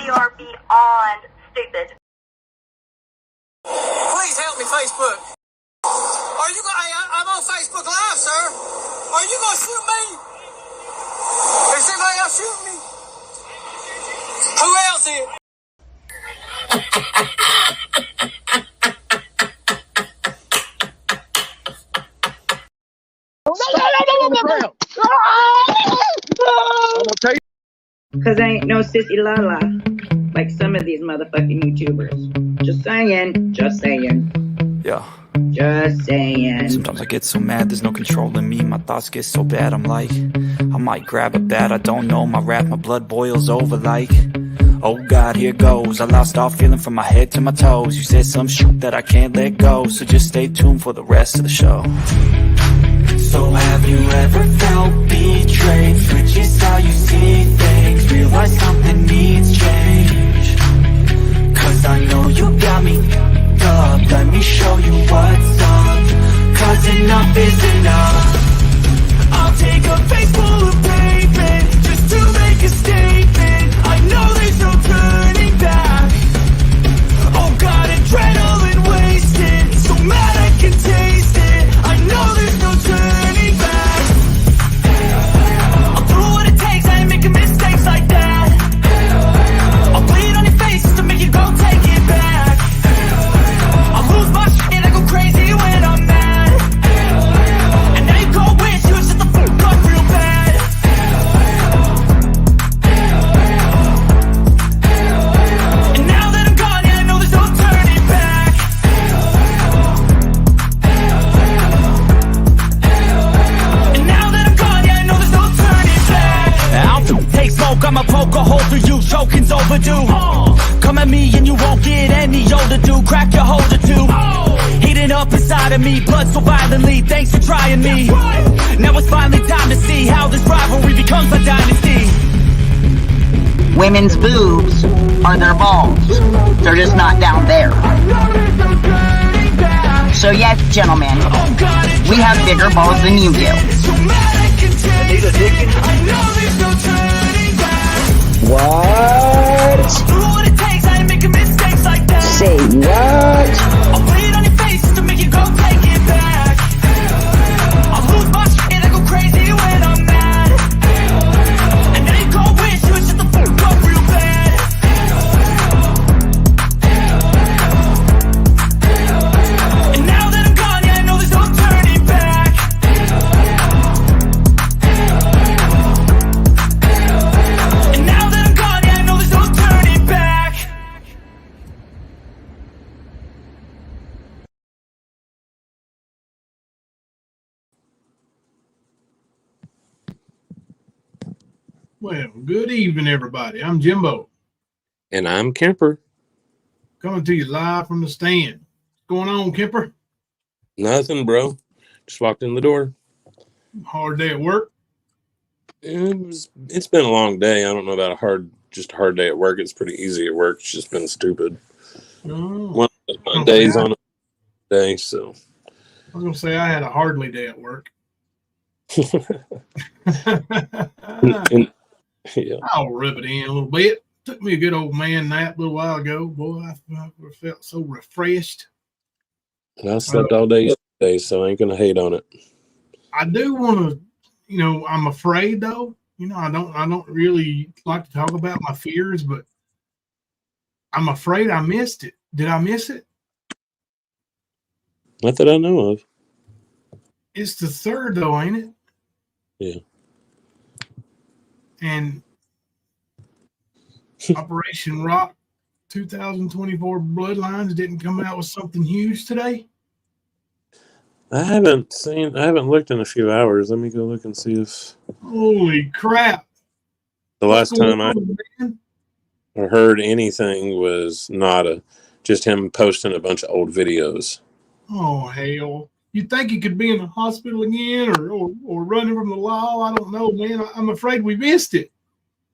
we are beyond stupid. Please help me, Facebook. Are you going? I'm on Facebook Live, sir. Are you going to shoot me? Is anybody else shooting me? Who else is? Because I ain't no sissy la-la like some of these motherfucking YouTubers. Just saying. Just saying. Yeah. Just saying. Sometimes I get so mad, there's no controlling me. My thoughts get so bad, I'm like, I might grab a bat, I don't know. My rap, my blood boils over like, oh God, here goes. I lost all feeling from my head to my toes. You said some shit that I can't let go, so just stay tuned for the rest of the show. So have you ever felt betrayed? Switches how you see things, realize something needs change. Cause I know you got me up, let me show you what's up. Cause enough is enough. I'll take a face full of pavement just to make a statement. I know there's no turning back. Oh God, adrenaline wasted, so mad I can taste it. I know there's no turning back. I'll do what it takes, I ain't making mistakes like that. I'll bleed on your face to make you go take it back. I'll lose my shit, I go crazy when I'm mad. And now you go wish you would shut the fuck up real bad. And now that I'm gone, yeah, I know there's no turning back. And now that I'm gone, yeah, I know there's no turning back. I'll take smoke, I'ma poke a hole through you, choking's overdue. Come at me and you won't get any older, dude. Crack your hold or two. Heating up inside of me, blood so violently, thanks for trying me. Now it's finally time to see how this rivalry becomes a dynasty. Women's boobs are their balls. They're just not down there. So yes, gentlemen, we have bigger balls than you do. What? Say what? I'll bleed on your face to make you go take it back. I'll lose my shit, I go crazy when I'm mad. And now you go wish you would shut the fuck up real bad. And now that I'm gone, yeah, I know there's no turning back. And now that I'm gone, yeah, I know there's no turning back. Well, good evening, everybody. I'm Jimbo, And I'm Kemper. coming to you live from the stand. What's going on, Kemper? Nothing, bro. Just walked in the door. Hard day at work. It's been a long day. I don't know about a hard day at work. It's pretty easy at work. It's just been stupid. Oh, One of my days on a day, so I was going to say I had a hardly day at work. and, yeah. I'll rub it in a little bit. Took me a good old man nap a little while ago. Boy, I felt so refreshed. And I slept all day yesterday, so I ain't gonna hate on it. I do want to, I'm afraid though. I don't really like to talk about my fears, but I'm afraid I missed it. Did I miss it? Not that I know of. It's the 3rd though, ain't it? Yeah. And Operation ROC 2024 Bloodlines didn't come out with something huge today. I haven't looked in a few hours. Let me go look and see if Holy crap. the last time I man? heard anything was just him posting a bunch of old videos. Oh, hell. You think he could be in the hospital again or running from the law? I don't know, man. I'm afraid we missed it.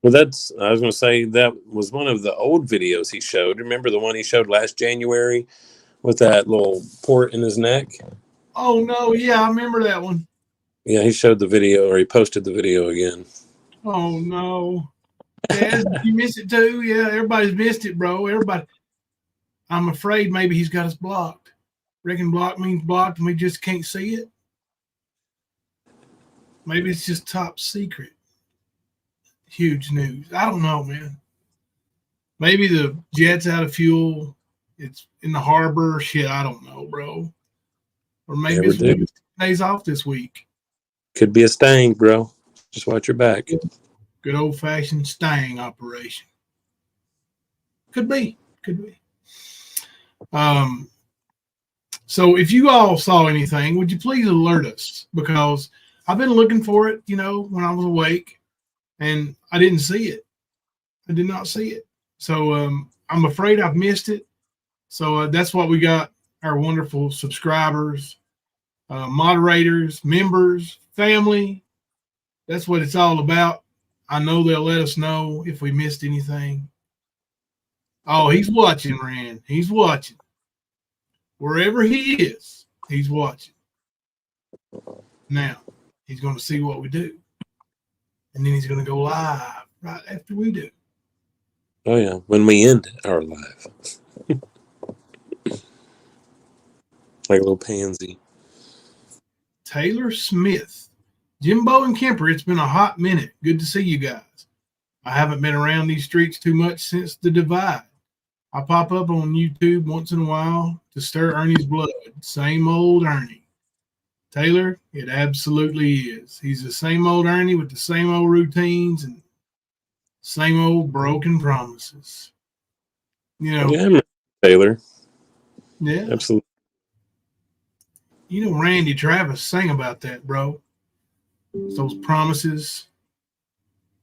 Well, I was going to say that was one of the old videos he showed. Remember the one he showed last January with that little port in his neck? Oh, no. Yeah, I remember that one. Yeah, he showed the video, or he posted the video again. Oh, no. Chaz, did you miss it too? Yeah, everybody's missed it, bro. Everybody. I'm afraid maybe he's got us blocked. Reckon block means blocked and we just can't see it. Maybe it's just top secret. Huge news. I don't know, man. Maybe the jet's out of fuel. It's in the harbor. Shit, I don't know, bro. Or maybe it's 2 days off this week. Could be a sting, bro. Just watch your back. Good old-fashioned sting operation. Could be. So if you all saw anything, would you please alert us? Because I've been looking for it, when I was awake, and I didn't see it. I did not see it. So I'm afraid I've missed it. So that's what we got our wonderful subscribers, moderators, members, family. That's what it's all about. I know they'll let us know if we missed anything. Oh, he's watching, Rand. He's watching. Wherever he is, he's watching. Now, he's going to see what we do. And then he's going to go live right after we do. Oh, yeah. When we end our live. Like a little pansy. Taylor Smith. Jimbo and Kemper, it's been a hot minute. Good to see you guys. I haven't been around these streets too much since the divide. I pop up on YouTube once in a while to stir Ernie's blood. Same old Ernie. Taylor, it absolutely is. He's the same old Ernie with the same old routines and same old broken promises. Yeah, Taylor. Yeah. Absolutely. Randy Travis sang about that, bro. It's those promises,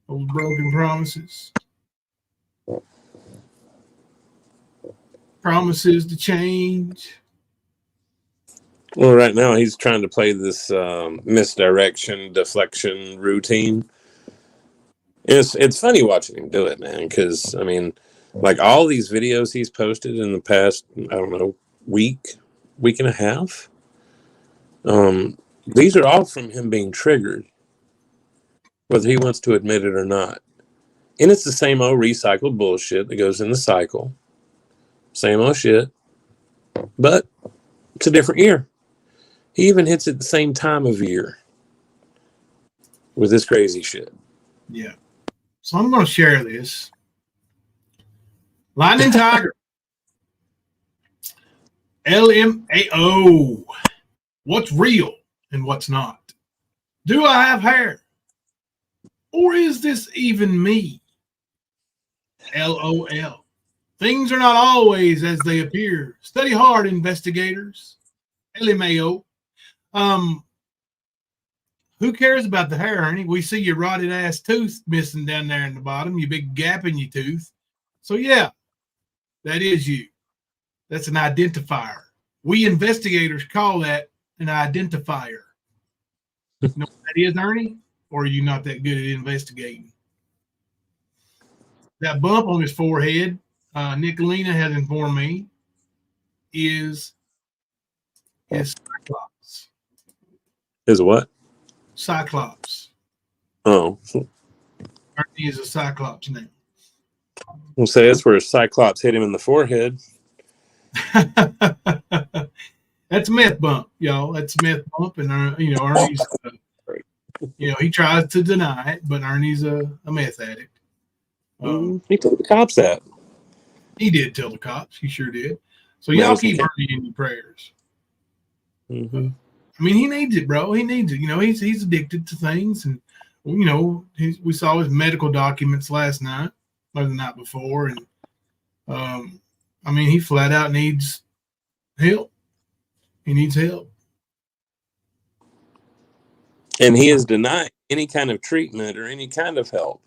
those broken promises. Promises to change. Well, right now he's trying to play this misdirection, deflection routine. It's funny watching him do it, man, because, like all these videos he's posted in the past, I don't know, week and a half, these are all from him being triggered, whether he wants to admit it or not. And it's the same old recycled bullshit that goes in the cycle. Same old shit. But it's a different year. He even hits it the same time of year with this crazy shit. Yeah. So I'm going to share this. Lightning Tiger. LMAO. What's real and what's not? Do I have hair? Or is this even me? LOL. Things are not always as they appear. Study hard, investigators. LMAO. Who cares about the hair, Ernie? We see your rotted ass tooth missing down there in the bottom, your big gap in your tooth. So yeah, that is you. That's an identifier. We investigators call that an identifier. You know what that is, Ernie? Or are you not that good at investigating? That bump on his forehead, Nicolina has informed me, is Cyclops. Is what? Cyclops. Oh. Ernie is a Cyclops name. We'll say that's where Cyclops hit him in the forehead. That's a meth bump, y'all. That's a meth bump, and Ernie's, he tries to deny it, but Ernie's a meth addict. He told the cops that. He did tell the cops. He sure did. So y'all keep Ernie in your prayers. Mm-hmm. He needs it, bro. He needs it. He's addicted to things, and we saw his medical documents last night or the night before, and he flat out needs help. He needs help, and he is denying any kind of treatment or any kind of help.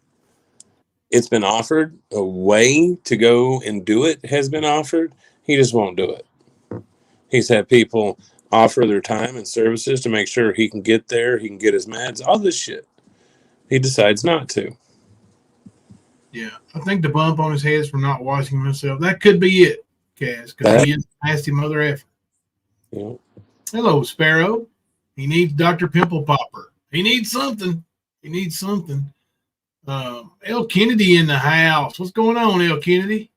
It's been offered. A way to go and do it has been offered. He just won't do it. He's had people offer their time and services to make sure he can get there, he can get his meds, all this shit. He decides not to. Yeah, I think the bump on his head is from not washing himself. That could be it, Cass, because he is a nasty mother effer. Yeah. Hello, Sparrow. He needs Dr. Pimple Popper. He needs something. L. Kennedy in the house. What's going on, L. Kennedy?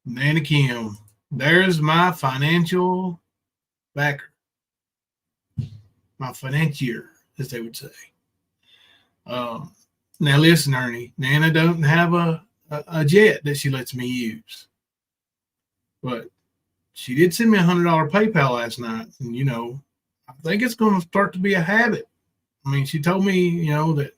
Nana Kim. There's my financial backer. My financier, as they would say. Now listen, Ernie. Nana doesn't have a jet that she lets me use. But she did send me $100 PayPal last night. And, you know, I think it's going to start to be a habit. I mean, she told me, you know, that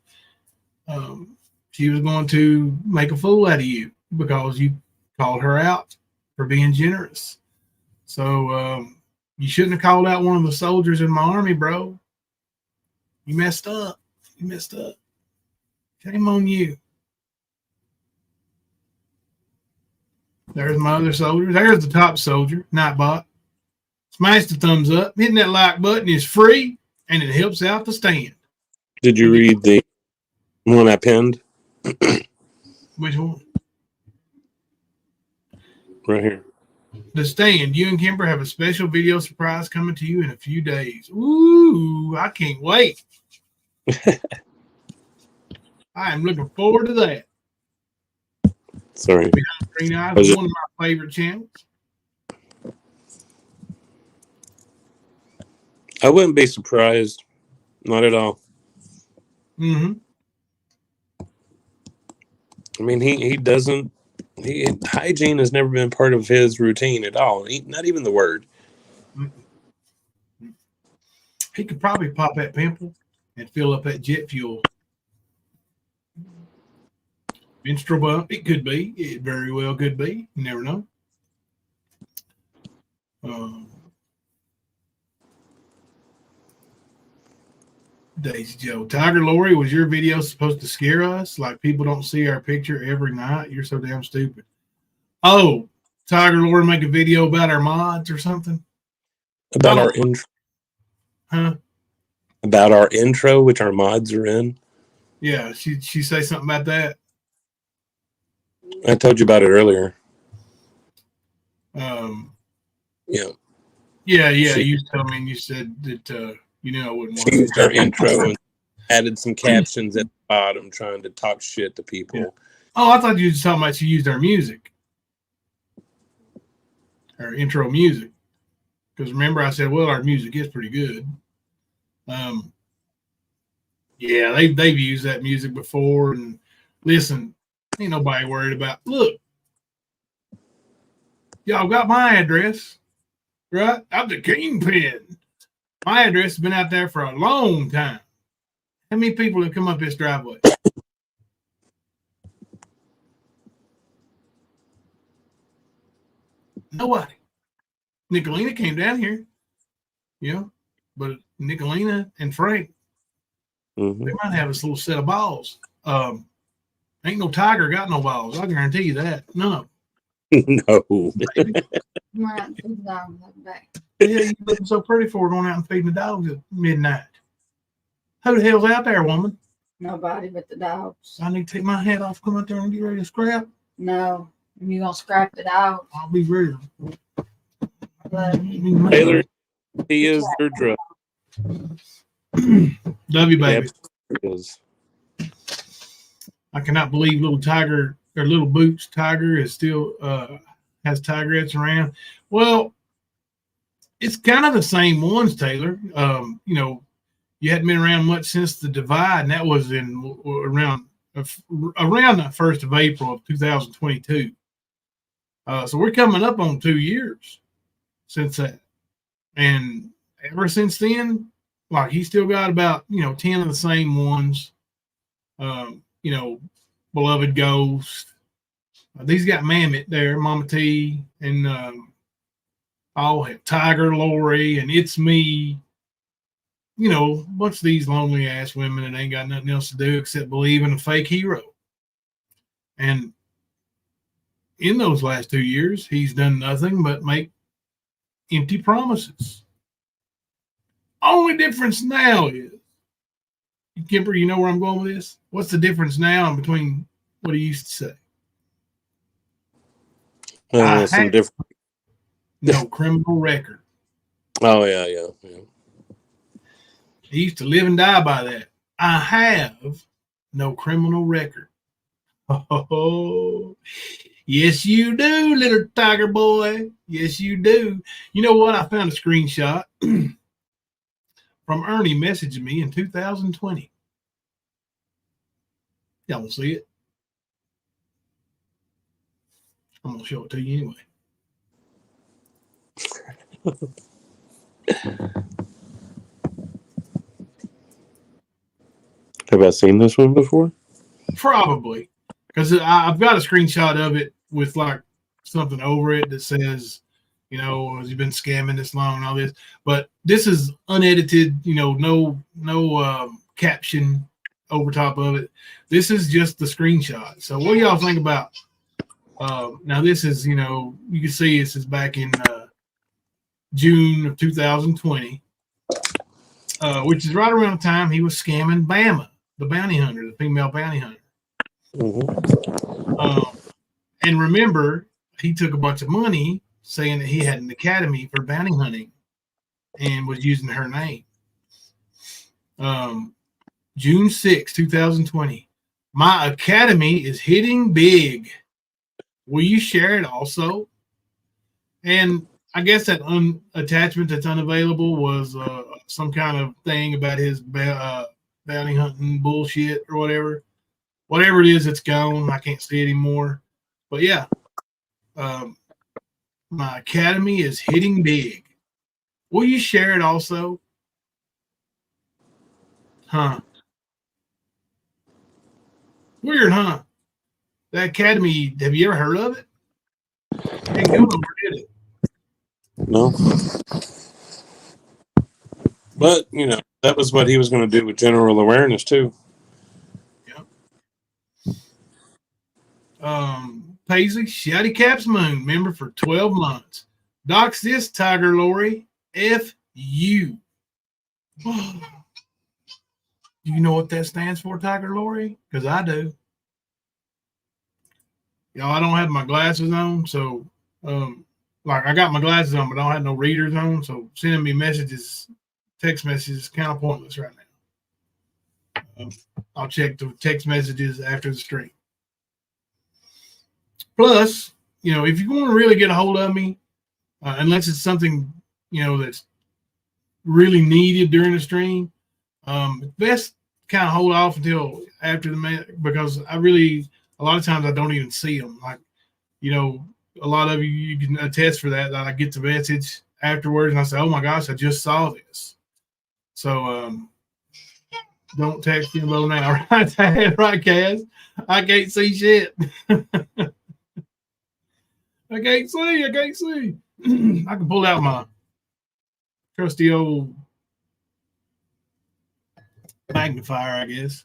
she was going to make a fool out of you because you called her out for being generous. So you shouldn't have called out one of the soldiers in my army, bro. You messed up. You messed up. Shame on you. There's my other soldier. There's the top soldier, Nightbot. Smash the thumbs up. Hitting that like button is free, and it helps out the stand. Did you read the one I pinned? Which one? Right here. The stand. You and Kimber have a special video surprise coming to you in a few days. Ooh, I can't wait. I am looking forward to that. Sorry. Green Eyes is one of my favorite channels. I wouldn't be surprised. Not at all. Mm-hmm. I mean, he doesn't. Hygiene has never been part of his routine at all. Not even the word. He could probably pop that pimple and fill up that jet fuel. Menstrual bump. It could be. It very well could be. You never know. Daisy Joe. Tiger Lori, was your video supposed to scare us? Like people don't see our picture every night? You're so damn stupid. Oh, Tiger Lori make a video about our mods or something? About our intro. Huh? About our intro, which our mods are in. Yeah, she say something about that. I told you about it earlier. Yeah. Yeah. You told me and you said that you knew I wouldn't want She used our intro and added some captions at the bottom trying to talk shit to people. Yeah. Oh, I thought you were just talking about she used our music. Our intro music. Because remember I said, well, our music is pretty good. Yeah, they've used that music before. And listen, ain't nobody worried about, look, y'all got my address, right? I'm the kingpin. My address has been out there for a long time. How many people have come up this driveway? Nobody. Nicolina came down here, you know, but Nicolina and Frank, they might have this little set of balls. Ain't no tiger got no balls. I guarantee you that. No. No. Yeah, you looking so pretty for going out and feeding the dogs at midnight. Who the hell's out there, woman? Nobody but the dogs. I need to take my hat off, come out there and get ready to scrap. No, you're gonna scrap it out. I'll be real. Taylor, he is your drug. Love you, baby. Is. I cannot believe little Tiger or little Boots Tiger is still has tigerettes around. Well, it's kind of the same ones, Taylor. You know, you hadn't been around much since the divide, and that was in around the 1st of April of 2022. So we're coming up on 2 years since that, and ever since then, like he's still got about 10 of the same ones. Beloved Ghost. These got Mammoth there, Mama T, and I'll have Tiger Lori, and It's Me. A bunch of these lonely ass women that ain't got nothing else to do except believe in a fake hero. And in those last 2 years, he's done nothing but make empty promises. Only difference now is, Kemper, you know where I'm going with this? What's the difference now between what he used to say? Some different. No criminal record. Oh, yeah. He used to live and die by that. I have no criminal record. Oh, yes, you do, little tiger boy. Yes, you do. You know what? I found a screenshot from Ernie messaging me in 2020. Y'all will see it. I'm going to show it to you anyway. Have I seen this one before? Probably, because I've got a screenshot of it with like something over it that says, you know, has he been scamming this long and all this? But this is unedited, you know, no caption over top of it. This is just the screenshot. So what do y'all think about? Now this is, you know, you can see this is back in June of 2020, which is right around the time he was scamming Bama, the bounty hunter, the female bounty hunter. Mm-hmm. And remember, he took a bunch of money saying that he had an academy for bounty hunting and was using her name. June 6, 2020. My academy is hitting big. Will you share it also? And I guess that attachment that's unavailable was some kind of thing about his bounty hunting bullshit or whatever. Whatever it is, it's gone. I can't see it anymore. But yeah, my academy is hitting big. Will you share it also? Huh. Weird, huh? The academy, have you ever heard of it? Ain't going nowhere, did it? No. But, you know, that was what he was going to do with general awareness, too. Paisley, Shouty Caps Moon, member for 12 months. Docs this, Tiger Lori. F you. Do you know what that stands for, Tiger Lori? Because I do. Y'all, I don't have my glasses on, so like I got my glasses on, but I don't have no readers on, so sending me messages, text messages, kind of pointless right now. I'll check the text messages after the stream. Plus, you know, if you want to really get a hold of me, unless it's something, you know, that's really needed during the stream, best kind of hold off until after because I really, a lot of times I don't even see them. Like, you know, a lot of you can attest for that I get the message afterwards and I say, oh my gosh, I just saw this. So don't text me low now. Right, right, Kaz? I can't see shit. I can't see. I can pull out my trusty old magnifier, I guess.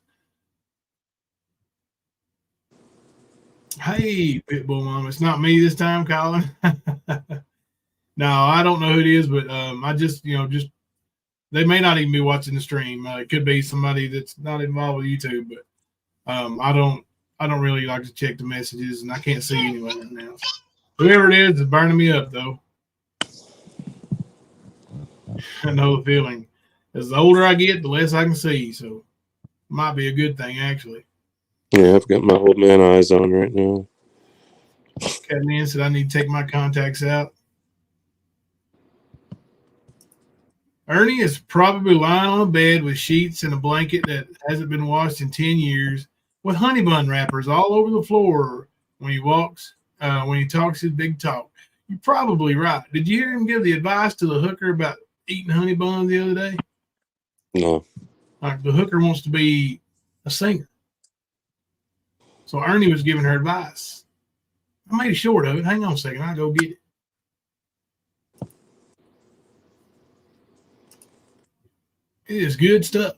Hey, Pitbull Mom, it's not me this time, Colin. No, I don't know who it is, but I just, you know, they may not even be watching the stream. It could be somebody that's not involved with YouTube, but I don't really like to check the messages, and I can't see anyone right now. Whoever it is burning me up, though. I know the feeling. As the older I get, the less I can see. So it might be a good thing, actually. Yeah, I've got my old man eyes on right now. Catman said I need to take my contacts out. Ernie is probably lying on a bed with sheets and a blanket that hasn't been washed in 10 years with honey bun wrappers all over the floor when he walks. When he talks his big talk. You're probably right. Did you hear him give the advice to the hooker about eating honey buns the other day? No. Like the hooker wants to be a singer. So Ernie was giving her advice. I made a short of it. Hang on a second. I'll go get it. It is good stuff.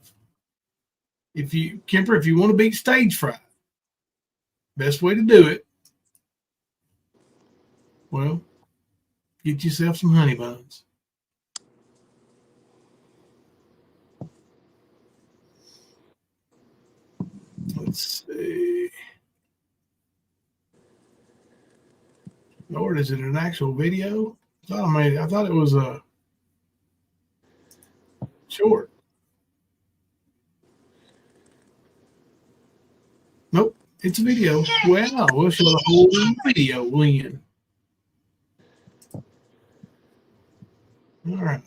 Kemper, if you want to beat stage fright, best way to do it, well, get yourself some honey buns. Let's see. Lord, is it an actual video? I thought it was a short. Nope, it's a video. Well, we'll show the whole video, Lynn. All right.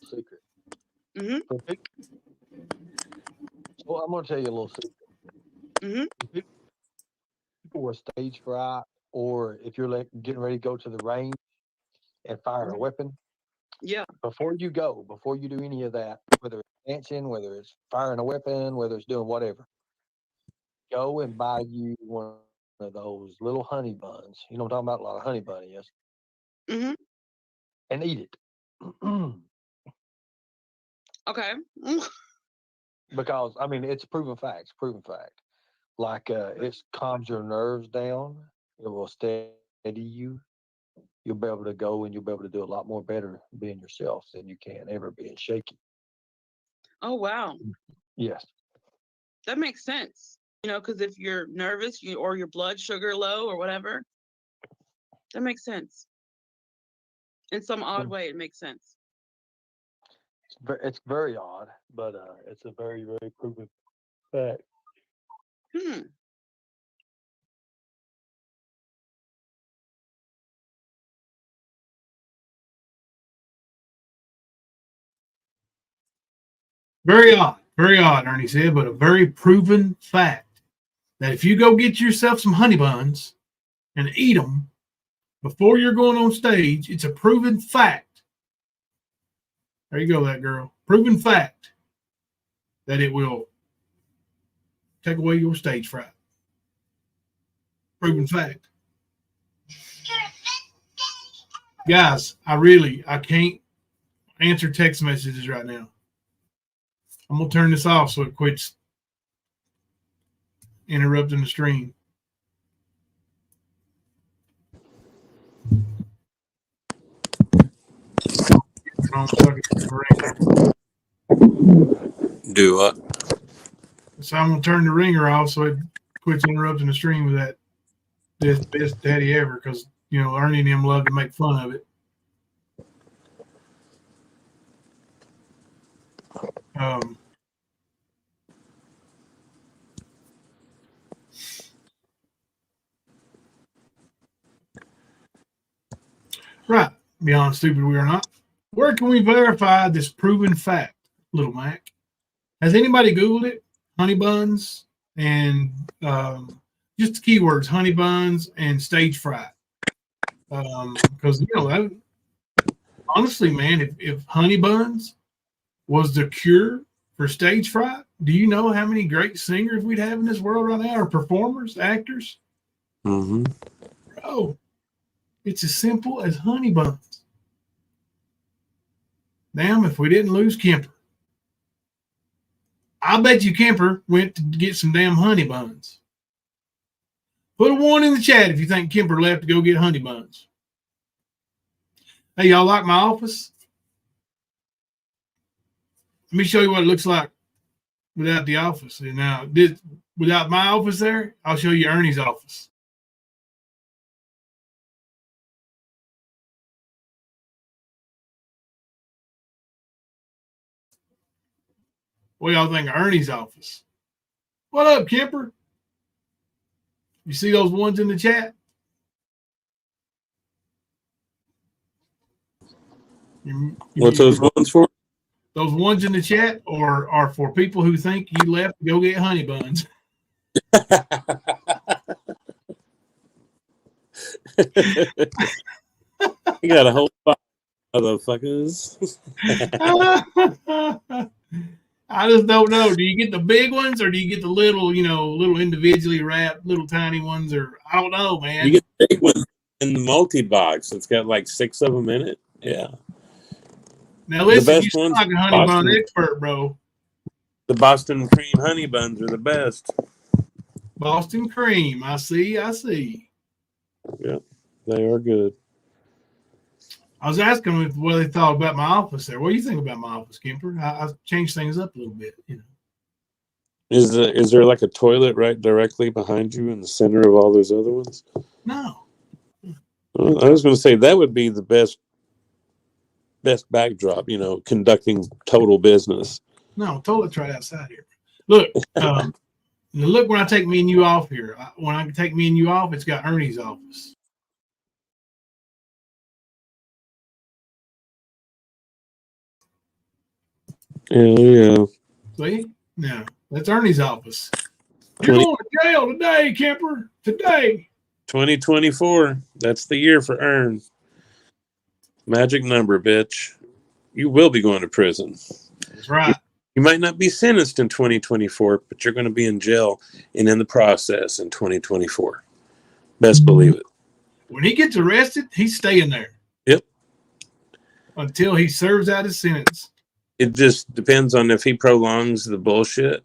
Secret. Mhm. So I'm going to tell you a little secret. Mhm. People were stage fright, or if you're getting ready to go to the range and fire a weapon, Yeah. before you do any of that, whether it's dancing, whether it's firing a weapon, whether it's doing whatever, go and buy you one of those little honey buns. You know what I'm talking about? A lot of honey bun is. Mhm. And eat it. Okay. Because, I mean, it's proven fact. Like, it calms your nerves down. It will steady you. You'll be able to go and you'll be able to do a lot more better being yourself than you can ever being shaky. Oh wow, Yes. that makes sense. You know, because if you're nervous, or your blood sugar low or whatever, that makes sense. In some odd way, it makes sense. It's very odd, but it's a very, very proven fact. Hmm. Very odd, Ernie said, but a very proven fact that if you go get yourself some honey buns and eat them before you're going on stage, it's a proven fact. There you go, that girl. Proven fact that it will take away your stage fright. Proven fact. Guys, I can't answer text messages right now. I'm going to turn this off so it quits interrupting the stream. Do what? So I'm going to turn the ringer off so it quits interrupting the stream with that best daddy ever, because, you know, Ernie and him love to make fun of it. Right. Beyond stupid we are not. Where can we verify this proven fact, Little Mac? Has anybody Googled it? Honey buns and just the keywords, honey buns and stage fright. Because, you know, honestly, man, if honey buns was the cure for stage fright, do you know how many great singers we'd have in this world right now, or performers, actors? Mm-hmm. Bro, it's as simple as honey buns. Damn, if we didn't lose Kemper. I bet you Kemper went to get some damn honey buns. Put a 1 in the chat if you think Kemper left to go get honey buns. Hey, y'all like my office? Let me show you what it looks like without the office. And now, without my office there, I'll show you Ernie's office. What y'all think of Ernie's office? What up, Kemper? You see those ones in the chat? What's those ones for? Those ones in the chat are for people who think you left to go get honey buns. You got a whole lot of motherfuckers. I just don't know. Do you get the big ones or do you get the little, little individually wrapped, little tiny ones? Or I don't know, man. You get the big ones in the multi-box. It's got like 6 of them in it. Yeah. Now listen, you sound ones, like a honey bun expert, bro. The Boston cream honey buns are the best. Boston cream. I see. Yeah, they are good. I was asking them what they thought about my office there. What do you think about my office, Kemper? I changed things up a little bit, Is there like a toilet right directly behind you in the center of all those other ones? No. Well, I was going to say that would be the best backdrop, conducting total business. No, toilet's right outside here. Look, look when I take me and you off here. When I take me and you off, it's got Ernie's office. Yeah. See? No, that's Ernie's office. You're going to jail today, Kemper. Today. 2024. That's the year for Ern. Magic number, bitch. You will be going to prison. That's right. You might not be sentenced in 2024, but you're going to be in jail and in the process in 2024. Best believe it. When he gets arrested, he's staying there. Yep. Until he serves out his sentence. It just depends on if he prolongs the bullshit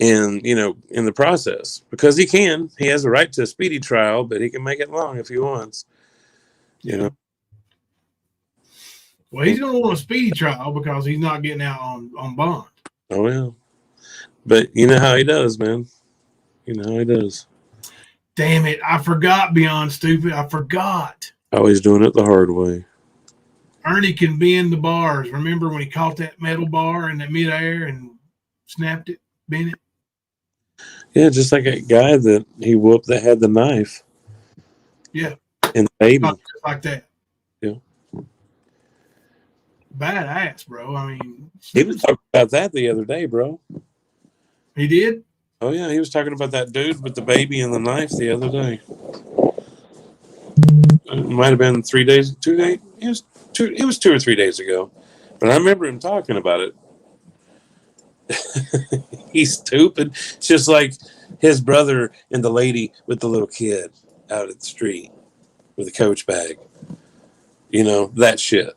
and, in the process. Because he can. He has a right to a speedy trial, but he can make it long if he wants. Well, he's going to want a speedy trial because he's not getting out on bond. Oh, yeah. But you know how he does, man. You know how he does. Damn it. I forgot, Beyond Stupid. I forgot. Always doing it the hard way. Ernie can bend the bars. Remember when he caught that metal bar in the midair and snapped it, bent it? Yeah, just like a guy that he whooped that had the knife. Yeah. And the baby. Just like that. Yeah. Badass, bro. I mean, he was talking about that the other day, bro. He did? Oh, yeah. He was talking about that dude with the baby and the knife the other day. It might have been 2 days. It was 2 or 3 days ago. But I remember him talking about it. He's stupid. It's just like his brother and the lady with the little kid out at the street with a Coach bag. That shit.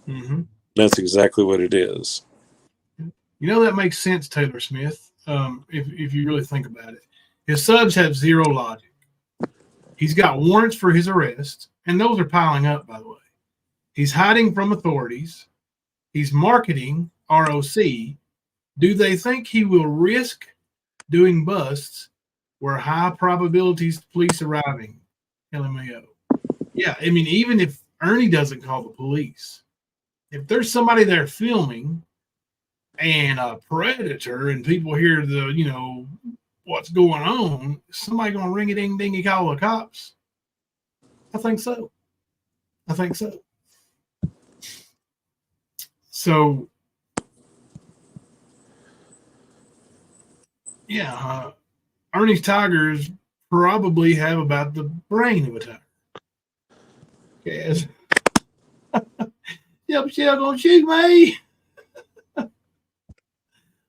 Mm-hmm. That's exactly what it is. That makes sense, Taylor Smith, if you really think about it. His subs have zero logic. He's got warrants for his arrest, and those are piling up, by the way. He's hiding from authorities. He's marketing ROC. Do they think he will risk doing busts where high probabilities police arriving? LMAO. Yeah, I mean, even if Ernie doesn't call the police, if there's somebody there filming and a predator and people hear the, what's going on, is somebody going to ring a ding dingy call the cops? I think so. So, yeah, Ernie's Tigers probably have about the brain of a tiger. Yes. Yep, she's gonna shoot me.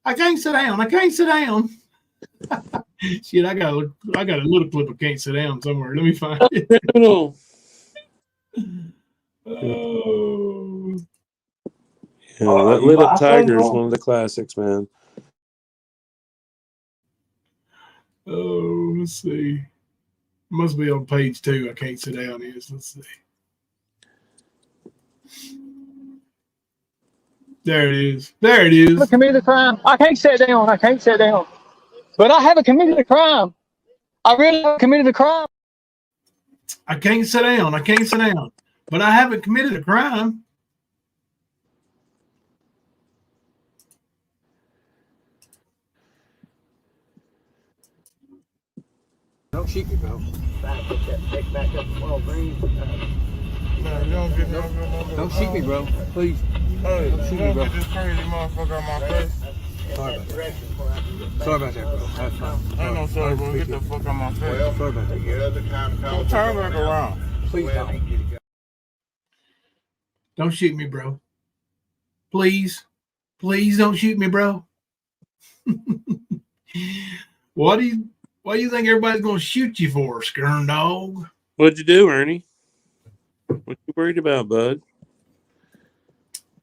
I can't sit down. Shit, I got a little clip of "Can't Sit Down" somewhere. Let me find it. No. Oh. Yeah, that Lit Up Tiger is one of the classics, man. Oh, let's see. It must be on page 2. I Can't Sit Down is. Let's see. There it is. I committed a crime. I can't sit down. But I haven't committed a crime. I really haven't committed a crime. I can't sit down. But I haven't committed a crime. Don't shoot me, bro. Don't shoot me, bro. Please. Hey, Don't shoot me, bro. get this crazy motherfucker on my face. Sorry about that. Sorry about that, bro. That's fine. Ain't no sorry, bro. Get the fuck on my face. Sorry about that. Don't turn back around. Please don't. Don't shoot me, bro. Please don't shoot me, bro. Why do you think everybody's gonna shoot you for, skern dog? What'd you do, Ernie? What you worried about, bud?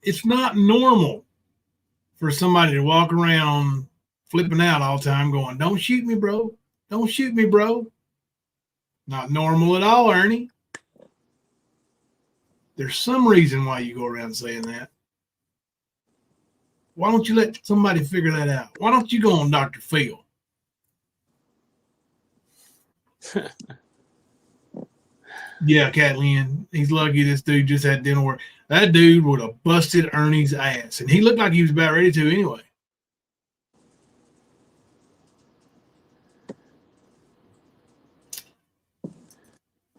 It's not normal for somebody to walk around flipping out all the time going, "Don't shoot me, bro. Don't shoot me, bro." Not normal at all, Ernie. There's some reason why you go around saying that. Why don't you let somebody figure that out? Why don't you go on Dr. Phil? Yeah, Kathleen, he's lucky this dude just had dental work. That dude would have busted Ernie's ass, and he looked like he was about ready to anyway.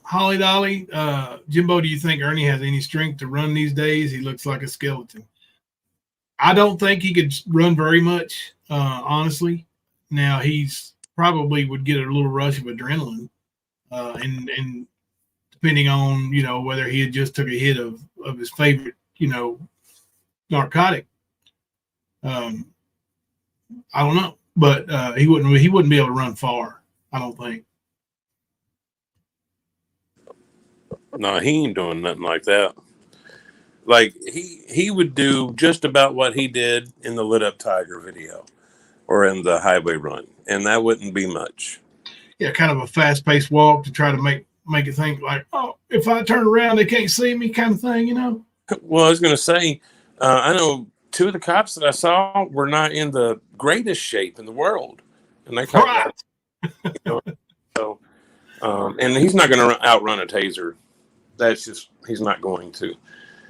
Holly Dolly, Jimbo, do you think Ernie has any strength to run these days? He looks like a skeleton. I don't think he could run very much, honestly. Now, he's probably would get a little rush of adrenaline, and depending on, whether he had just took a hit of his favorite, narcotic. I don't know, but he wouldn't be able to run far, I don't think. No, he ain't doing nothing like that. Like he would do just about what he did in the Lit Up Tiger video or in the Highway Run, and that wouldn't be much. Yeah, kind of a fast-paced walk to try to make it think like, oh, if I turn around, they can't see me, kind of thing, Well, I was going to say, I know 2 of the cops that I saw were not in the greatest shape in the world, and they caught that. So, and he's not going to outrun a taser. That's just, he's not going to.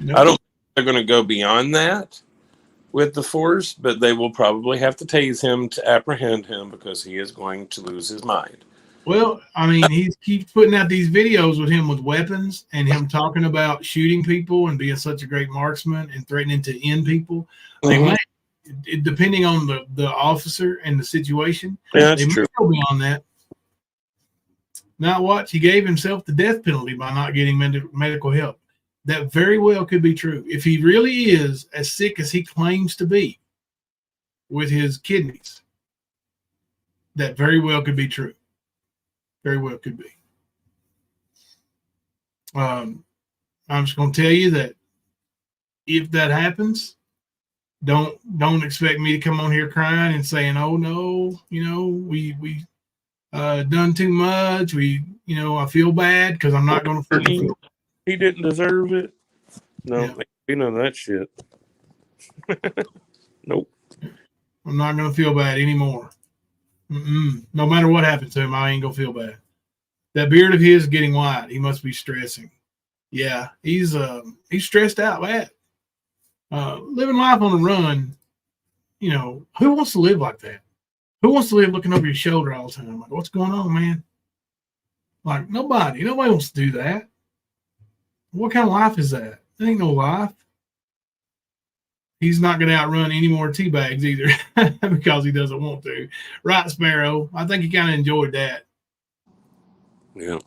No. I don't think they're going to go beyond that with the force, but they will probably have to tase him to apprehend him because he is going to lose his mind. Well, I mean, he keeps putting out these videos with him with weapons and him talking about shooting people and being such a great marksman and threatening to end people. Mm-hmm. Depending on the officer and the situation, yeah, that's they true. may go beyond that. Now watch, he gave himself the death penalty by not getting medical help. That very well could be true. If he really is as sick as he claims to be with his kidneys, that very well could be true. Very well could be. I'm just going to tell you that if that happens, don't expect me to come on here crying and saying, "Oh no, we done too much. I feel bad," because I'm not going to feel. He didn't deserve it. No, Yeah. ain't none of that shit. Nope. I'm not going to feel bad anymore. No matter what happens to him, I ain't going to feel bad. That beard of his is getting white. He must be stressing. Yeah, he's stressed out bad. Living life on the run, who wants to live like that? Who wants to live looking over your shoulder all the time? Like, what's going on, man? Like, nobody wants to do that. What kind of life is that? It ain't no life. He's not going to outrun any more tea bags either because he doesn't want to. Right, Sparrow? I think he kind of enjoyed that. Yeah.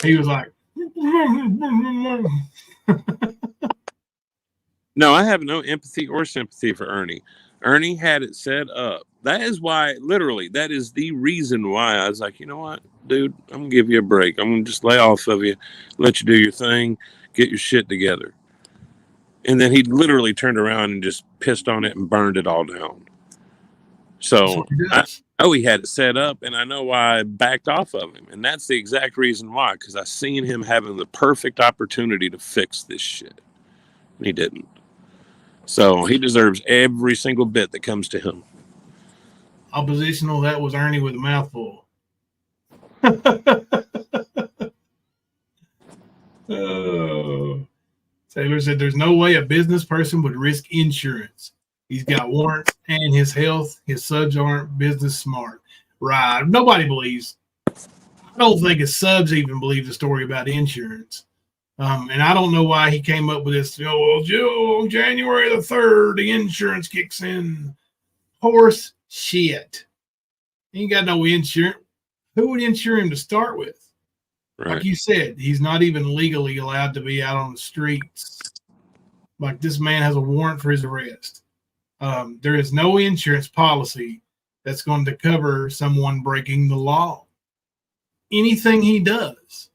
He was like, No, I have no empathy or sympathy for Ernie. Ernie had it set up. That is why, literally, that is the reason why I was like, you know what, dude, I'm going to give you a break. I'm going to just lay off of you, let you do your thing, get your shit together. And then he literally turned around and just pissed on it and burned it all down. So I know he had it set up, and I know why I backed off of him. And that's the exact reason why, because I seen him having the perfect opportunity to fix this shit. And he didn't. So he deserves every single bit that comes to him. Oppositional, that was Ernie with a mouthful. Taylor said there's no way a business person would risk insurance. He's got warrants and his health. His subs aren't business smart. Right. Nobody believes. I don't think his subs even believe the story about insurance. And I don't know why he came up with this. January the 3rd, the insurance kicks in. Horse shit. He ain't got no insurance. Who would insure him to start with? Right. Like you said, he's not even legally allowed to be out on the streets. Like, this man has a warrant for his arrest. There is no insurance policy that's going to cover someone breaking the law. Anything he does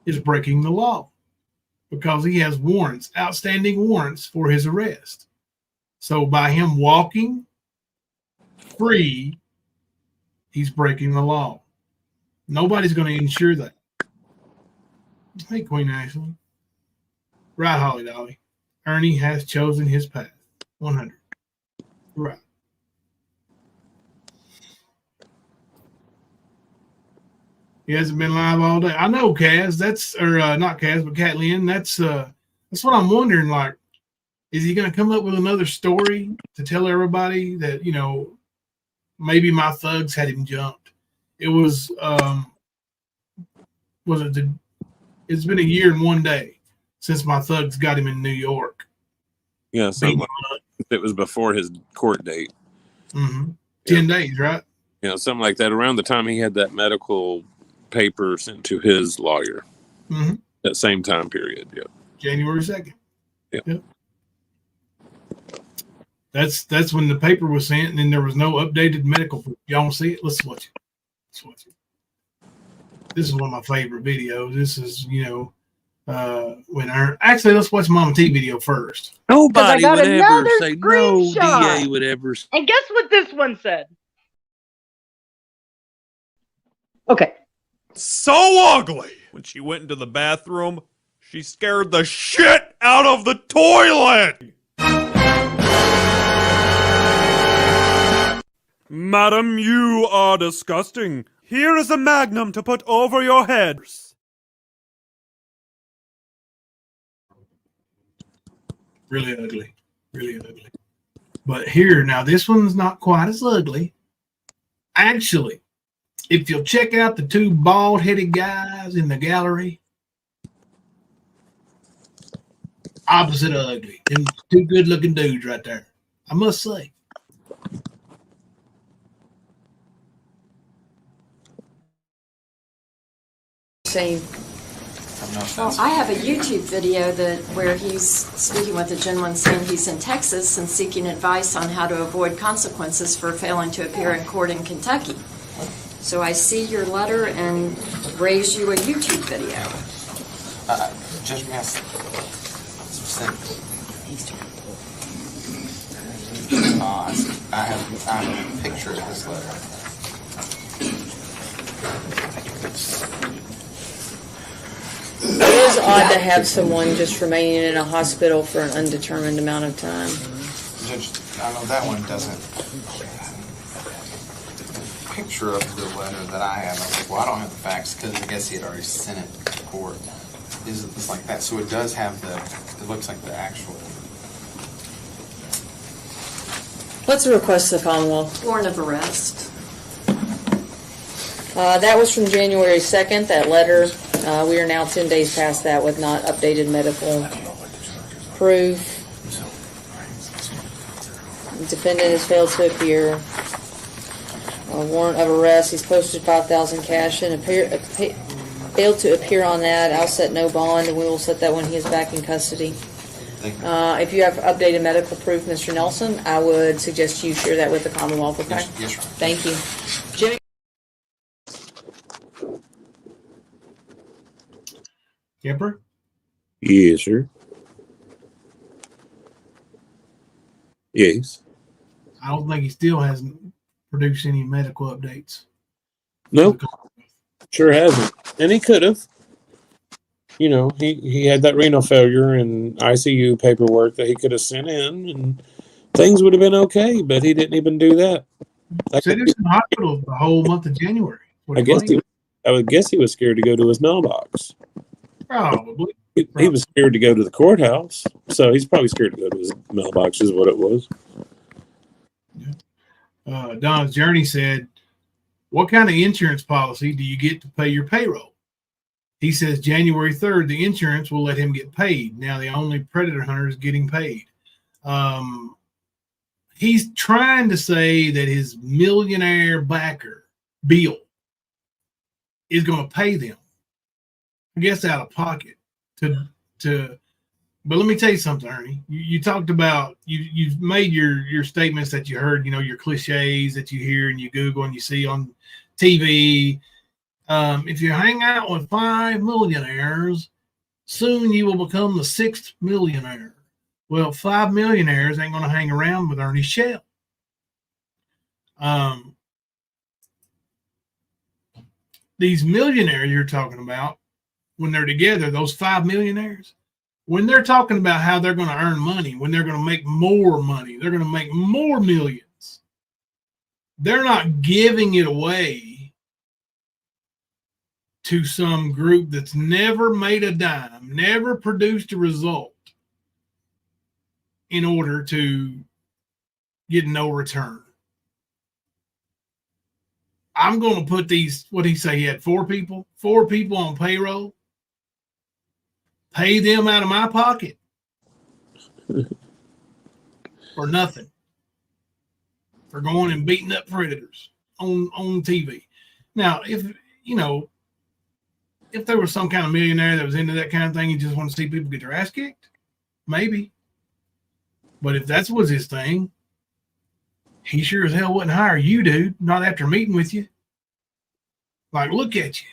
is breaking the law because he has warrants, outstanding warrants for his arrest. So by him walking free, he's breaking the law. Nobody's going to insure that. Hey, Queen Ashley. Right, Holly Dolly. Ernie has chosen his path. 100. Right. He hasn't been live all day. I know, Kaz. Not Kaz, but Catlin. That's what I'm wondering. Like, is he going to come up with another story to tell everybody that, maybe my thugs had him jumped? It was it's been a year and 1 day since my thugs got him in New York. Yeah, something like it was before his court date. Mm-hmm. 10 days, right? Something like that. Around the time he had that medical paper sent to his lawyer. Mm-hmm. That same time period. Yeah. January 2nd. Yeah. Yep. That's when the paper was sent, and then there was no updated medical proof. Y'all want to see it? Let's watch it. This is one of my favorite videos. This is, actually, let's watch Mama T video first. Nobody would ever say screenshot. no DA would ever. And guess what this one said? Okay. So ugly. When she went into the bathroom, she scared the shit out of the toilet. Madam, you are disgusting. Here is a magnum to put over your head. Really ugly. Really ugly. But here, now this one's not quite as ugly. Actually, if you'll check out the two bald-headed guys in the gallery, opposite of ugly. Them two good-looking dudes right there, I must say. Saying, well, I have a YouTube video where he's speaking with a gentleman saying he's in Texas and seeking advice on how to avoid consequences for failing to appear in court in Kentucky. So I see your letter and raise you a YouTube video. Judge, may I I have a picture of this letter. It is odd to have someone just remaining in a hospital for an undetermined amount of time. Judge, I know that one doesn't. The picture of the letter that I have, I was like, well, I don't have the facts because I guess he had already sent it to court. It's like that. So it does have it looks like the actual. What's the request of the Commonwealth? Warrant of arrest. That was from January 2nd, that letter. We are now 10 days past that with not updated medical proof. The defendant has failed to appear. A warrant of arrest. He's posted $5,000 cash and failed to appear on that. I'll set no bond, and we will set that when he is back in custody. If you have updated medical proof, Mr. Nelson, I would suggest you share that with the Commonwealth. Okay? Yes, sir. Thank you. Jimmy. Kemper? Yes, sir. Yes. I don't think he still hasn't produced any medical updates. Nope. Sure hasn't. And he could have. He had that renal failure and ICU paperwork that he could have sent in, and things would have been okay, but he didn't even do that. So he was in the hospital the whole month of January. I would guess he was scared to go to his mailbox. Probably. He was scared to go to the courthouse, so he's probably scared to go to his mailbox is what it was. Don's Journey said, what kind of insurance policy do you get to pay your payroll? He says January 3rd, the insurance will let him get paid. Now the only predator hunter is getting paid. He's trying to say that his millionaire backer, Bill, is going to pay them. I guess out of pocket but let me tell you something, Ernie. You talked about you've made your statements that you heard, your cliches that you hear and you Google and you see on TV. If you hang out with 5 millionaires, soon you will become the 6th millionaire. Well, 5 millionaires ain't going to hang around with Ernie Shell. These millionaires you're talking about, when they're together, those 5 millionaires, when they're talking about how they're going to earn money, when they're going to make more money, they're going to make more millions, they're not giving it away to some group that's never made a dime, never produced a result in order to get no return. I'm going to put these, what did he say? He had four people on payroll, pay them out of my pocket for nothing, for going and beating up predators on TV. Now, if there was some kind of millionaire that was into that kind of thing, you just want to see people get their ass kicked, maybe. But if that was his thing, he sure as hell wouldn't hire you, dude, not after meeting with you. Like, look at you.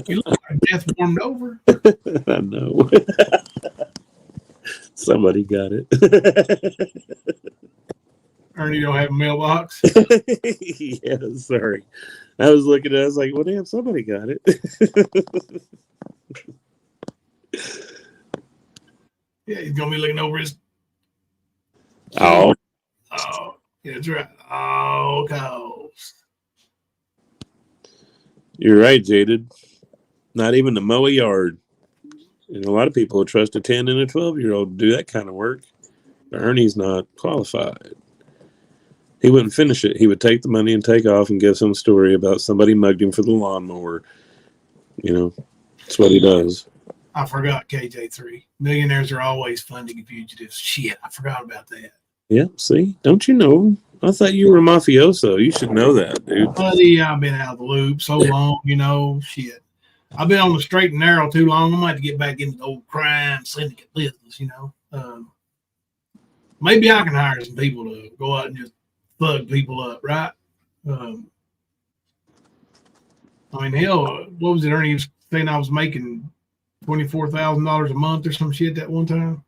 You look like death warmed over. I know. Somebody got it. Ernie don't have a mailbox. Yeah, sorry. I was looking at it, I was like, well, damn, somebody got it. Yeah, he's going to be looking over his... Oh. Oh, yeah, that's right. Oh, cows. You're right, Jaded. Not even to mow a yard. And a lot of people will trust a 10 and a 12-year-old to do that kind of work. But Ernie's not qualified. He wouldn't finish it. He would take the money and take off and give some story about somebody mugged him for the lawnmower. That's what he does. I forgot KJ3. Millionaires are always funding fugitives. Shit, I forgot about that. Yeah, see? Don't you know? I thought you were a mafioso. You should know that, dude. Buddy, I've been out of the loop so long, shit. I've been on the straight and narrow too long. I might have to get back into the old crime syndicate business, Maybe I can hire some people to go out and just thug people up, right? I mean, hell, what was it, Ernie was saying I was making $24,000 a month or some shit that one time?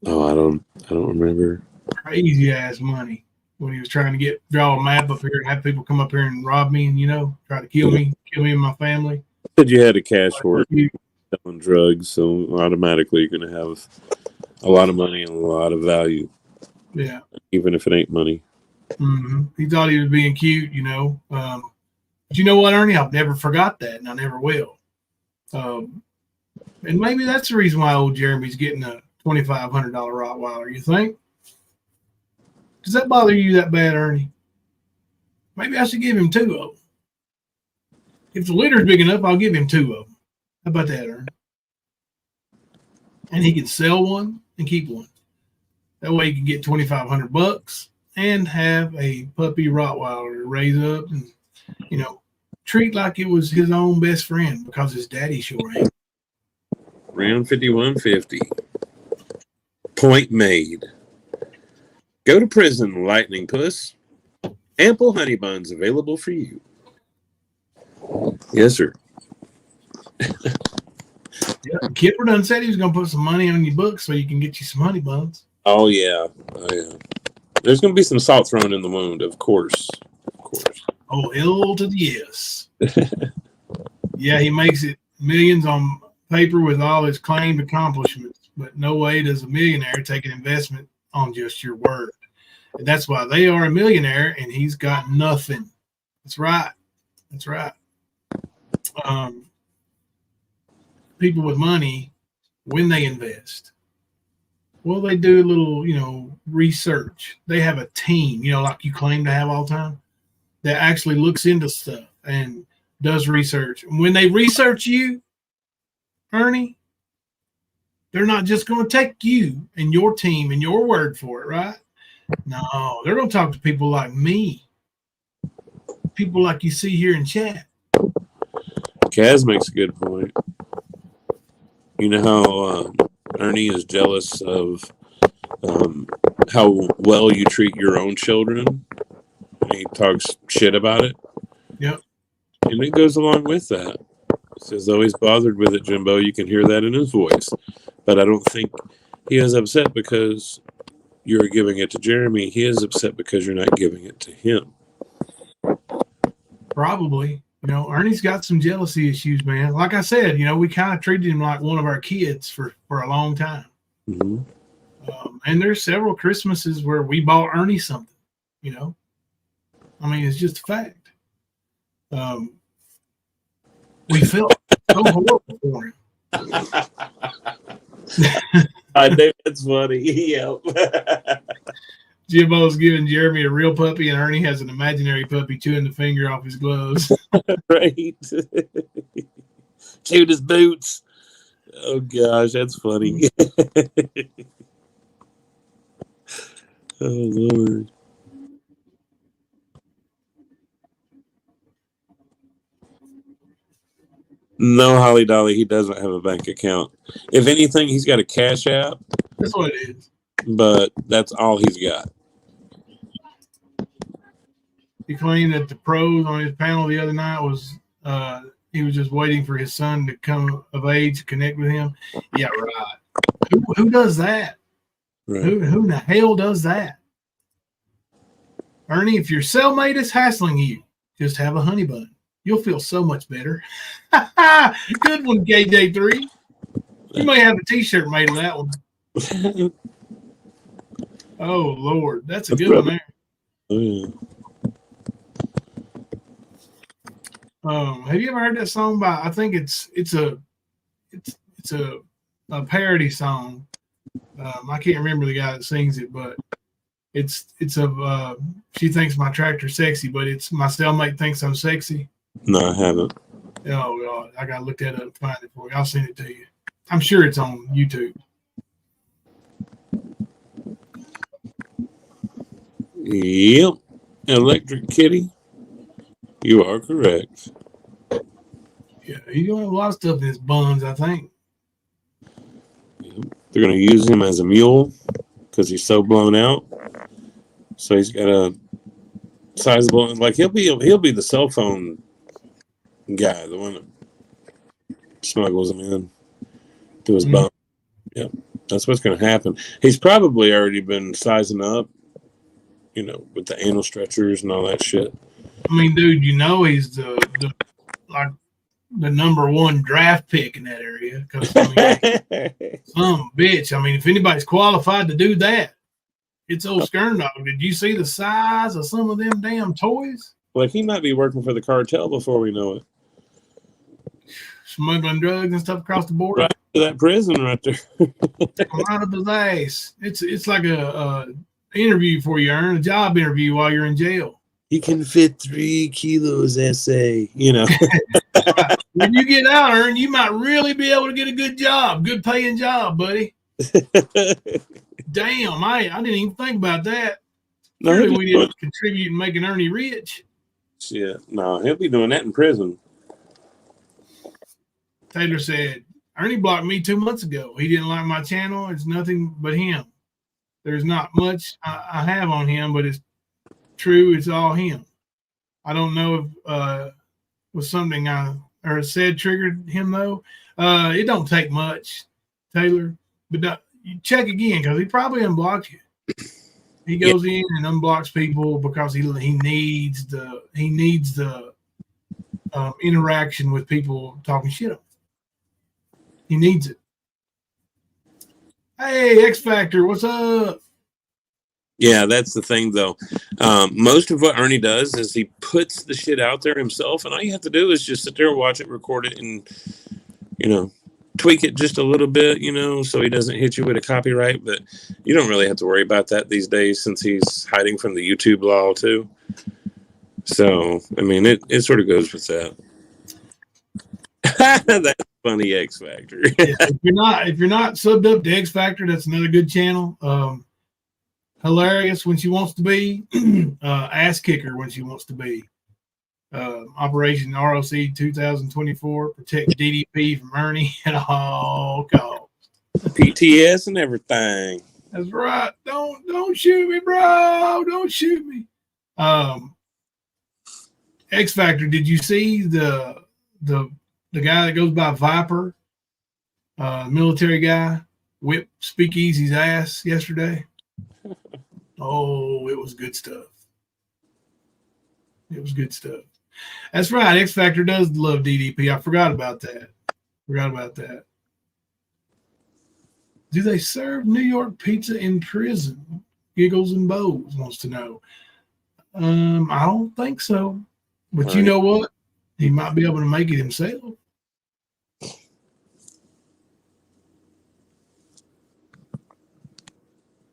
Oh, I don't remember. Crazy ass money when he was trying to draw a map up here and have people come up here and rob me and, try to kill me and my family. But you had a cash for it, selling drugs, so automatically you're going to have a lot of money and a lot of value. Yeah. Even if it ain't money. Mm-hmm. He thought he was being cute, But you know what, Ernie? I've never forgot that, and I never will. And maybe that's the reason why old Jeremy's getting a $2,500 Rottweiler, you think? Does that bother you that bad, Ernie? Maybe I should give him two of them. If the litter's big enough, I'll give him two of them. How about that, Ernie? And he can sell one and keep one. That way he can get $2,500 and have a puppy Rottweiler to raise up and, treat like it was his own best friend because his daddy sure ain't. Round 5150. Point made. Go to prison, lightning puss. Ample honey buns available for you. Yes, sir. Yeah, Kipper done said he was going to put some money on your books so you can get you some honey buns. Oh, yeah. There's going to be some salt thrown in the wound, of course. Oh, L to the yes. Yeah, he makes it millions on paper with all his claimed accomplishments, but no way does a millionaire take an investment on just your word. And that's why they are a millionaire and he's got nothing. That's right. That's right. People with money, when they invest, well, they do a little, research. They have a team, like you claim to have all the time, that actually looks into stuff and does research. And when they research you, Ernie, they're not just going to take you and your team and your word for it, right? No, they're going to talk to people like me, people like you see here in chat. Kaz makes a good point. You know how Ernie is jealous of how well you treat your own children? And he talks shit about it. Yep. And it goes along with that. He says, always bothered with it, Jimbo. You can hear that in his voice. But I don't think he is upset because you're giving it to Jeremy. He is upset because you're not giving it to him. Probably. You know, Ernie's got some jealousy issues, man. Like I said, you know, we kind of treated him like one of our kids for a long time. Mm-hmm. And there's several Christmases where we bought Ernie something, you know. I mean, it's just a fact. We felt so horrible for him. I think that's funny. Yep. Jimbo's giving Jeremy a real puppy, and Ernie has an imaginary puppy chewing the finger off his gloves. Right. Chewed his boots. Oh gosh, that's funny. Oh Lord. No, Holly Dolly, he doesn't have a bank account. If anything, he's got a Cash App. That's what it is. But that's all he's got. He claimed that the pros on his panel the other night was he was just waiting for his son to come of age to connect with him. Yeah, right. Who does that? Right. Who in the hell does that? Ernie, if your cellmate is hassling you, just have a honey bun. You'll feel so much better. Good one, KJ3. You may have a t-shirt made of that one. Oh, Lord. That's a good one there. Oh, yeah. Have you ever heard that song by? I think it's a parody song. I can't remember the guy that sings it, but it's of She Thinks My Tractor's Sexy, but it's My Cellmate Thinks I'm Sexy. No, I haven't. Oh God, I gotta look that up and find it for you. I'll send it to you. I'm sure it's on YouTube. Yep. Electric Kitty. You are correct. Yeah, he's gonna have a lot of stuff in his buns, I think. They're going to use him as a mule because he's so blown out. So he's got a sizable, like he'll be the cell phone guy, the one that smuggles them in to his bum. Yep, that's what's going to happen. He's probably already been sizing up, you know, with the anal stretchers and all that shit. I mean, dude, you know he's the number one draft pick in that area. Because I mean, some bitch. I mean, if anybody's qualified to do that, it's old Skern Dog. Did you see the size of some of them damn toys? Like he might be working for the cartel before we know it. Smuggling drugs and stuff across the border. Right to that prison right there. Right up his ass. It's like a interview for you, Ern, a job interview while you're in jail. He can fit 3 kilos, essay, you know. When you get out, Ern, you might really be able to get a good job, good paying job, buddy. Damn, I didn't even think about that. Surely we didn't contribute in making Ernie rich. Shit, no, he'll be doing that in prison. Taylor said, Ernie blocked me 2 months ago. He didn't like my channel. It's nothing but him. There's not much I have on him, but it's true. It's all him. I don't know if was something I said triggered him, though. It don't take much, Taylor. But you check again because he probably unblocked you. He goes in and unblocks people because he needs the interaction with people talking shit on him. He needs it. Hey, X Factor, what's up? Yeah, that's the thing, though. Most of what Ernie does is he puts the shit out there himself, and all you have to do is just sit there and watch it, record it, and, you know, tweak it just a little bit, you know, so he doesn't hit you with a copyright. But you don't really have to worry about that these days since he's hiding from the YouTube law, too. So, I mean, it sort of goes with that. That's funny, X Factor. Yeah, if you're not subbed up to X Factor, that's another good channel. Hilarious when she wants to be, ass kicker when she wants to be. Operation ROC 2024, protect DDP from Ernie at all costs. PTS and everything. That's right. Don't shoot me, bro. Don't shoot me. X Factor, did you see the guy that goes by Viper, military guy, whipped Speakeasy's ass yesterday? Oh, it was good stuff. It was good stuff. That's right. X Factor does love DDP. I forgot about that. Do they serve New York pizza in prison? Giggles and Bows wants to know. I don't think so. But you know what? He might be able to make it himself.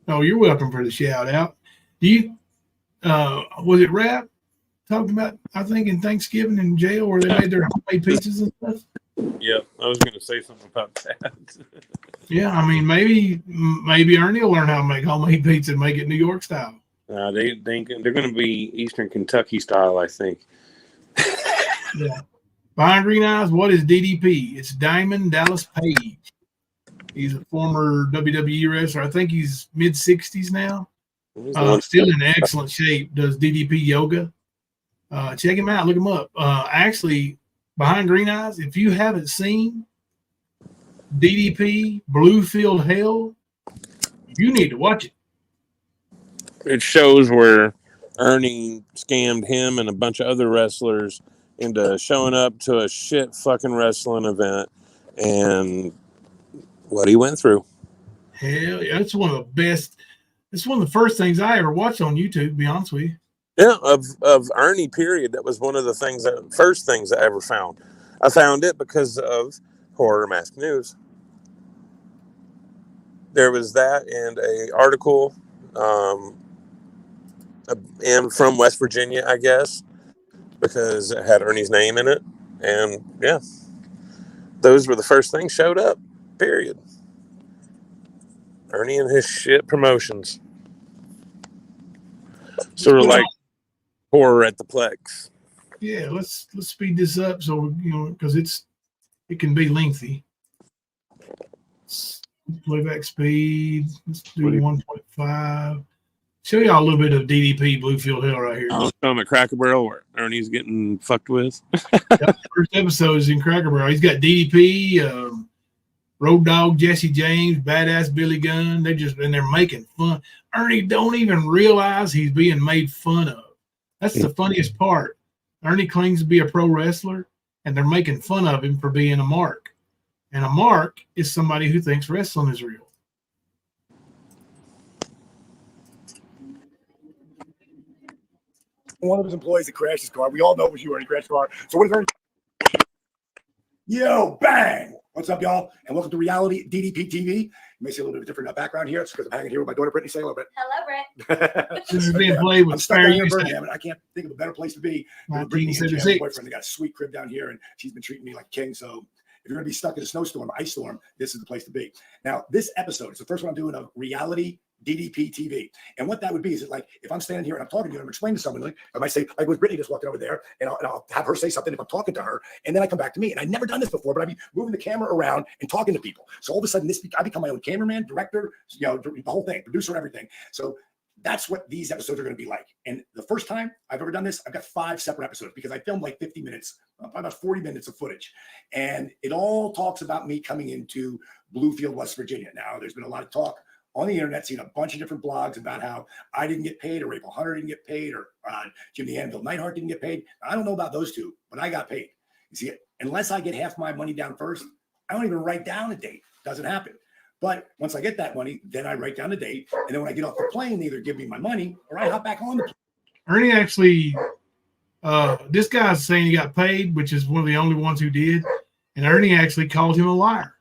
Oh, you're welcome for the shout out. Do you was it Rap talking about, I think, in Thanksgiving in jail where they made their homemade pizzas and stuff? Yeah, I was going to say something about that. Yeah, I mean, maybe Ernie will learn how to make homemade pizza and make it New York style. They're going to be Eastern Kentucky style, I think. Yeah. Behind Green Eyes, what is DDP? It's Diamond Dallas Page. He's a former WWE wrestler. I think he's mid-60s now. Still in excellent shape. Does DDP yoga. Check him out. Look him up. Actually, Behind Green Eyes, if you haven't seen DDP Bluefield Hell, you need to watch it. It shows where Ernie scammed him and a bunch of other wrestlers into showing up to a shit fucking wrestling event and what he went through. Hell yeah, it's one of the best. It's one of the first things I ever watched on YouTube, to be honest with you. Yeah, of Ernie, period. That was one of the first things I ever found. I found it because of Horror Mask News. There was that and a article from West Virginia, I guess, because it had Ernie's name in it. And yeah, those were the first things showed up, period. Ernie and his shit promotions. Sort of like Horror at the Plex. Yeah, let's speed this up so because it can be lengthy. Playback speed. Let's do 1.5. Show y'all a little bit of DDP Bluefield Hell right here. I'll show him at Cracker Barrel where Ernie's getting fucked with. First episode is in Cracker Barrel. He's got DDP, Road Dogg, Jesse James, Badass Billy Gunn. They're making fun. Ernie don't even realize he's being made fun of. That's the funniest part. Ernie claims to be a pro wrestler, and they're making fun of him for being a mark. And a mark is somebody who thinks wrestling is real. One of his employees that crashed his car. We all know it was you, Ernie, crashed his car. So what is Ernie? Yo, bang! What's up, y'all? And welcome to Reality DDP TV. You may see a little bit of a different background here. It's because I'm hanging here with my daughter, Brittany. Say hello, Britt. Hello, Brett. This is being played with I'm stuck down here in Birmingham, and I can't think of a better place to be. Brittany and my boyfriend, they got a sweet crib down here, and she's been treating me like a king. So if you're going to be stuck in a snowstorm, ice storm, this is the place to be. Now, this episode is the first one I'm doing of Reality DDP TV. And what that would be is like if I'm standing here and I'm talking to you and I'm explaining to someone, like I might say, like with Brittany just walking over there, and I'll have her say something if I'm talking to her, and then I come back to me. And I've never done this before, but I'd be moving the camera around and talking to people. So all of a sudden, I become my own cameraman, director, the whole thing, producer, everything. So that's what these episodes are going to be like. And the first time I've ever done this, I've got 5 separate episodes because I filmed like 50 minutes, about 40 minutes of footage. And it all talks about me coming into Bluefield, West Virginia. Now, there's been a lot of talk on the internet, seen a bunch of different blogs about how I didn't get paid, or April Hunter didn't get paid, or Jim the Anvil Neidhart didn't get paid. I don't know about those two, but I got paid. You see, unless I get half my money down first, I don't even write down a date. Doesn't happen. But once I get that money, then I write down the date. And then when I get off the plane, they either give me my money or I hop back on the plane. Ernie actually, this guy's saying he got paid, which is one of the only ones who did. And Ernie actually called him a liar.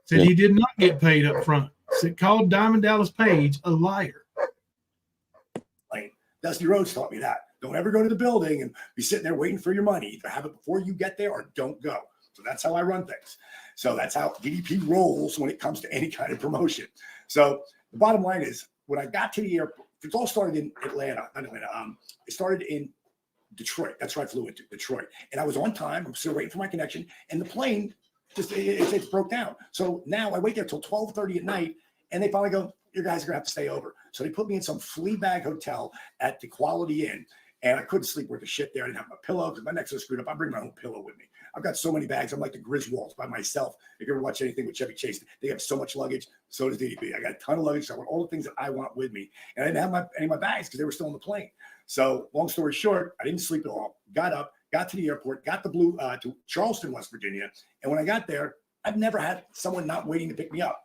Said he did not get paid up front. Said called Diamond Dallas Page a liar. Like Dusty Rhodes taught me that. Don't ever go to the building and be sitting there waiting for your money. Either have it before you get there or don't go. So that's how I run things. So that's how DDP rolls when it comes to any kind of promotion. So the bottom line is when I got to the airport, it all started in Atlanta, not Atlanta. It started in Detroit. That's where I flew into Detroit. And I was on time. I'm still waiting for my connection. And the plane just it broke down. So now I wait there till 12:30 at night. And they finally go, your guys are going to have to stay over. So they put me in some flea bag hotel at the Quality Inn. And I couldn't sleep worth a shit there. I didn't have my pillow because my neck's so screwed up. I bring my own pillow with me. I've got so many bags. I'm like the Griswolds by myself. If you ever watch anything with Chevy Chase, they have so much luggage. So does DDP. I got a ton of luggage. So I want all the things that I want with me. And I didn't have any of my bags because they were still on the plane. So long story short, I didn't sleep at all. Got up, got to the airport, got the blue to Charleston, West Virginia. And when I got there, I've never had someone not waiting to pick me up.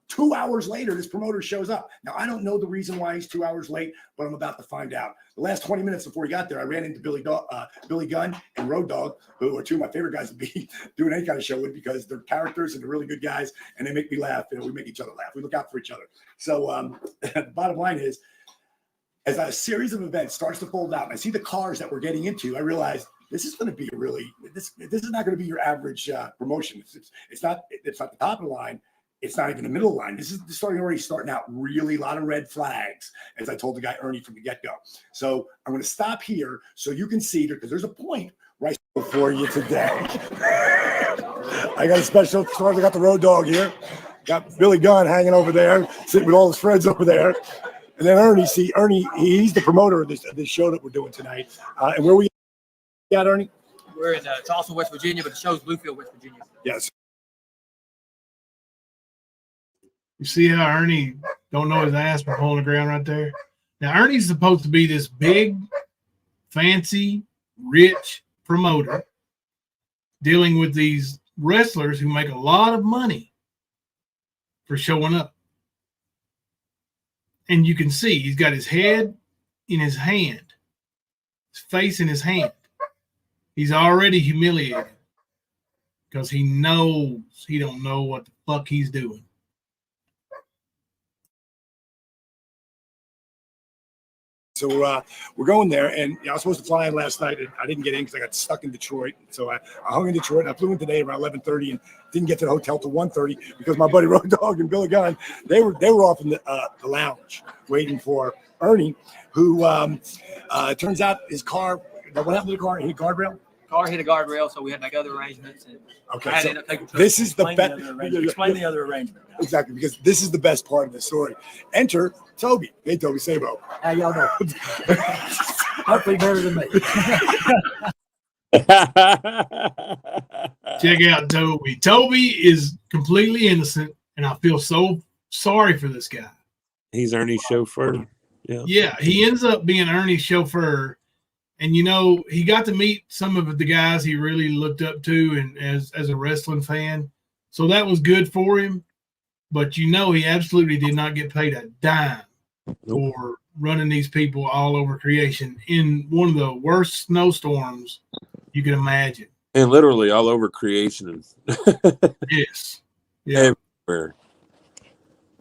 2 hours later, this promoter shows up. Now, I don't know the reason why he's 2 hours late, but I'm about to find out. The last 20 minutes before he got there, I ran into Billy Gunn and Road Dogg, who are two of my favorite guys to be doing any kind of show with because they're characters and they're really good guys, and they make me laugh. You know, we make each other laugh. We look out for each other. So the bottom line is, as a series of events starts to fold out, and I see the cars that we're getting into, I realize this is going to be this is not going to be your average promotion. It's not the top of the line. It's not even the middle line. This is starting out really a lot of red flags, as I told the guy Ernie from the get-go. So I'm going to stop here so you can see, because there's a point right for you today. I got a special, I got the Road Dogg here. Got Billy Gunn hanging over there, sitting with all his friends over there. And then Ernie, he's the promoter of this show that we're doing tonight. And where we at, Ernie? We're in Charleston, West Virginia, but the show's Bluefield, West Virginia. Yes. You see how Ernie don't know his ass from hole in the ground right there? Now, Ernie's supposed to be this big, fancy, rich promoter dealing with these wrestlers who make a lot of money for showing up. And you can see he's got his head in his hand, his face in his hand. He's already humiliated because he knows he don't know what the fuck he's doing. So we're going there, and I was supposed to fly in last night, and I didn't get in because I got stuck in Detroit. So I hung in Detroit, and I flew in today around 11:30, and didn't get to the hotel till 1:30 because my buddy Road Dogg and Billy Gunn, they were off in the lounge waiting for Ernie, who turns out his car. What happened to the car? He hit guardrail. Car hit a guardrail, so we had to make other arrangements. And Okay, I had to so end up taking this is the best. Explain the other arrangement. Exactly, because this is the best part of the story. Enter Toby. Hey, Toby Sabo. How y'all doing? Hopefully better than me. Check out Toby. Toby is completely innocent, and I feel so sorry for this guy. He's Ernie's chauffeur. Yeah. Yeah, he ends up being Ernie's chauffeur. And, you know, he got to meet some of the guys he really looked up to and as a wrestling fan. So that was good for him. But, you know, he absolutely did not get paid a dime for running these people all over creation in one of the worst snowstorms you can imagine. And literally all over creation. Yes. Yeah. Everywhere.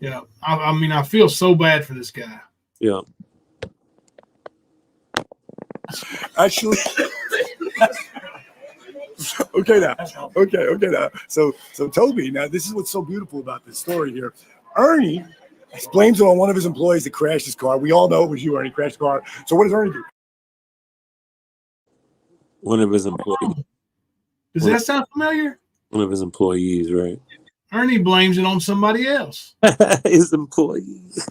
Yeah. I mean, I feel so bad for this guy. Yeah. Actually, okay now. So Toby, now this is what's so beautiful about this story here. Ernie blames it on one of his employees that crashed his car. We all know it was you, Ernie, crashed the car. So what does Ernie do? One of his employees. Does that sound familiar? One of his employees, right? Ernie blames it on somebody else. His employees.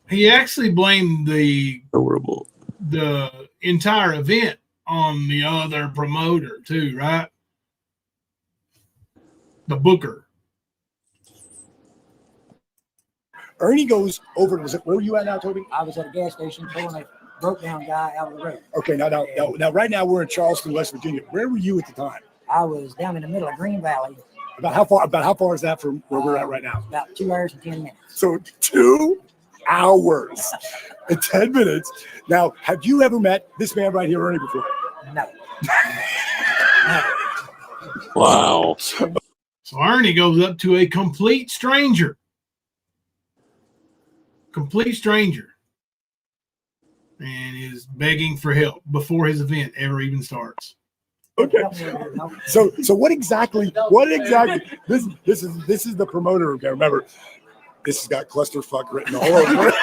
He actually blamed the horrible the entire event on the other promoter too, right? The booker. Ernie goes over. Where were you at now, Toby? I was at a gas station pulling a broke down guy out of the road. Okay, now right now we're in Charleston, West Virginia. Where were you at the time? I was down in the middle of Green Valley. About how far is that from where we're at right now? About 2 hours and 10 minutes. So 2 hours and 10 minutes. Now, have you ever met this man right here, Ernie, before? No. Wow. So Ernie goes up to a complete stranger. And is begging for help before his event ever even starts. Okay. So what exactly this is the promoter. Okay, remember, this has got clusterfuck written all over it.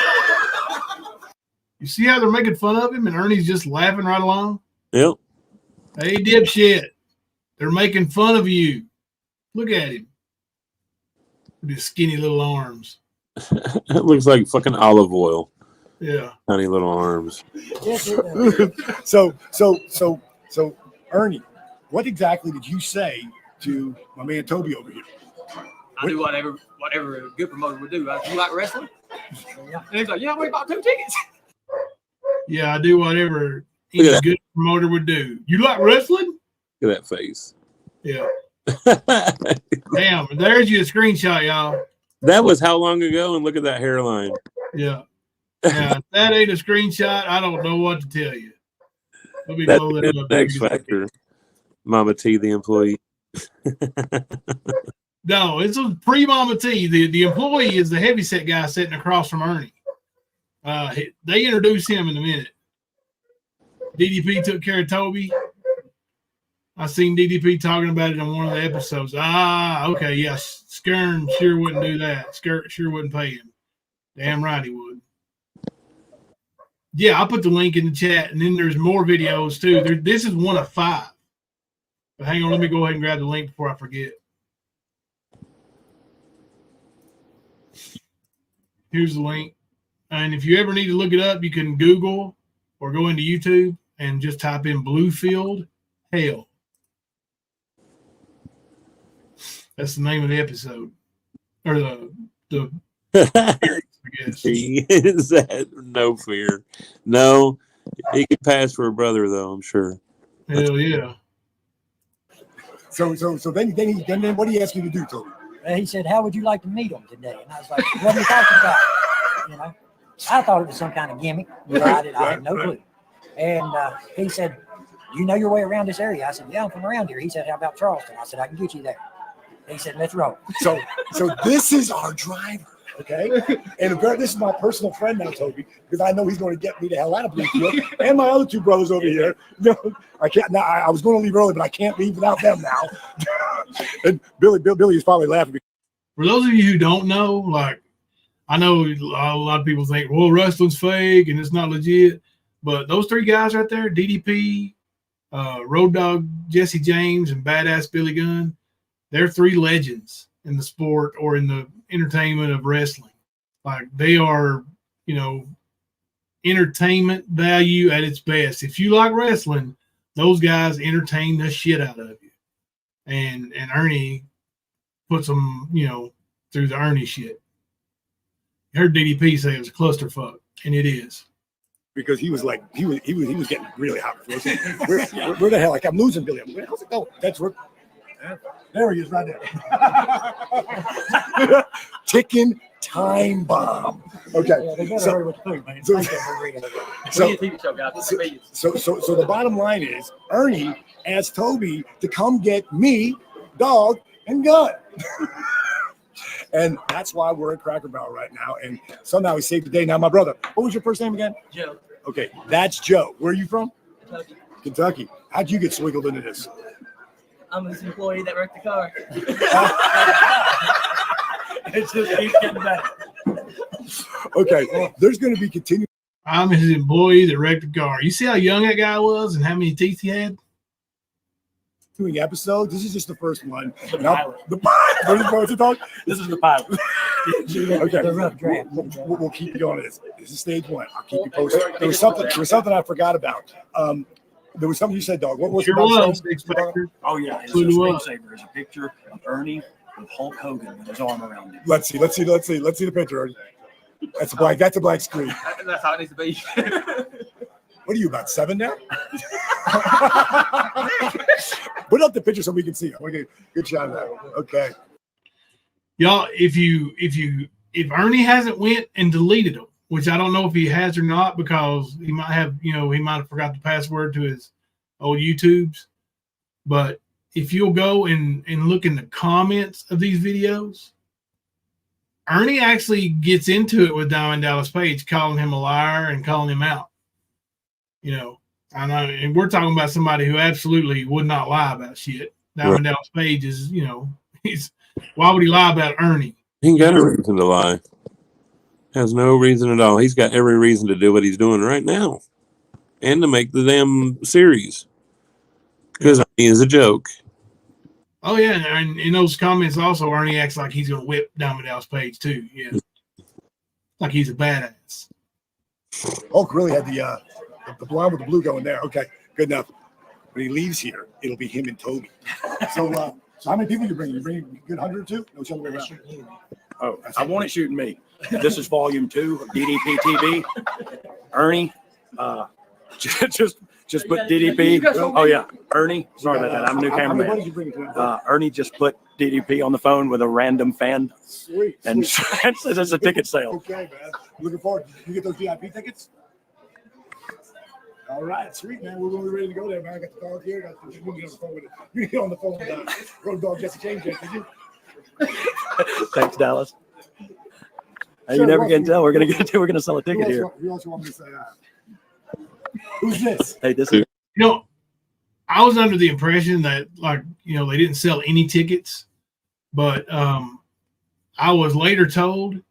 You see how they're making fun of him and Ernie's just laughing right along? Yep. Hey, dipshit. They're making fun of you. Look at him. With his skinny little arms. It looks like fucking olive oil. Yeah. Tiny little arms. So, Ernie, what exactly did you say to my man Toby over here? I do whatever a good promoter would do. You like wrestling? Yeah. And he's like, yeah, we bought 2 tickets. Yeah, I do whatever any good promoter would do. You like wrestling? Look at that face. Yeah. Damn, there's you a screenshot, y'all. That was how long ago? And look at that hairline. Yeah. Now, if that ain't a screenshot, I don't know what to tell you. Let me That's blow that up. X Factor. Mama T, the employee. No, it's a pre-Mama T. The employee is the heavyset guy sitting across from Ernie. They introduce him in a minute. DDP took care of Toby. I seen DDP talking about it on one of the episodes. Okay, yes. Skern sure wouldn't do that. Skern sure wouldn't pay him. Damn right he would. Yeah, I'll put the link in the chat, and then there's more videos too. This is one of 5. But hang on, let me go ahead and grab the link before I forget. Here's the link. And if you ever need to look it up, you can Google or go into YouTube and just type in Bluefield Hell. That's the name of the episode. Or the I guess. Is that no fear? No. He could pass for a brother though, I'm sure. Hell yeah. So then what do you ask you to do, Toby? He said, "How would you like to meet him today?" And I was like, "What are you talking about?" You know, I thought it was some kind of gimmick. You know, I had no clue. And he said, "You know your way around this area?" I said, "Yeah, I'm from around here." He said, "How about Charleston?" I said, "I can get you there." He said, "Let's roll." So this is our driver, okay? And this is my personal friend now, Toby, because I know he's going to get me the hell out of Bluefield and my other 2 brothers over here. No, I can't. Now I was going to leave early, but I can't leave without them now. And Billy is probably laughing. For those of you who don't know, like, I know a lot of people think, well, wrestling's fake and it's not legit. But those 3 guys right there, DDP, Road Dogg Jesse James, and Badass Billy Gunn, they're 3 legends in the sport or in the entertainment of wrestling. Like, they are, you know, entertainment value at its best. If you like wrestling, those guys entertain the shit out of you. And Ernie puts them, you know, through the Ernie shit. I heard DDP say it was a clusterfuck, and it is. Because he was like, he was getting really hot. Where the hell? Like, I'm losing Billy. I'm like, how's it going? That's where. There he is, right there. Ticking time bomb. Okay. Yeah, they gotta hurry with the food, man. So the bottom line is, Ernie asked Toby to come get me, Dog, and Gun. And that's why we're at Cracker Barrel right now. And somehow he saved the day. Now, my brother, what was your first name again? Joe. Okay, that's Joe. Where are you from? Kentucky. Kentucky. How'd you get swiggled into this? I'm his employee that wrecked the car. It's just keeps getting better. Okay, there's going to be continued. I'm his employee that wrecked the car. You see how young that guy was and how many teeth he had? Doing episodes. This is just the first one. The pilot. The pilot. What's it called? This is the pilot. Okay. The rough draft. We'll keep going on this. This is stage 1. I'll keep you posted. There was something I forgot about. There was something you said, Dog. What was it? Oh yeah, it's a screensaver. It's a picture of Ernie with Hulk Hogan with his arm around him. Let's see the picture, Ernie. That's a black screen. That's how it needs to be. What are you, about 7 now? Put up the picture so we can see it. Okay, good shot of that. Okay. Y'all, if Ernie hasn't went and deleted them, which I don't know if he has or not, because he might have forgot the password to his old YouTubes. But if you'll go and look in the comments of these videos, Ernie actually gets into it with Diamond Dallas Page, calling him a liar and calling him out. You know, and we're talking about somebody who absolutely would not lie about shit. Diamond Dallas Page is, you know, why would he lie about Ernie? He ain't got a reason to lie. Has no reason at all. He's got every reason to do what he's doing right now, and to make the damn series, because he is a joke. Oh yeah, and in those comments also, Ernie acts like he's gonna whip Diamond Dallas Page too. Yeah, like he's a badass. Hulk really had the blonde with the blue going there. Okay, good enough. When he leaves here, it'll be him and Toby. So how many people you bring? You bring a good 100 or 2? No, it's the other way around. Oh, I want it shooting me. This is volume 2 of DDP TV. Ernie, just just put DDP. Oh yeah, Ernie. Sorry about that. I'm a new cameraman. Ernie just put DDP on the phone with a random fan, Sweet. and says it's a ticket sale. Okay, man. Looking forward. You get those VIP tickets? All right, sweet, man. We're going to be ready to go there, man. I got the dog here. You can get on the phone with it. You can get on the phone with Road Dog Jesse James, did you? Thanks, Dallas. Hey, Sure, you never Russ, can tell. We're gonna sell a ticket here. You also want me to say who's this? Hey, this is. I was under the impression that, like, they didn't sell any tickets, but I was later told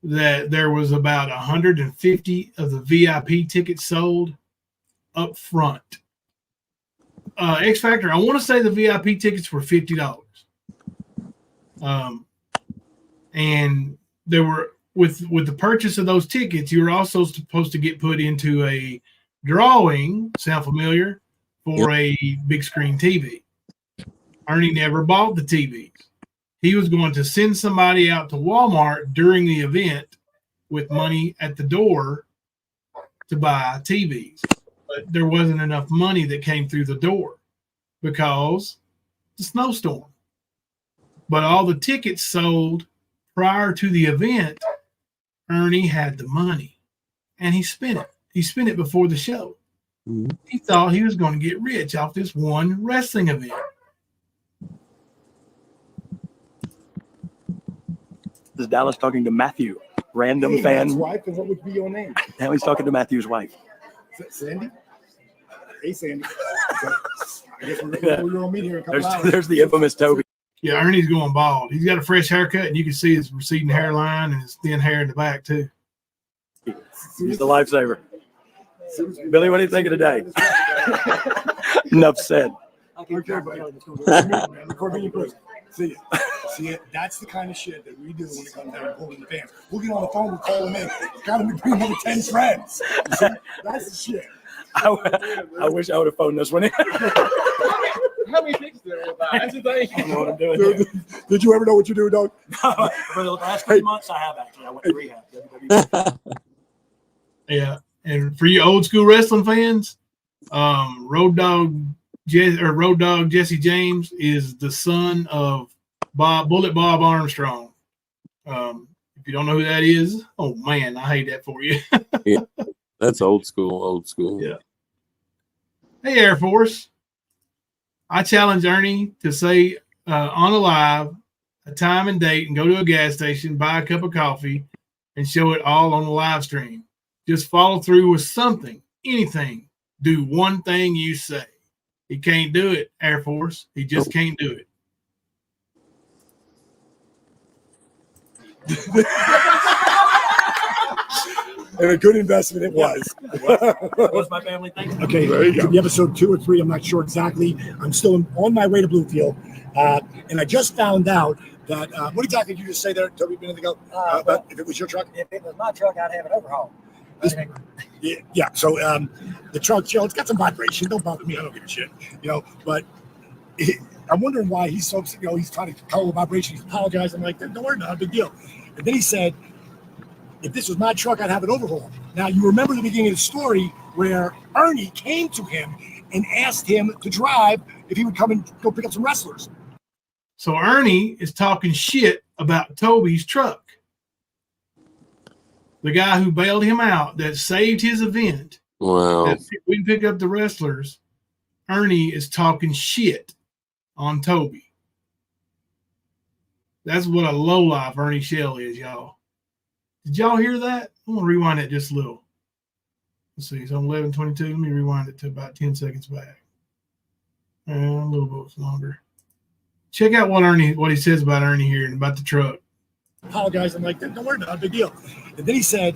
that there was about 150 of the VIP tickets sold up front. X Factor, I want to say the VIP tickets were $50. And there were with the purchase of those tickets, you were also supposed to get put into a drawing, sound familiar, for a big screen TV. Ernie never bought the TVs. He was going to send somebody out to Walmart during the event with money at the door to buy TVs. But there wasn't enough money that came through the door because the snowstorm. But all the tickets sold prior to the event, Ernie had the money and he spent it. He spent it before the show. Mm-hmm. He thought he was going to get rich off this one wrestling event. This is Dallas talking to Matthew, random fan. His wife, and what would be your name? Now he's talking to Matthew's wife. Sandy? Hey, Sandy. So, I guess we're going to meet here in a couple hours. There's the infamous Toby. Yeah, Ernie's going bald. He's got a fresh haircut, and you can see his receding hairline and his thin hair in the back, too. He's the lifesaver. Billy, what do you think of today? Enough said. Okay, buddy. See ya. See ya. That's the kind of shit that we do when it comes down to pulling the fans. We'll get on the phone, we'll call them in. Got to bring another 10 friends. You see? That's the shit. I wish I would have phoned this one in. How many picks did there about? That's the thing. I don't know what I'm doing. Did you ever know what you do, Doug? For the last 3 months, I have actually. I went to rehab. Yeah, and for you old school wrestling fans, Road Dog Jesse James is the son of Bullet Bob Armstrong. If you don't know who that is, oh man, I hate that for you. Yeah, that's old school. Yeah. Hey, Air Force. I challenge Ernie to say on a live a time and date and go to a gas station, buy a cup of coffee, and show it all on the live stream. Just follow through with something, anything. Do one thing you say. He can't do it, Air Force. He just can't do it. And a good investment it was. What's my family thinking? Okay, there you go. The episode 2 or 3, I'm not sure exactly. I'm still on my way to Bluefield. And I just found out that, what exactly did you just say there, Toby, a minute ago? About if it was your truck? If it was my truck, I'd have it overhauled. Yeah. So the truck, it's got some vibration. Don't bother me. I don't give a shit. But I'm wondering why he's so, he's trying to control the vibration. He's apologizing. I'm like, don't worry, not a big deal. And then he said, if this was my truck, I'd have it overhauled. Now, you remember the beginning of the story where Ernie came to him and asked him to drive if he would come and go pick up some wrestlers. So Ernie is talking shit about Toby's truck. The guy who bailed him out, that saved his event. Wow. That we picked up the wrestlers. Ernie is talking shit on Toby. That's what a lowlife Ernie Shell is, y'all. Did y'all hear that? I want to rewind it just a little. Let's see. It's on 11:22. Let me rewind it to about 10 seconds back. A little bit longer. Check out what he says about Ernie here and about the truck. Apologize. I'm like, don't worry, not a big deal. And then he said,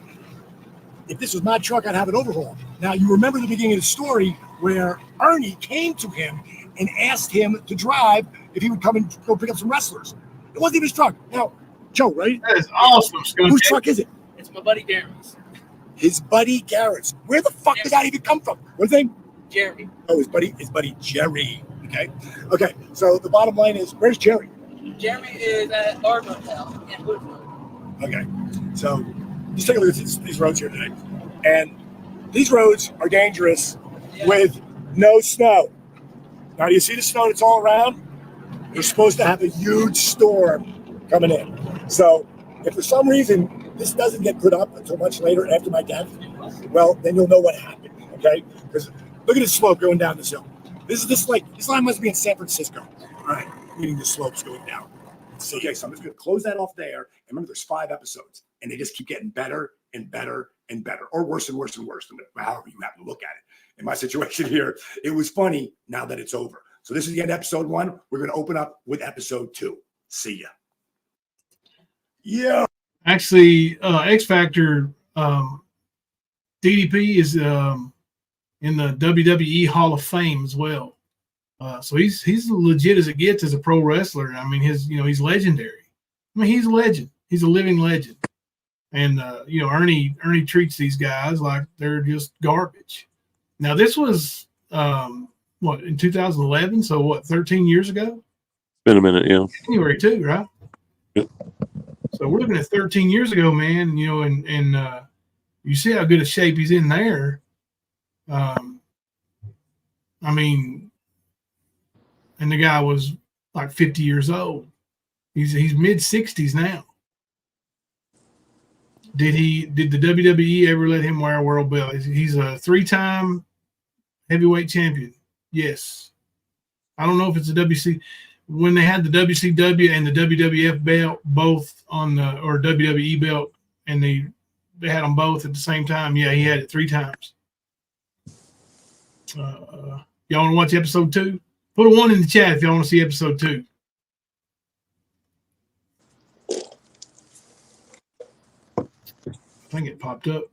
if this was my truck, I'd have it overhauled. Now, you remember the beginning of the story where Ernie came to him and asked him to drive if he would come and go pick up some wrestlers. It wasn't even his truck. Now, Joe, right? That is awesome. Whose truck is it? It's my buddy Garrett's. His buddy Garrett's. Where the fuck did that even come from? What's his name? Jeremy. Oh, his buddy Jerry. Okay. So the bottom line is, where's Jerry? Jeremy is at our motel in Woodford. Okay. So just take a look at these roads here today. And these roads are dangerous with no snow. Now, you see the snow that's all around? They're supposed to have a huge storm coming in. So if for some reason this doesn't get put up until much later after my death, well, then you'll know what happened, okay? Because look at the slope going down this hill. This line must be in San Francisco. All right, meaning the slope's going down. So, okay, so I'm just going to close that off there. And remember, there's 5 episodes, and they just keep getting better and better and better, or worse and worse and worse, however you have to look at it. In my situation here, it was funny now that it's over. So this is the end of episode 1. We're going to open up with episode 2. See ya. Yeah. Actually, X Factor, DDP is in the WWE Hall of Fame as well. So he's legit as it gets as a pro wrestler. I mean, he's legendary. I mean, he's a legend. He's a living legend. And Ernie treats these guys like they're just garbage. Now this was in 2011? So 13 years ago? It's been a minute, yeah. January 2, right? Yep. So we're looking at 13 years ago, man. And you see how good a shape he's in there. I mean, and the guy was like 50 years old. He's mid 60s now. Did the WWE ever let him wear a world belt? He's a 3-time heavyweight champion. Yes. I don't know if it's a WC. When they had the WCW and the WWF belt both on or WWE belt, and they had them both at the same time. Yeah, he had it 3 times. Y'all want to watch episode 2? Put a 1 in the chat if y'all want to see episode 2. I think it popped up.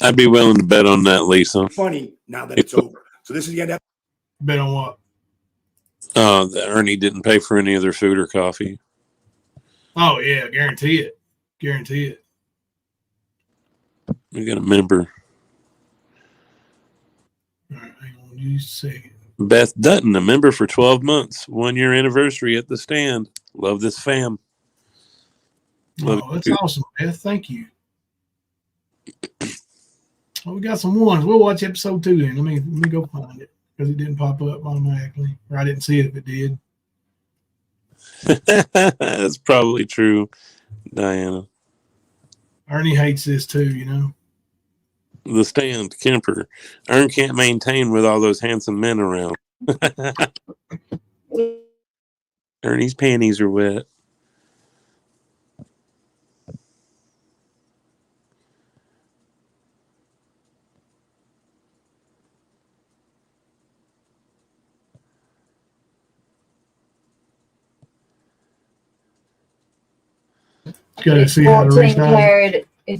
I'd be willing to bet on that, Lisa. Funny now that it's over. So this is the end of bet on what? That Ernie didn't pay for any of their food or coffee. Oh yeah, guarantee it. Guarantee it. We got a member. All right, hang on just a second. Beth Dutton, a member for 12 months. 1-year anniversary at the stand. Love this fam. Love that's awesome, Beth. Thank you. Well, we got some 1s. We'll watch episode 2 then. Let me go find it because it didn't pop up automatically, or I didn't see it if it did. That's probably true, Diana. Ernie hates this too, The stand, Kemper. Ern can't maintain with all those handsome men around. Ernie's panties are wet. Is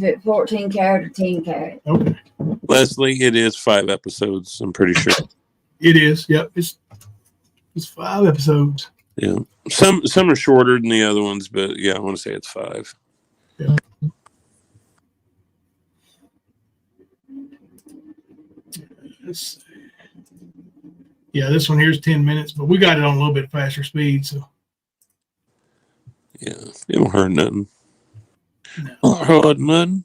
it 14 carat or 10 carat? Okay. Leslie, it is 5 episodes, I'm pretty sure. It is. Yep. It's 5 episodes. Yeah. Some are shorter than the other ones, but yeah, I want to say it's 5. Yeah. This one here is 10 minutes, but we got it on a little bit faster speed, so yeah, it won't hurt nothing. No. Won't hurt nothing.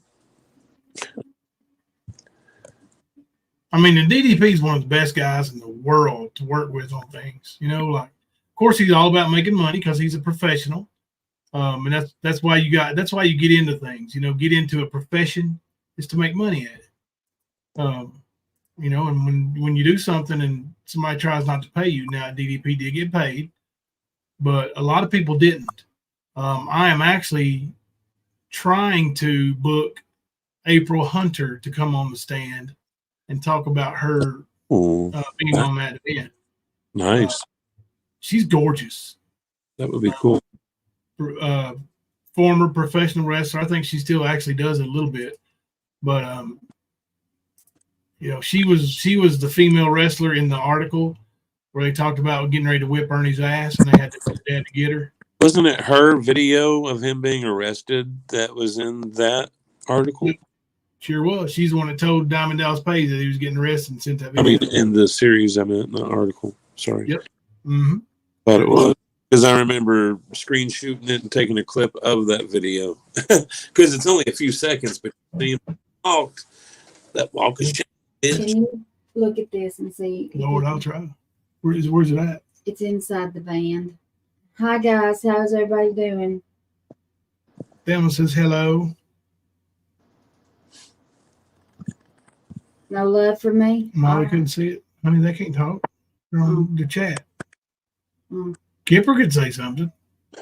I mean, the DDP is one of the best guys in the world to work with on things. Of course, he's all about making money because he's a professional, and that's why you get into things. Get into a profession is to make money at it. And when you do something and somebody tries not to pay you, now DDP did get paid, but a lot of people didn't. I am actually trying to book April Hunter to come on the stand and talk about her being on that event. Nice. She's gorgeous. That would be cool. Former professional wrestler. I think she still actually does it a little bit, but she was the female wrestler in the article where they talked about getting ready to whip Ernie's ass, and they had to get her. Wasn't it her video of him being arrested that was in that article? Sure was. She's the one that told Diamond Dallas Page that he was getting arrested and sent that video. I mean, in the series, I meant in the article. Sorry. Yep. Mm-hmm. Thought it was. Because I remember screen shooting it and taking a clip of that video. Because it's only a few seconds, but you walked. That walk is shit. Can you look at this and see? Lord, I'll try. Where's it at? It's inside the van. Hi guys, how's everybody doing? Thelma says hello. No love for me? Molly couldn't see it. Honey, they can't talk. They're on the chat. Mm. Kipper could say something.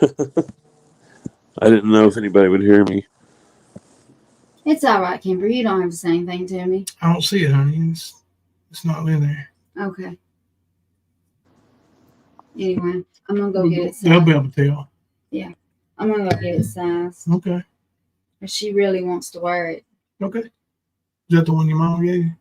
I didn't know if anybody would hear me. It's all right, Kimber. You don't have to say anything to me. I don't see it, honey. It's not in there. Okay. Anyway, I'm gonna go get it They'll sized. be able to tell. Yeah, I'm gonna go get it sized. Okay. If she really wants to wear it. Okay. Is that the one your mom gave you?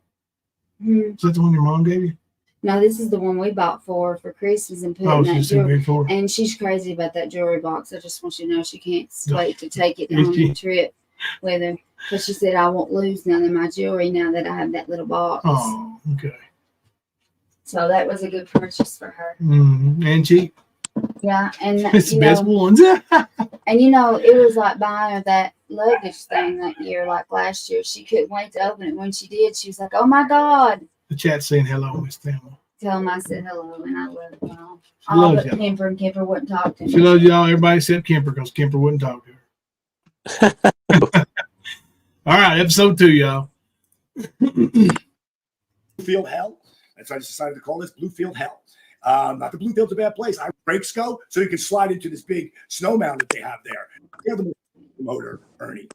Hmm. Is that the one your mom gave you? No, this is the one we bought for Christmas and put Oh, in that she's too jewelry. big for it. And she's crazy about that jewelry box. I just want you to know she can't No. wait to take it Is on she? the trip with her. But she said I won't lose none of my jewelry now that I have that little box. Oh, okay. So that was a good purchase for her. And cheap. Yeah, and It's the you best know, ones. and you know, it was like buying her that luggage thing that year, like last year. She couldn't wait to open it. When she did, she was like, "Oh my God!" The chat's saying hello, Miss Thelma. Tell them I said hello, and I love them all. She All loves but y'all. Kimber, and Kimber wouldn't talk to me. She loves y'all, everybody except Kemper, because Kemper wouldn't talk to her. All right, episode 2, y'all. Bluefield Hell. That's why I just decided to call this Bluefield Hell. Not that Bluefield's a bad place. I brakes go, so you can slide into this big snow mountain that they have there. They're the promoter, Ernie.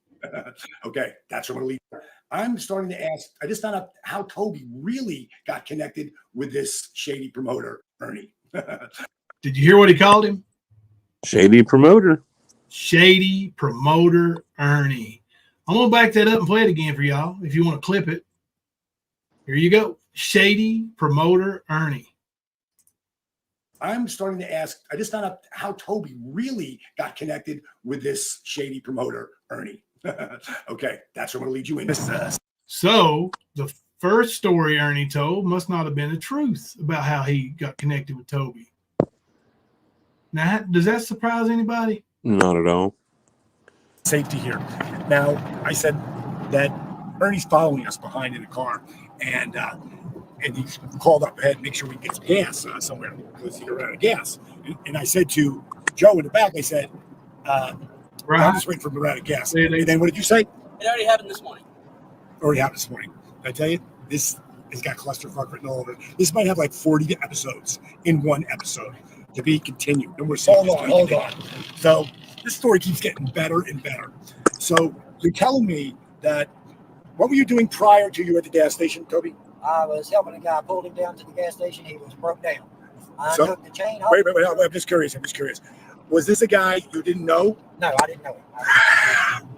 Okay, that's where I'm going to leave. I'm starting to ask. I just found out how Toby really got connected with this shady promoter, Ernie. Did you hear what he called him? Shady promoter. Shady promoter Ernie. I'm going to back that up and play it again for y'all if you want to clip it. Here you go. Shady promoter Ernie. I'm starting to ask. I just found out how Toby really got connected with this shady promoter, Ernie. Okay, that's where I'm going to lead you in. So the first story Ernie told must not have been the truth about how he got connected with Toby. Now, does that surprise anybody? Not at all. Safety here. Now, I said that Ernie's following us behind in the car, and he's called up ahead, make sure we can get some gas somewhere because he ran out of gas. And I said to Joe in the back, I said, I'm just waiting for him to run out of gas. And then what did you say? It already happened this morning. Already happened this morning. Did I tell you? This has got clusterfuck written all over it. This might have like 40 episodes in one episode to be continued. No more hold on. So this story keeps getting better and better. So you're telling me that, what were you doing prior to you at the gas station, Toby? I was helping a guy, pulled him down to the gas station. He was broke down. I So- took the chain off. Wait, I'm just curious. Was this a guy you didn't know? No, I didn't know him.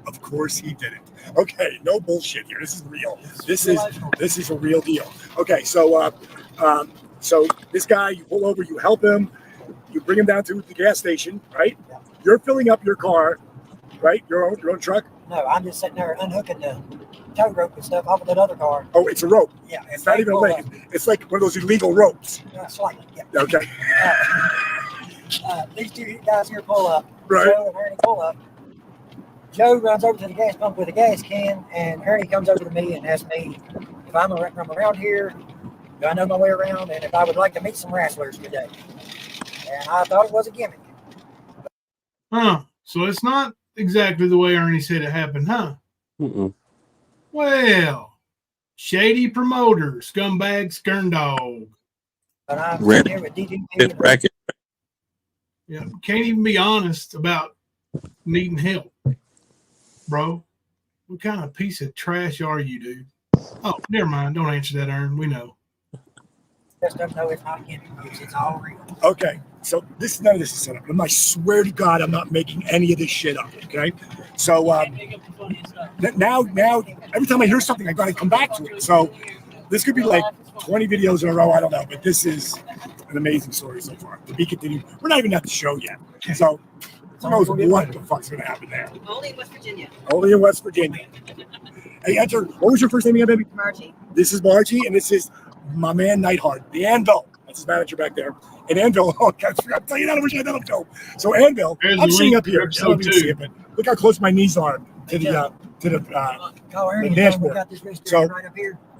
Of course he didn't. Okay, no bullshit here. This is real. This is a real deal. Okay, so this guy, you pull over, you help him, you bring him down to the gas station, right? Yeah. You're filling up your car, right? Your own truck. No, I'm just sitting there unhooking the tow rope and stuff off of that other car. Oh, it's a rope. Yeah, It's not even a leg. It's like one of those illegal ropes. Slightly, yeah. Okay. These two guys here pull up. Right. Joe and Ernie pull up. Joe runs over to the gas pump with a gas can, and Ernie comes over to me and asks me if I'm from around here, do I know my way around, and if I would like to meet some wrestlers today. And I thought it was a gimmick. Huh. So it's not exactly the way Ernie said it happened, huh? Mm-mm. Well, shady promoter, scumbag, skern dog. But I'm Red- here with DDP. Hit bracket. Yeah, can't even be honest about needing help, bro. What kind of piece of trash are you, dude? Oh, never mind. Don't answer that, Ern. We know. Just don't know it's not a gimmick. It's all real. Okay, so none of this is set up. I swear to God, I'm not making any of this shit up. Okay, so now every time I hear something, I got to come back to it. So this could be like 20 videos in a row. I don't know, but this is an amazing story so far. To be continued. We're not even at the show yet, so who knows what the fuck's going to happen there. Only in West Virginia. Only in West Virginia. Hey, enter. What was your first name again, baby? Margie. This is Margie, and this is my man Nightheart, the Anvil. That's his manager back there. And Anvil, oh, God, I forgot to tell you that. I wish I had that on film. So Anvil, I'm sitting up here. I don't even see it, but look how close my knees are to the dashboard.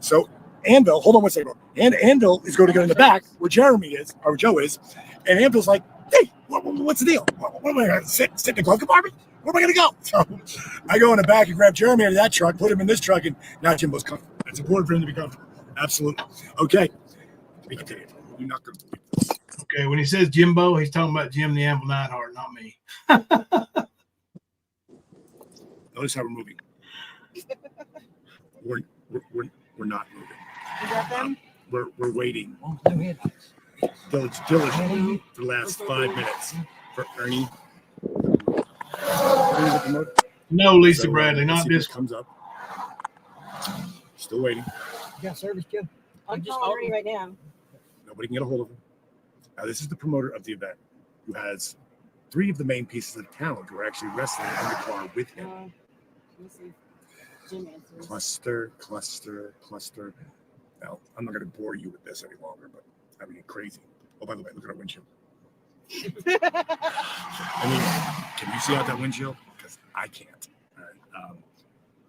So Anvil, hold on one second. And Anvil is going to go in the back where Jeremy is, or Joe is, and Anvil's like, "Hey, what's the deal? What am I going to sit in the glove compartment? Where am I going to go?" So I go in the back and grab Jeremy out of that truck, put him in this truck, and now Jimbo's comfortable. It's important for him to be comfortable. Absolutely. Okay. We continue. You're not going to believe this. Okay, when he says Jimbo, he's talking about Jim the Anvil Neidhart, not me. Notice how we're moving. We're not moving. Is that them? We're waiting diligently for the last 5 minutes for Ernie. No, Lisa Bradley, not this comes up. Still waiting. You got service, Joe? I'm calling Ernie right now. Nobody can get a hold of him. Now, this is the promoter of the event who has 3 of the main pieces of talent who are actually wrestling in the car with him. Let me see. Jim answers. Cluster. Now, I'm not going to bore you with this any longer, but I mean, crazy. Oh, by the way, look at our windshield. I mean, can you see out that windshield? Because I can't. All right.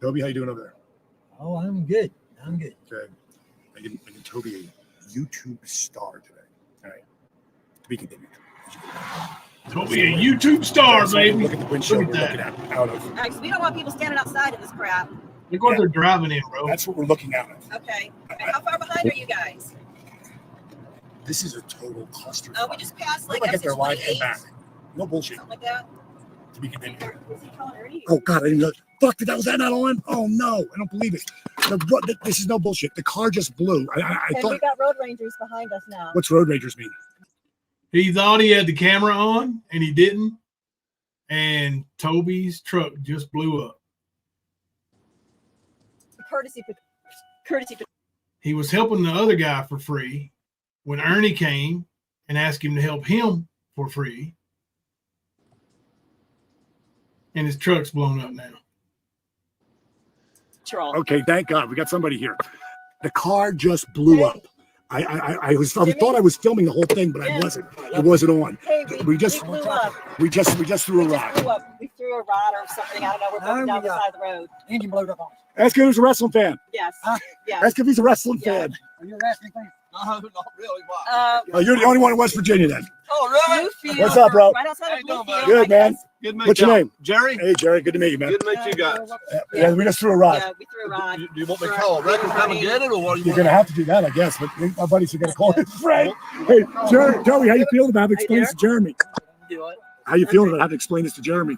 Toby, how you doing over there? Oh, I'm good. Okay. Making Toby a YouTube star today. All right. We continue. Toby, a YouTube star, baby. Look at the windshield we're looking at out of. All right, so we don't want people standing outside of this crap. Look what they're driving in, bro. That's what we're looking at. Okay. How far behind are you guys? This is a total cluster. Oh, we just passed like get their line exit 28. back. No bullshit. Something like that. To be continued. Was he calling Ernie? Oh God, I didn't know. Fuck, was that not on? Oh no, I don't believe it. This is no bullshit. The car just blew. I And thought. we got road rangers behind us now. What's Road Rangers mean? He thought he had the camera on, and he didn't. And Toby's truck just blew up. Courtesy. He was helping the other guy for free when Ernie came and asked him to help him for free. And his truck's blown up now. Okay, thank God we got somebody here. The car just blew up. I thought I was filming the whole thing, but I wasn't. It wasn't on. Hey, we just blew up. we just threw a rock. We threw a rod or something. I don't know. We're going down the side of the road. Engine blowed up on us. Ask him if he's a wrestling fan. Yes. Yeah. Ask if he's a wrestling fan. Are you a wrestling fan? No, not really. Oh, you're the only one in West Virginia then. Oh, really? Bluefield, What's up, bro? Right outside of Bluefield. Good, man. Good to meet What's you. your name? Jerry. Hey, Jerry. Good to meet you, man. Good to meet you guys. Yeah, we just threw a rock. Yeah, we threw a rod. Do you want me to call a record come and get it, or what do you You're want? gonna have to do that, I guess. But my buddies are gonna call his friend. Hey, Jerry, Joey, how you feeling about having to explain this to Jeremy? Do what? How you feeling about having to explain this to Jeremy?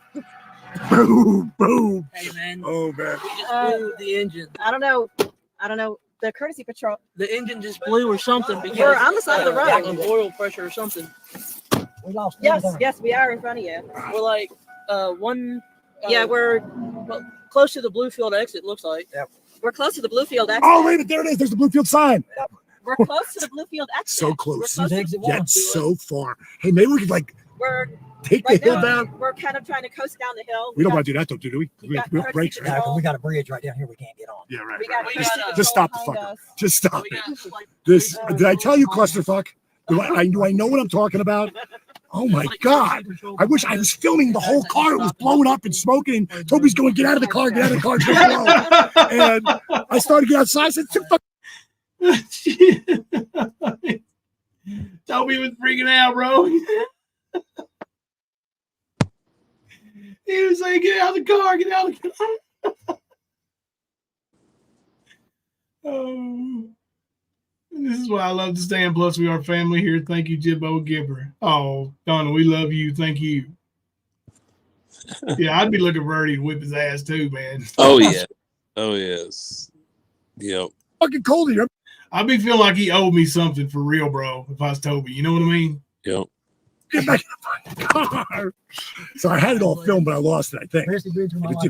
Boom, boom. Hey, man. Oh man. We just blew the engine. I don't know. The courtesy patrol. The engine just blew or something because We're on the side of the road. of oil pressure or something. We lost. Yes, we are in front of you. We're like one. Yeah, we're close to the Bluefield exit. Looks like. we're close to the Bluefield exit. Oh, wait a minute, there it is. There's the Bluefield sign. We're close to the Bluefield exit. So close. We're close to- Yet so far. Hey, maybe we could We're take right the hill now, down. We're kind of trying to coast down the hill. We don't want to do that, though, do we? We got have brakes, courtesy right? control. We got a bridge right down here we can't get on. Yeah, right. We got Just stop the behind fucker. us. Just stop it. This. Did I tell you, clusterfuck? Do I know what I'm talking about? Oh my God! I wish I was filming the whole car. It was blowing up and smoking. And Toby's going, "Get out of the car! Get out of the car!" It's gonna blow. And I started to get outside. I said, Toby was freaking out, bro. He was saying, "Get out of the car! Get out of the car!" Oh. This is why I love to stand. Plus, we are family here. Thank you, Jimbo Gibber. Oh, Donna, we love you. Thank you. Yeah, I'd be looking for Ernie to whip his ass too, man. Oh yeah. Oh yes. Yep. Fucking cold here. I'd be feeling like he owed me something for real, bro. If I was Toby, you know what I mean? Yep. Get back in the car. So I had it all filmed, but I lost it, I think. If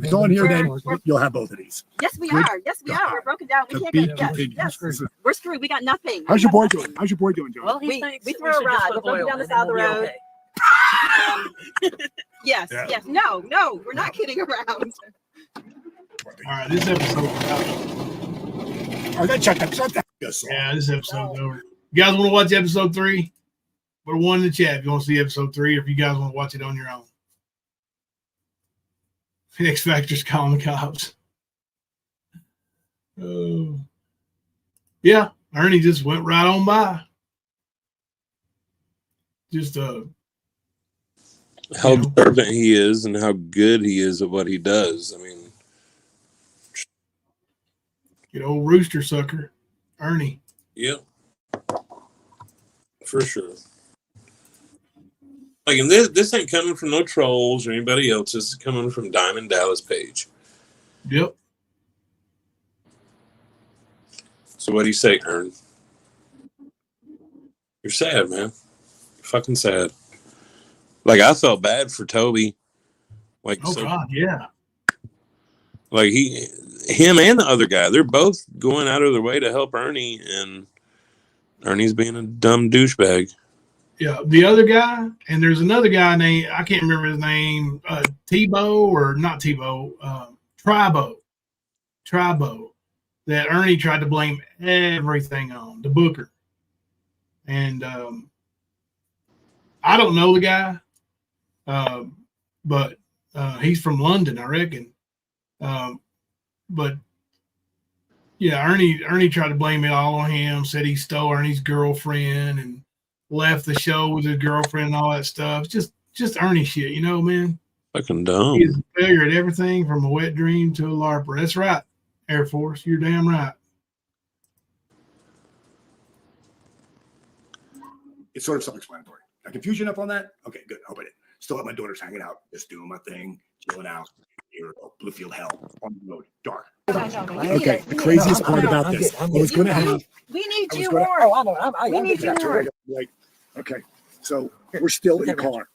it's on here, then you'll have both of these. Yes, we Good are. Yes, we are. We're broken down. We The can't beat get. Yes, continues. yes. We're screwed. We got nothing. How's your boy doing? How's your boy doing, Joe? Well, We threw a rod. We're broken down the side of the road. Yes, Yeah. yes. No, we're not kidding around. All right, this episode. Oh, then shut that. Yes, Yeah, this episode's over. You guys want to watch episode 3? Put one in the chat if you want to see episode 3, or if you guys want to watch it on your own. X Factor's calling the cops. Oh, yeah. Ernie just went right on by. Just how observant he is and how good he is at what he does. I mean, good old rooster sucker, Ernie. Yeah, for sure. Like, and this ain't coming from no trolls or anybody else. This is coming from Diamond Dallas Page. Yep. So what do you say, Ern? You're sad, man. You're fucking sad. Like, I felt bad for Toby. Like, God, yeah. Like, him and the other guy, they're both going out of their way to help Ernie, and Ernie's being a dumb douchebag. Yeah, the other guy, and there's another guy named, I can't remember his name, Tebow, or not Tebow, Tribo, that Ernie tried to blame everything on, the booker. And I don't know the guy, but he's from London, I reckon. But yeah, Ernie tried to blame it all on him, said he stole Ernie's girlfriend and left the show with his girlfriend and all that stuff. Just Ernie shit, you know, man. Fucking dumb. He's a failure at everything from a wet dream to a LARPer. That's right, Air Force. You're damn right. It's sort of self-explanatory. Got confusion up on that? Okay, good. Hope I did. Still have my daughters hanging out, just doing my thing, chilling out. Here, Bluefield hell on the road, dark. Okay, the craziest part about this, I was going to have. We need you more. Oh, I know. We need you more. Right. Okay, so we're still in the car.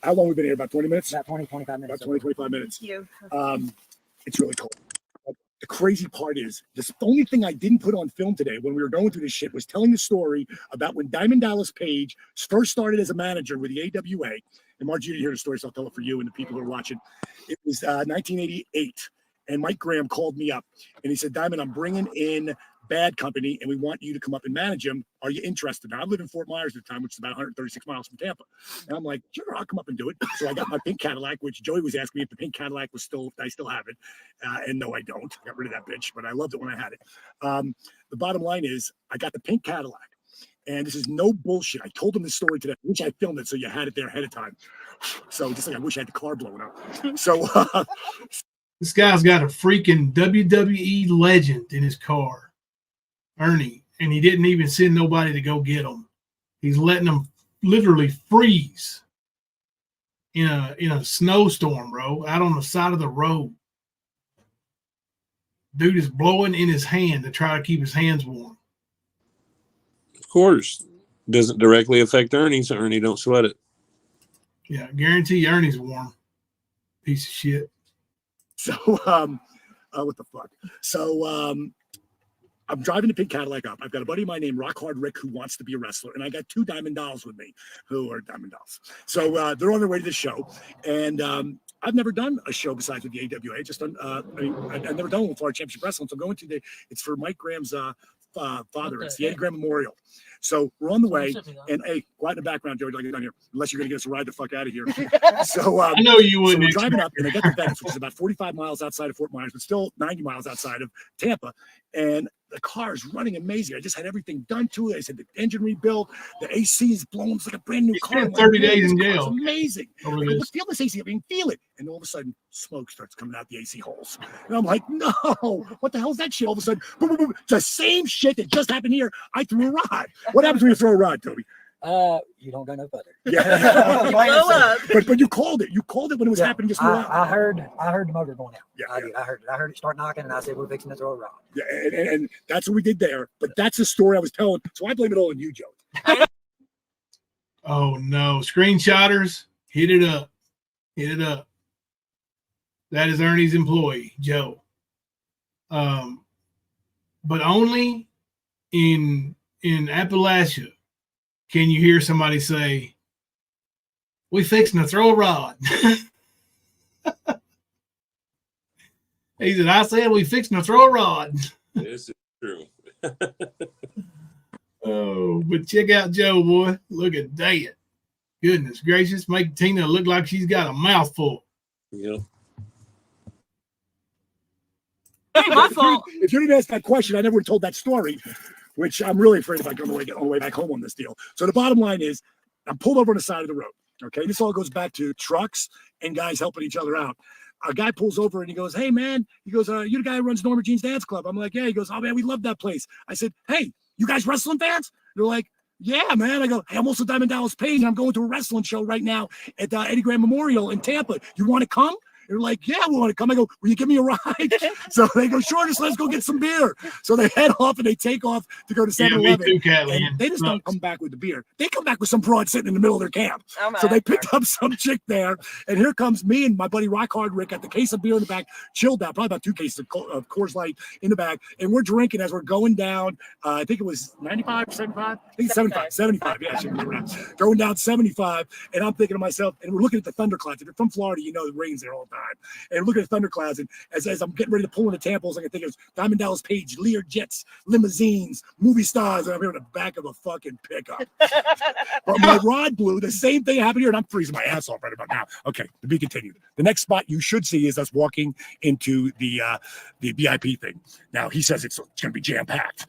How long have we been here? About 20 minutes? About 20, 25 minutes. About 20, 25 minutes. Thank you. It's really cold. The crazy part is, the only thing I didn't put on film today when we were going through this shit was telling the story about when Diamond Dallas Page first started as a manager with the AWA. And Marge, you didn't hear the story, so I'll tell it for you and the people who are watching. It was 1988, and Mike Graham called me up, and he said, Diamond, I'm bringing in Bad Company, and we want you to come up and manage them. Are you interested? Now, I live in Fort Myers at the time, which is about 136 miles from Tampa. And I'm like, sure, I'll come up and do it. So I got my pink Cadillac, which Joey was asking me if the pink Cadillac was still, I still have it. And no, I don't. I got rid of that bitch, but I loved it when I had it. The bottom line is, I got the pink Cadillac. And this is no bullshit. I told him this story today. I wish I filmed it so you had it there ahead of time. So just like I wish I had the car blowing up. So this guy's got a freaking WWE legend in his car, Ernie, and he didn't even send nobody to go get him. He's letting them literally freeze in a snowstorm, bro, out on the side of the road. Dude is blowing in his hand to try to keep his hands warm. Of course. Doesn't directly affect Ernie, so Ernie don't sweat it. Yeah, guarantee Ernie's warm. Piece of shit. So, what the fuck? So, I'm driving the pink Cadillac up. I've got a buddy of mine named Rock Hard Rick who wants to be a wrestler, and I got 2 Diamond Dolls with me who are Diamond Dolls. So they're on their way to the show, and I've never done a show besides with the AWA. Just done. I've never done one for our championship wrestling. So I'm going to it's for Mike Graham's father. It's the Eddie Graham Memorial. So we're on the way, and hey, quiet in the background, Joey, like down here, unless you're going to get us a ride the fuck out of here. So I know you wouldn't. So we're driving up, and I get to Venice, which is about 45 miles outside of Fort Myers, but still 90 miles outside of Tampa, and the car is running amazing. I just had everything done to it. I said the engine rebuilt, the AC is blown. It's like a brand new car. 30 days in jail. It's amazing. Over I this. go, feel this AC. I mean, feel it. And all of a sudden, smoke starts coming out the AC holes. And I'm like, no, what the hell is that shit? All of a sudden, boom, boom, boom. It's the same shit that just happened here. I threw a rod. What happens when you throw a rod, Toby? You don't go no further. Yeah. You blow up. But you called it. You called it when it was happening just now. I heard the motor going out. Yeah, I did. I heard it start knocking, and I said, we're fixing to throw a rod. Yeah, and that's what we did there. But that's the story I was telling. So I blame it all on you, Joe. Oh no, screenshotters, hit it up. Hit it up. That is Ernie's employee, Joe. But only in Appalachia can you hear somebody say, we fixing to throw a rod. He said, I said we fixing to throw a rod. This is true. Oh, but check out Joe, boy. Look at that. Goodness gracious. Make Tina look like she's got a mouthful. Yep. My fault. If you didn't ask that question, I never would have told that story, which I'm really afraid if I go all the way back home on this deal. So the bottom line is, I'm pulled over on the side of the road. Okay, this all goes back to trucks and guys helping each other out. A guy pulls over and he goes, "Hey man," he goes, "You're the guy who runs Norma Jean's Dance Club." I'm like, "Yeah." He goes, "Oh man, we love that place." I said, "Hey, you guys wrestling fans?" They're like, "Yeah, man." I go, "Hey, I'm also Diamond Dallas Page, and I'm going to a wrestling show right now at Eddie Graham Memorial in Tampa. You want to come?" They're like, "Yeah, we want to come." I go, "Will you give me a ride?" So they go, "Sure, just let's go get some beer." So they head off and they take off to go to 7-Eleven. And they just don't come back with the beer. They come back with some broad sitting in the middle of their camp. So they picked up some chick there. And here comes me and my buddy Rock Hard Rick at the case of beer in the back, chilled out, probably about 2 cases of Coors Light in the back. And we're drinking as we're going down. I think it was 95, 75? I think 75. Yeah, I should remember that. Going down 75. And I'm thinking to myself, and we're looking at the thunderclouds. If you're from Florida, you know it rains there all the time. And look at the thunderclouds, and as I'm getting ready to pull into Tampa, I can think of Diamond Dallas Page, Lear jets, limousines, movie stars, and I'm here in the back of a fucking pickup. But my rod blew. The same thing happened here, and I'm freezing my ass off right about now. Okay, to be continued. The next spot you should see is us walking into the VIP thing. Now he says it's going to be jam packed.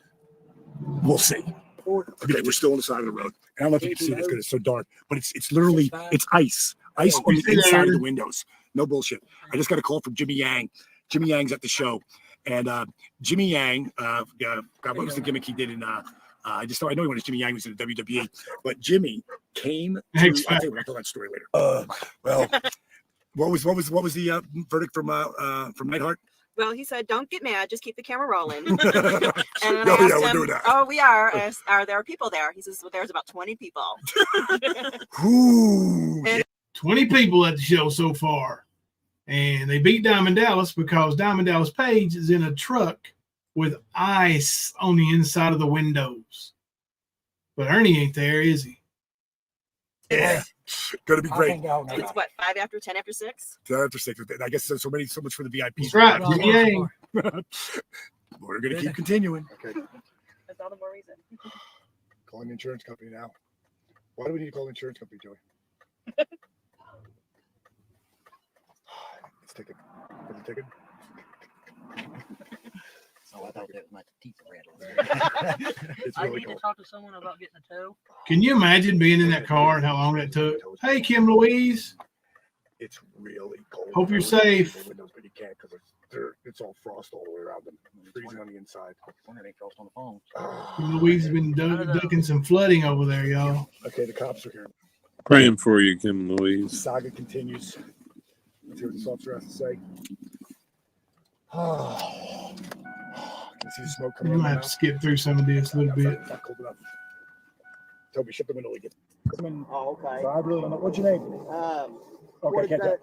We'll see. Okay, we're still on the side of the road. I don't know if you can see this because it's so dark, but it's literally ice on the inside of the windows. No bullshit. I just got a call from Jimmy Yang. Jimmy Yang's at the show, and Jimmy Yang, God, what was the gimmick he did in? I know he went as Jimmy Yang was in the WWE, but Jimmy came. I'll tell that story later. Well, what was the verdict from Neidhart? Well, he said, "Don't get mad, just keep the camera rolling." And then I asked him, "Oh, we are. Are there people there?" He says, "Well, there's about 20 people." Ooh, 20 people at the show so far. And they beat Diamond Dallas because Diamond Dallas Page is in a truck with ice on the inside of the windows. But Ernie ain't there, is he? Yeah. Going to be great. It's what, 5 after, 10 after 6? 10 after 6. I guess so much for the VIP. That's right. We're going to keep continuing. Okay. That's all the more reason. Calling the insurance company now. Why do we need to call the insurance company, Joey? Let's take it. Is it taken? Oh, I thought that was my teeth rattling. It's I really need cold. to talk to someone about getting a tow. Can you imagine being in that car and how long that took? Hey, Kim Louise. It's really cold. Hope you're safe. Windows, but you can't because it's all frost all the way around them. Freezing on the inside. Wonder if they frost on the phone. Kim Louise has been ducking some flooding over there, y'all. Okay, the cops are here. Praying for you, Kim Louise. The saga continues. Let's hear what this officer has to say. Oh. Can you see the smoke coming We out? might have to skip through some of this a little bit. It's not cold enough. Toby, ship them in the league. Oh, okay. So I really don't know. What's your name? Okay, can't tell.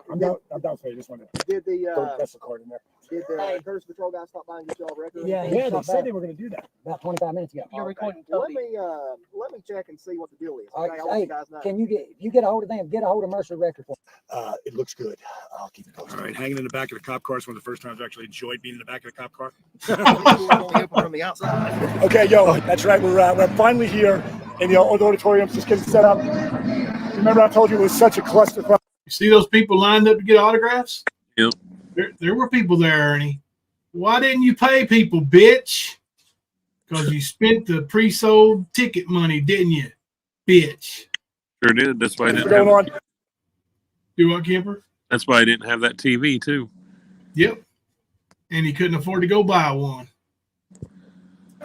I'm down for you. Just wanted to Did the that's the card in there. did the Curtis Patrol guys stop by and get y'all record? Yeah, Yeah, they said they were going to do that. about 25 minutes ago. You're recording Let Toby. me check and see what the deal is. All Okay, right, I'll let hey, you guys know. can you get if you get a hold of them, get a hold of Mercer Record for It looks good. I'll keep it posted. All right, hanging in the back of the cop car is one of the first times I actually enjoyed being in the back of the cop car. From the outside. Okay, yo, that's right. We're finally here in the auditorium. Just getting set up. Remember, I told you it was such a clusterfuck. You see those people lined up to get autographs? Yep. There were people there, Ernie. Why didn't you pay people, bitch? Because you spent the pre-sold ticket money, didn't you, bitch? Sure did. That's why I What's didn't going have. on? Do what, Kemper? That's why I didn't have that TV too. Yep. And he couldn't afford to go buy one.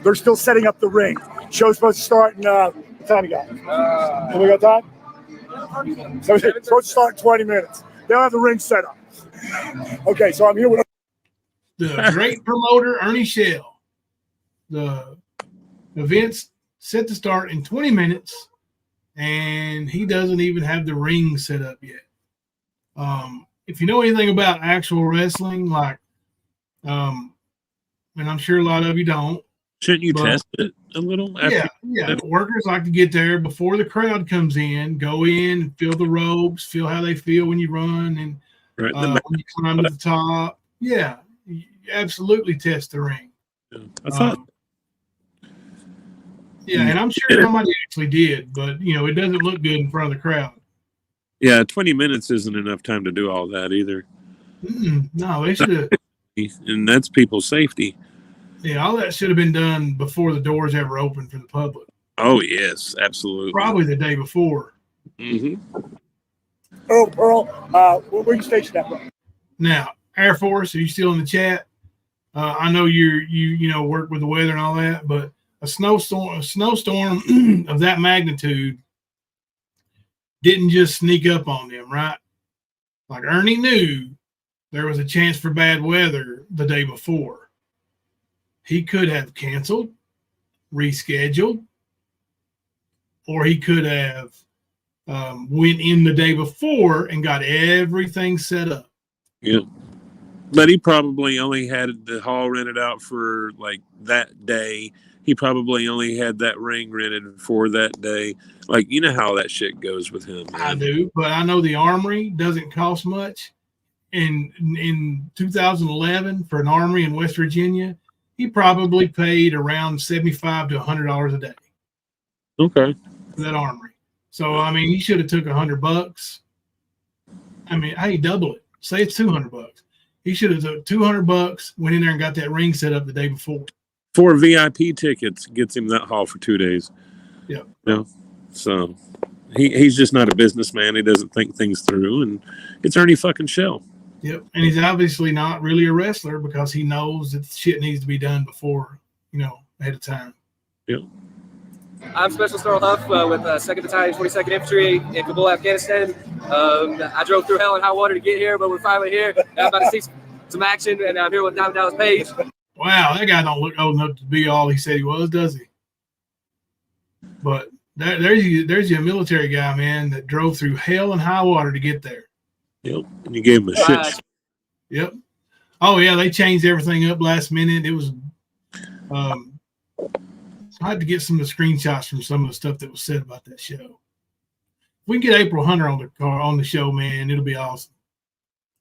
They're still setting up the ring. Show's supposed to start in what time you got? Have we got time? So it's supposed to start in 20 minutes. They'll have the ring set up. Okay, so I'm here with The great promoter, Ernie Shell. The event's set to start in 20 minutes, and he doesn't even have the ring set up yet. If you know anything about actual wrestling, like, and I'm sure a lot of you don't. Shouldn't you test it a little? After Yeah. Workers like to get there before the crowd comes in, go in, feel the ropes, feel how they feel when you run, and Right. when you climb to the top. Yeah, you absolutely test the ring. I thought. Yeah, and I'm sure somebody actually did, but it doesn't look good in front of the crowd. Yeah, 20 minutes isn't enough time to do all that either. No, they should have. And that's people's safety. Yeah, all that should have been done before the doors ever opened for the public. Oh yes, absolutely. Probably the day before. Pearl, where are you stationed at? Now, Air Force, are you still in the chat? I know you work with the weather and all that, but a snowstorm of that magnitude didn't just sneak up on them, right? Like Ernie knew there was a chance for bad weather the day before. He could have canceled, rescheduled, or he could have went in the day before and got everything set up. Yeah. But he probably only had the hall rented out for like that day. He probably only had that ring rented for that day. Like, you know how that shit goes with him, man. I do, but I know the Armory doesn't cost much. In 2011, for an Armory in West Virginia, he probably paid around $75 to $100 a day. Okay. For that Armory. So, I mean, he should have took $100. I mean, hey, double it. Say it's $200. He should have took $200, went in there and got that ring set up the day before. 4 VIP tickets gets him that hall for 2 days. Yeah. So he's just not a businessman. He doesn't think things through, and it's Ernie fucking Shell. Yep. And he's obviously not really a wrestler because he knows that shit needs to be done before, ahead of time. Yep. I'm Special Earl Huff with 2nd Battalion, 22nd Infantry in Kabul, Afghanistan. I drove through hell and high water to get here, but we're finally here. I'm about to see some action, and I'm here with Diamond Dallas Page. Wow, that guy don't look old enough to be all he said he was, does he? But there's your military guy, man, that drove through hell and high water to get there. Yep. And you gave him a shit. Yep. Oh, yeah, they changed everything up last minute. It was I had to get some of the screenshots from some of the stuff that was said about that show. If we can get April Hunter on the show, man, it'll be awesome.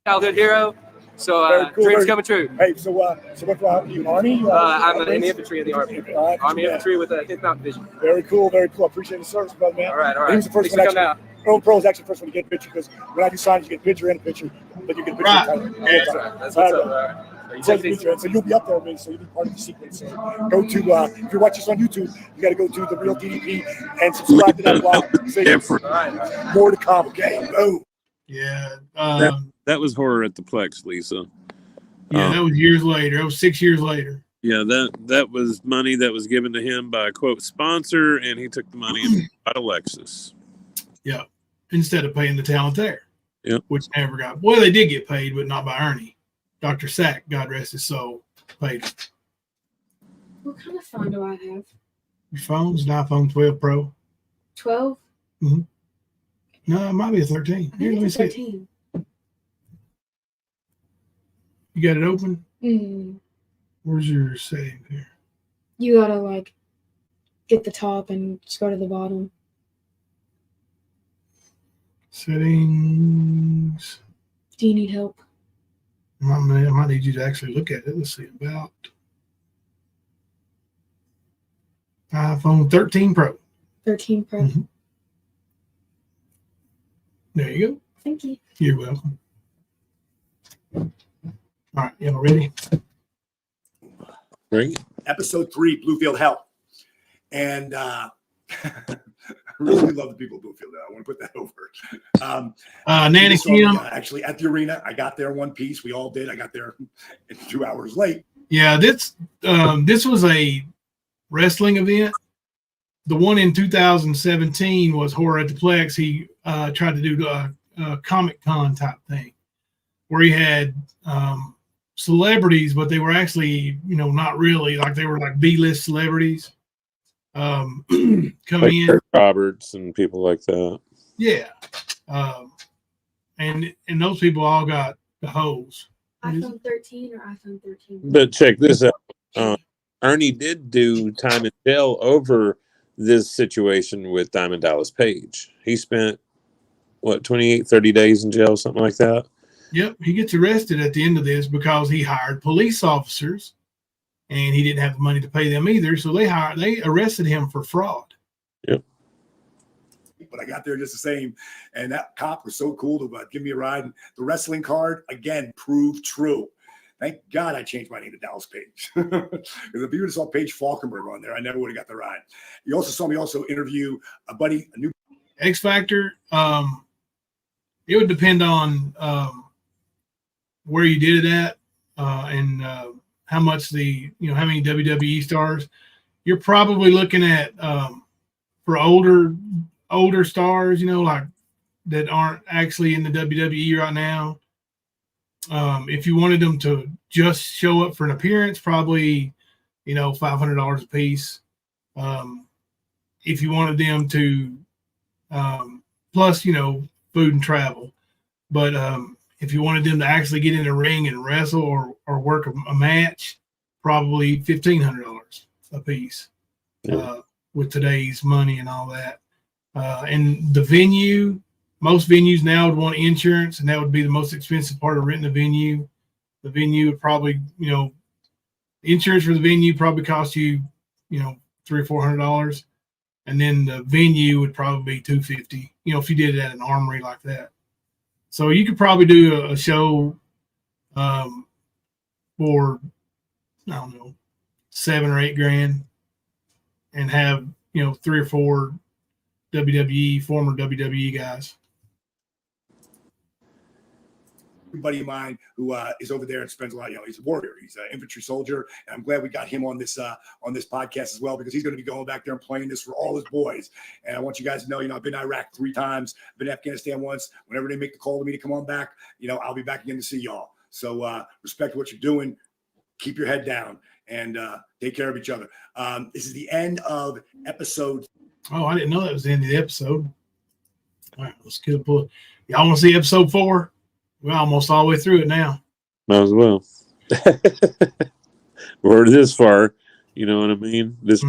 Childhood hero. So dreams coming true. Hey, so what are you, Army? I'm in the infantry in the Army. Army infantry with a 5th Mountain Division. Very cool, very cool. I appreciate the service, brother, man. All right. He was the first one actually. Pro is actually the first one to get a picture because when I do signs, you get a picture and a picture, but you get a picture. Right. That's what's up. So you'll be up there with me, so you'll be part of the sequence. So go to, if you're watching this on YouTube, you got to go to The Real DDP and subscribe to that blog. More to come, okay? Boom. Yeah. That was Horror at the Plex, Lisa. Yeah, that was years later. That was 6 years later. Yeah, that was money that was given to him by a quote sponsor, and he took the money and bought a Lexus. Yeah, instead of paying the talent there. Yep. Which never got. Well, they did get paid, but not by Ernie. Dr. Sack, God rest his soul, paid him. What kind of phone do I have? Your phone's an iPhone 12 Pro. 12? Mm-hmm. No, it might be a 13. Here, let me see. 13. You got it open? Mm. Where's your save here? You gotta get the top and just go to the bottom. Settings. Do you need help? I might need you to actually look at it. Let's see. About iPhone 13 Pro. 13 Pro. Mm-hmm. There you go. Thank you. You're welcome. All right, y'all ready? Great. Episode 3, Bluefield Hell. And I really love the people of Bluefield. I want to put that over. Nanny Kim. Actually, at the arena, I got there one piece. We all did. I got there 2 hours late. Yeah, this was a wrestling event. The one in 2017 was Horror at the Plex. He tried to do a Comic Con type thing where he had celebrities, but they were actually, not really. Like they were like B-list celebrities come like in. Kurt Roberts and people like that. Yeah. And those people all got the hose. iPhone 13 or iPhone 13? But check this out. Ernie did do time in jail over this situation with Diamond Dallas Page. He spent, 28, 30 days in jail, something like that? Yep. He gets arrested at the end of this because he hired police officers and he didn't have the money to pay them either. So they arrested him for fraud. Yep. But I got there just the same, and that cop was so cool to give me a ride. And the wrestling card again proved true. Thank God I changed my name to Dallas Page. Because if you would have saw Paige Falkenberg on there, I never would have got the ride. You also saw me interview a new X Factor. It would depend on where you did it at and how much how many WWE stars. You're probably looking at for older stars, like that aren't actually in the WWE right now. If you wanted them to just show up for an appearance, probably, $500 a piece. If you wanted them to, plus, food and travel. But if you wanted them to actually get in the ring and wrestle or work a match, probably $1,500 a piece with today's money and all that. And the venue, most venues now would want insurance, and that would be the most expensive part of renting a venue. The venue would probably, insurance for the venue probably cost you, $300 or $400, and then the venue would probably be $250. If you did it at an armory like that. So you could probably do a show for, I don't know, $7,000 or $8,000, and have 3 or 4 former WWE guys. A buddy of mine who is over there and spends a lot. He's a warrior. He's an infantry soldier, and I'm glad we got him on this podcast as well, because he's going to be going back there and playing this for all his boys. And I want you guys to know, I've been to Iraq 3 times, been to Afghanistan once. Whenever they make the call to me to come on back, I'll be back again to see y'all. So respect what you're doing, keep your head down, and take care of each other. This is the end of episode. Oh, I didn't know that was the end of the episode. All right, let's get a pull. Y'all want to see episode 4? We're almost all the way through it now. Might as well. We're this far, you know what I mean? This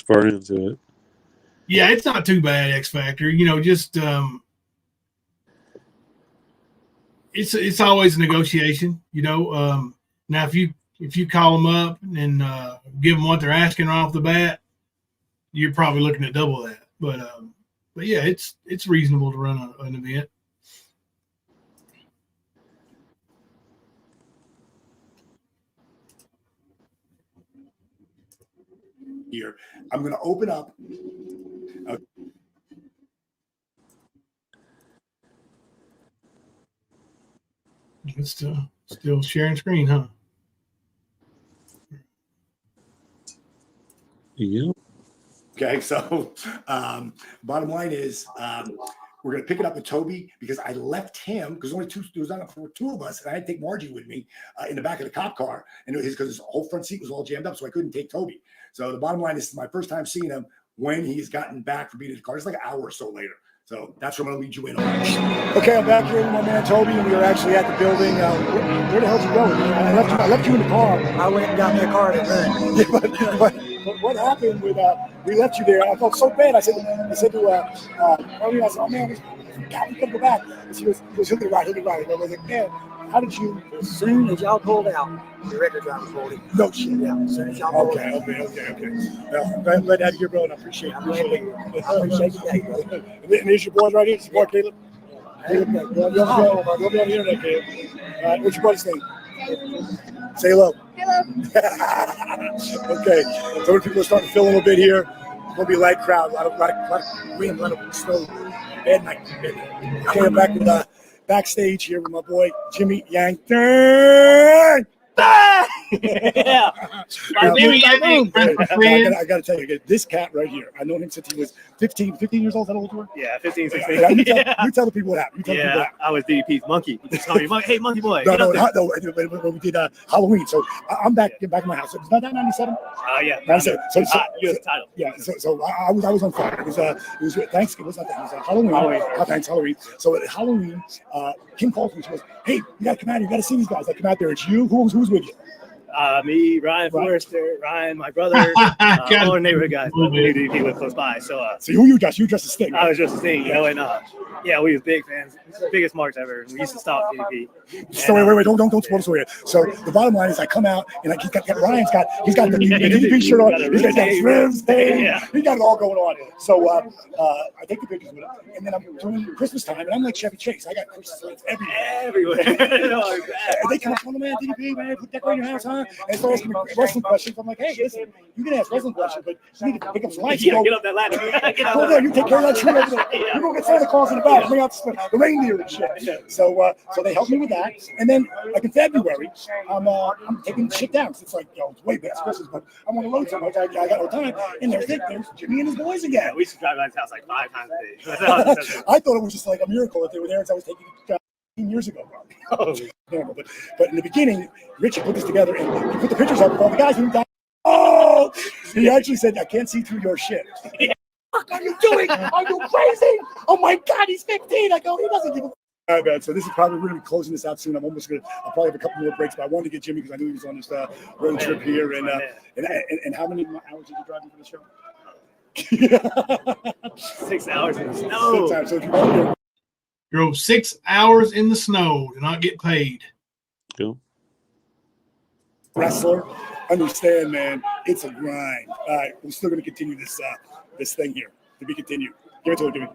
far into it. Yeah, it's not too bad, X Factor. Just it's always a negotiation. Now if you call them up and give them what they're asking right off the bat, you're probably looking at double that. But yeah, it's reasonable to run an event. Here, I'm going to open up. It's still sharing screen, huh? Yep. Okay, so bottom line is we're going to pick it up with Toby, because I left him because only there was not for 2 of us, and I had to take Margie with me in the back of the cop car, and because his whole front seat was all jammed up, so I couldn't take Toby. So the bottom line is my first time seeing him when he's gotten back from being in the car. It's like an hour or so later. So that's where I'm going to lead you in on. Okay, I'm back here with my man Toby, and we are actually at the building. Where the hell did you go? I left you in the car. I went and got me a car to run. Yeah, but what happened with we left you there? I felt so bad. I said to Marlene, I said, oh man, God, we gotta go back. And she goes, he'll be right. And I was like, man, how did you? As soon as y'all pulled out, the record driver pulled it. No shit. Yeah, as soon as y'all pulled out. Okay. Well, I'm glad to have you here, bro, and I appreciate it. I appreciate your day, bro. And there's your boys right here. This is Mark Caleb. Caleb, you'll be on the internet, Caleb. What's your buddy's name? Say hello. Okay. So many people are starting to fill in a little bit here. It's going to be a light crowd. A lot of wind, a lot of snow. Bad night. Okay, I'm back with backstage here with my boy Jimmy Yankton. Yeah. I got to tell you, this cat right here, I know him since he was 15 years old. Is that old you were? Yeah, 15, 16. You tell the people what happened. I was DDP's monkey. He just called me, hey, monkey boy. No, we did Halloween. So I'm back in my house. Was that 97? Yeah. 97. So you have the title. Yeah. So I was on fire. It was Thanksgiving. It was Halloween. Halloween. So at Halloween, Kim calls me. She goes, "Hey, you got to come out here. You got to see these guys." I come out there. It's you. Who's with you? Me, Ryan Forrester, Ryan, my brother, all our neighborhood guys that we knew DDP live close by. So who you dressed? You dressed as Sting. I was dressed as Sting, you know, and yeah, we were big fans, biggest marks ever. We used to stop DDP. So wait, don't spoil the story. So the bottom line is, I come out and he's got Ryan's got the DDP shirt on. He's got his ribs, he got it all going on. So I take the pictures with him, and then I'm doing Christmas time, and I'm like Chevy Chase. I got Christmas lights everywhere. They come up on the man, DDP, man, put that in your house, huh? And start asking me wrestling questions. I'm like, hey, listen, you can ask wrestling questions, but you need to pick up some lights. Yeah, get up that ladder. Hold on, you take care of that tree over there. You're gonna get Santa Claus in the back, bring out the reindeer and shit. So they helped me with that, and then like in February, I'm taking shit down. It's like, it's way past Christmas, but I'm on the road so much, I got no time. And there's Jimmy and his boys again. Yeah, we used to drive by his house like 5 times a day. I thought it was just like a miracle that they were there as I was taking 15 years ago, probably. But in the beginning, Richard put this together and he put the pictures up of all the guys who died. Oh, he actually said, I can't see through your shit. What are you doing? Are you crazy? Oh my God, he's 15. I go, he doesn't give a. All right, man. So this is probably we're gonna be closing this out soon. I'll probably have a couple more breaks, but I wanted to get Jimmy because I knew he was on this road trip here. And how many hours did you drive for the show? 6 hours in the snow. 6 hours. So if you drove 6 hours in the snow to not get paid. Cool. Wrestler, understand, man, it's a grind. All right, we're still going to continue this thing here. To be continued. Give it to him, Jimmy.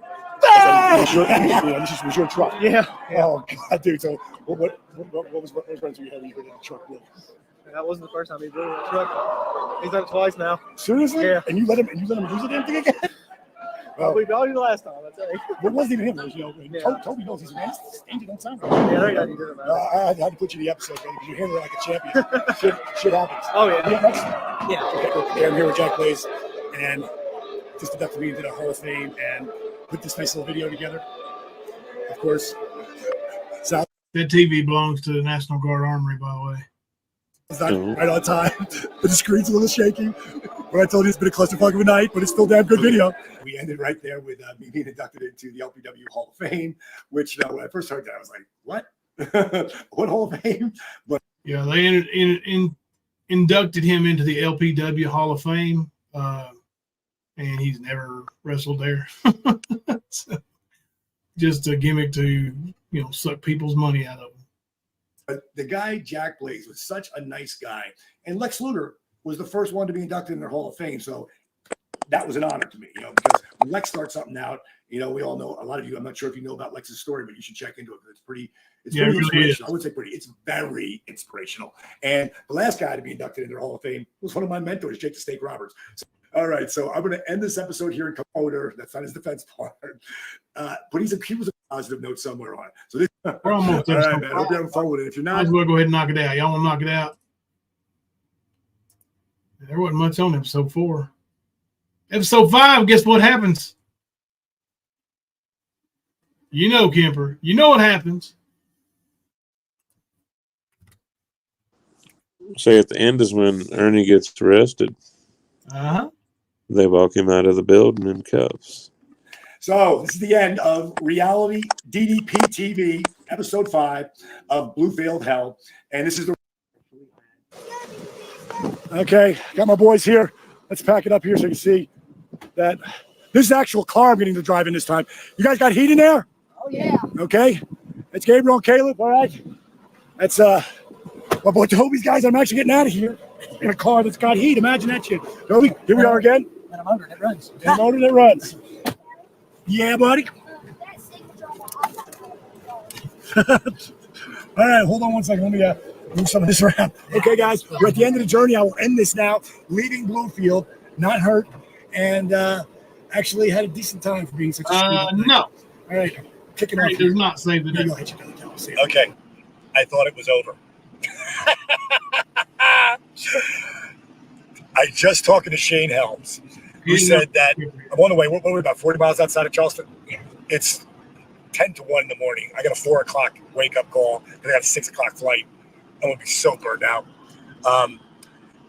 This was your truck. Yeah. Oh God, dude. So what was runs you had when you were in the truck? That wasn't the first time he drove a truck. He's done it twice now. Seriously? Yeah. And you let him use the damn thing again? We got you the last time. I tell you. What wasn't even him? Toby knows he's man. Stingy don't sound right. Yeah, I got you did it, man. I had to put you in the episode, man, because you handle it like a champion. shit happens. Oh yeah. Yeah. Okay, I'm here with Jack Blaze, and just inducted me into the Hall of Fame and put this nice little video together. Of course, South. That TV belongs to the National Guard Armory, by the way. It's not right on time. The screen's a little shaky. But I told you it's been a clusterfuck of a night, but it's still damn good video. We ended right there with me being inducted into the LPW Hall of Fame, which when I first heard that, I was like, what? What Hall of Fame? But yeah, they inducted him into the LPW Hall of Fame, and he's never wrestled there. So, just a gimmick to, suck people's money out of them. But the guy, Jack Blaze, was such a nice guy. And Lex Luger was the first one to be inducted in their Hall of Fame. So that was an honor to me, because when Lex starts something out, we all know, a lot of you, I'm not sure if you know about Lex's story, but you should check into it. It's pretty inspirational. I would say pretty. It's very inspirational. And the last guy to be inducted in their Hall of Fame was one of my mentors, Jake the Snake Roberts. So, all right, so I'm going to end this episode here in Coder. That's not his defense part. But he was a positive note somewhere on it. So this, we're almost all right, man. I hope you're having fun with it. If you're not, might as well go ahead and knock it out. Y'all want to knock it out? There wasn't much on episode 4. Episode 5, guess what happens? Kemper. You know what happens. Say at the end is when Ernie gets arrested. Uh-huh. They walk him out of the building in cuffs. So this is the end of Reality DDP TV, episode 5 of Bluefield Hell. And this is the... Okay, got my boys here. Let's pack it up here so you can see that this is the actual car I'm getting to drive in this time. You guys got heat in there? Oh, yeah. Okay. That's Gabriel and Caleb, all right? That's my boy Toby's guys. I'm actually getting out of here in a car that's got heat. Imagine that shit. Toby, here we are again. And a motor that runs. And a motor that runs. Yeah, buddy. All right, hold on one second. Let me move some of this around. Okay, guys, we're at the end of the journey. I will end this now. Leaving Bluefield, not hurt, and actually had a decent time for being such a no. All right, kicking off. It does not save the day. Okay, I thought it was over. I just talking to Shane Helms, who said that I'm on the way. What are we about 40 miles outside of Charleston? It's 10 to 1 in the morning. I got a 4 o'clock wake up call, and I got a 6 o'clock flight. I'm gonna be so burned out.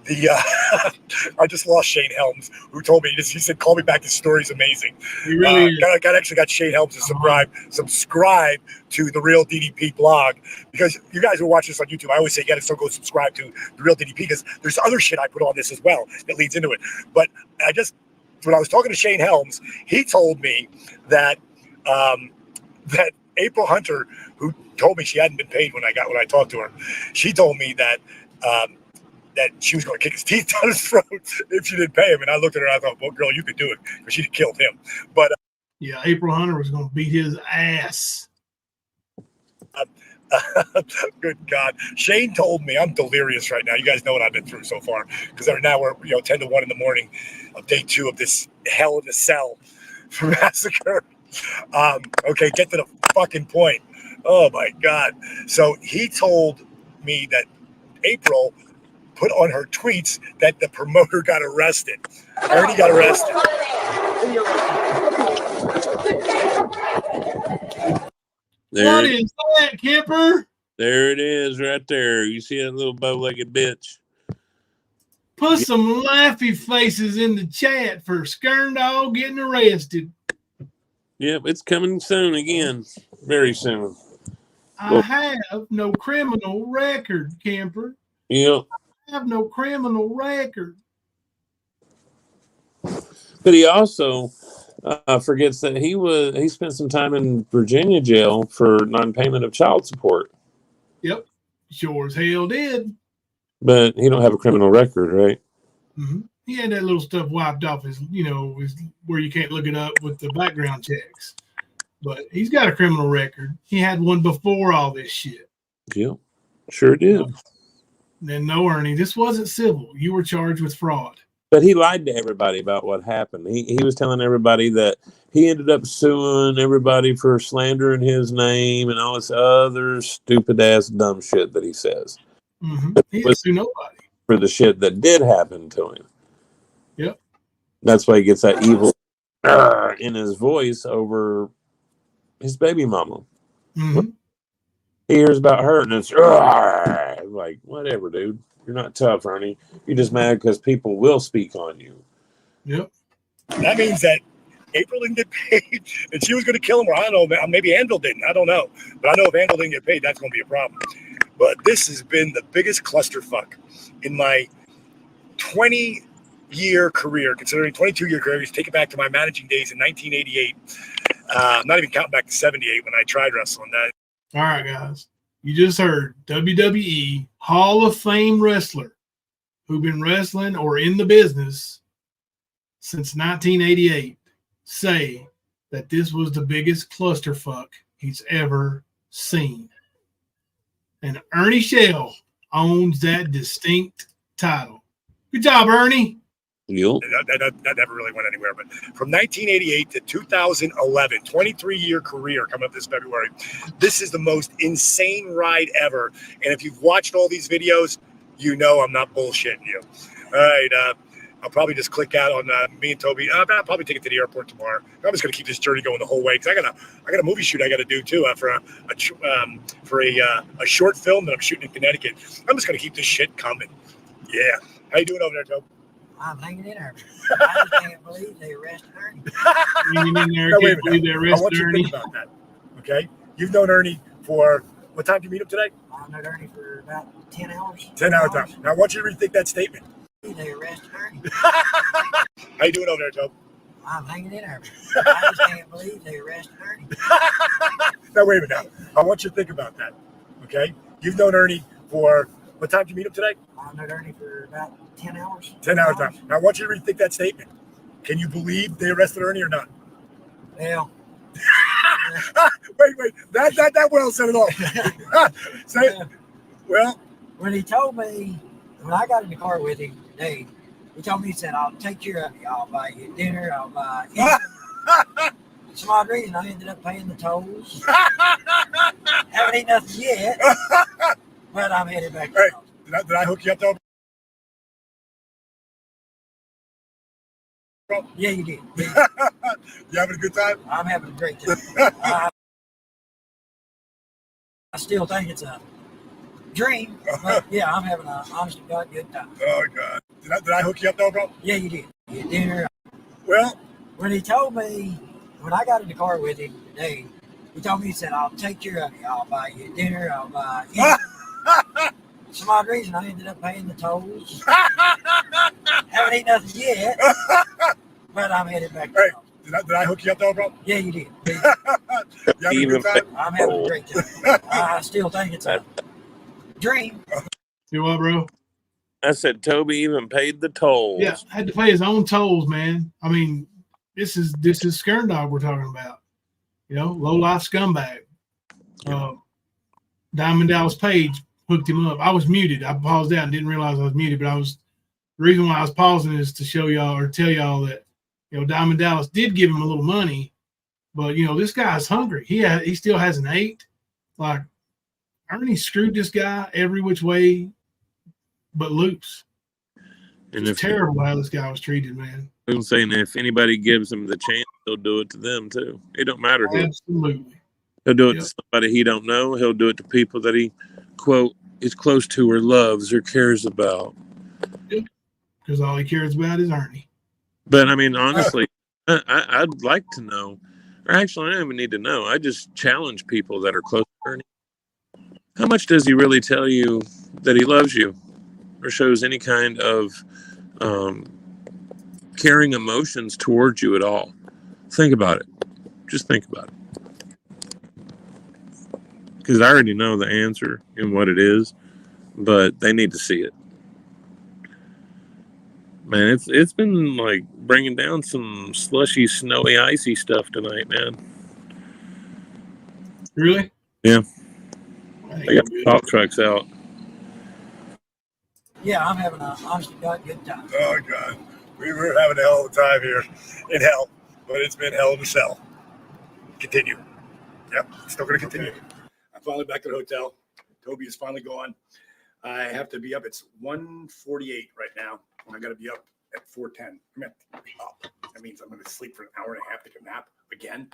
I just lost Shane Helms, who told me, he said, call me back. This story is amazing. He really is. Got Shane Helms to subscribe to the Real DDP blog, because you guys who watch this on YouTube, I always say you got to still go subscribe to the Real DDP, because there's other shit I put on this as well that leads into it. But when I was talking to Shane Helms, he told me that that April Hunter, who told me she hadn't been paid when I talked to her, she told me that that she was going to kick his teeth down his throat if she didn't pay him. And I looked at her and I thought, well, girl, you could do it, because she'd have killed him. But yeah, April Hunter was going to beat his ass. Good God. Shane told me, I'm delirious right now. You guys know what I've been through so far, because right now we're 10 to 1 in the morning of day 2 of this hell in a cell massacre. Okay, get to the fucking point. Oh my God. So he told me that April put on her tweets that the promoter got arrested. Ernie got arrested. What is that, Kipper? There it is right there. You see that little bow-legged bitch? Put some laughy faces in the chat for Skirndall getting arrested. Yep, it's coming soon again. Very soon. I have no criminal record, Kemper. Yep. I have no criminal record. But he also forgets that he spent some time in Virginia jail for non-payment of child support. Yep, sure as hell did. But he don't have a criminal record, right? Mm-hmm. He had that little stuff wiped off his where you can't look it up with the background checks. But he's got a criminal record. He had one before all this shit. Yep, sure did. Then no, Ernie, this wasn't civil. You were charged with fraud. But he lied to everybody about what happened. He was telling everybody that he ended up suing everybody for slandering his name and all this other stupid ass dumb shit that he says. Mm-hmm. He didn't sue nobody for the shit that did happen to him. Yep. That's why he gets that evil in his voice over his baby mama. Mm-hmm. He hears about her and it's like, whatever, dude. You're not tough, Ernie. You're just mad because people will speak on you. Yep. That means that April didn't get paid and she was going to kill him, or I don't know, maybe Anvil didn't. I don't know. But I know if Anvil didn't get paid, that's going to be a problem. But this has been the biggest clusterfuck in my 20-year career, considering 22-year career. Take it back to my managing days in 1988. Not even counting back to 78 when I tried wrestling. All right, guys. You just heard WWE Hall of Fame wrestler who've been wrestling or in the business since 1988 say that this was the biggest clusterfuck he's ever seen. And Ernie Shell owns that distinct title. Good job, Ernie. Yep. That never really went anywhere. But from 1988 to 2011, 23-year career coming up this February, this is the most insane ride ever. And if you've watched all these videos, you know I'm not bullshitting you. All right. I'll probably just click out on me and Toby. I'll probably take it to the airport tomorrow. I'm just going to keep this journey going the whole way, because I got a movie shoot I got to do too for a short film that I'm shooting in Connecticut. I'm just going to keep this shit coming. Yeah. How you doing over there, Toby? I'm hanging in there. I just can't believe they arrested Ernie. Hanging in there. Can't believe they arrested I want you to Ernie. think about that. Okay? You've known Ernie for, what time did you meet him today? I've known Ernie for about 10 hours. 10 hours time. Now I want you to rethink that statement. They arrested Ernie. How you doing over there, Toby? I'm hanging in there. I just can't believe they arrested Ernie. Now wait a minute now. I want you to think about that. Okay? You've known Ernie for, what time did you meet him today? I've known Ernie for about 10 hours. 10 hours time. Now I want you to rethink that statement. Can you believe they arrested Ernie or not? Well. wait. That well said it all. Say it. Well. When he told me, when I got in the car with him today, he told me, he said, I'll take care of you. I'll buy you dinner. I'll buy anything. For some odd reason, I ended up paying the tolls. Haven't eaten nothing yet, but I'm headed back. Hey, did I hook you up, though? Yeah, you did. You having a good time? I'm having a great time. I still think it's a Dream. But yeah, I'm having an honest to God good time. Oh God! Did I hook you up though, bro? Yeah, you did. You did. Well, when he told me, when I got in the car with him today, he told me, he said, "I'll take care of you. I'll buy you dinner. I'll buy you." For some odd reason, I ended up paying the tolls. Haven't eaten nothing yet, but I'm headed back. Hey, did I hook you up though, bro? Yeah, you did. You having a good time? I'm having a great time. I still think it's a dream. You what, bro? I said Toby even paid the tolls. Yeah, had to pay his own tolls, man. I mean, this is Skern Dog we're talking about. You know, low life scumbag. Diamond Dallas Page hooked him up. I was muted. I paused out and didn't realize I was muted, but the reason why I was pausing is to show y'all or tell y'all that, you know, Diamond Dallas did give him a little money, but you know, this guy's hungry. He still hasn't ate. Like, Ernie screwed this guy every which way but loose. And it's terrible how this guy was treated, man. I'm saying if anybody gives him the chance, he'll do it to them too. It don't matter who. Absolutely. He'll do it to somebody he don't know. He'll do it to people that he, quote, is close to or loves or cares about. Because all he cares about is Ernie. But I mean, honestly, I'd like to know, or actually, I don't even need to know. I just challenge people that are close to Ernie. How much does he really tell you that he loves you or shows any kind of caring emotions towards you at all? Think about it. Just think about it. Because I already know the answer and what it is, but they need to see it. Man, it's been like bringing down some slushy, snowy, icy stuff tonight, man. Really? Yeah. They got the pop trucks out. Yeah, I'm having an honest to God good time. Oh God, we were having a hell of a time here in hell, but it's been hell to sell. Continue. Yep, still going to continue. I'm finally back to the hotel. Toby is finally gone. I have to be up. It's 1:48 right now, and I got to be up at 4:10. I'm going to be up. That means I'm going to sleep for an hour and a half, take a nap again.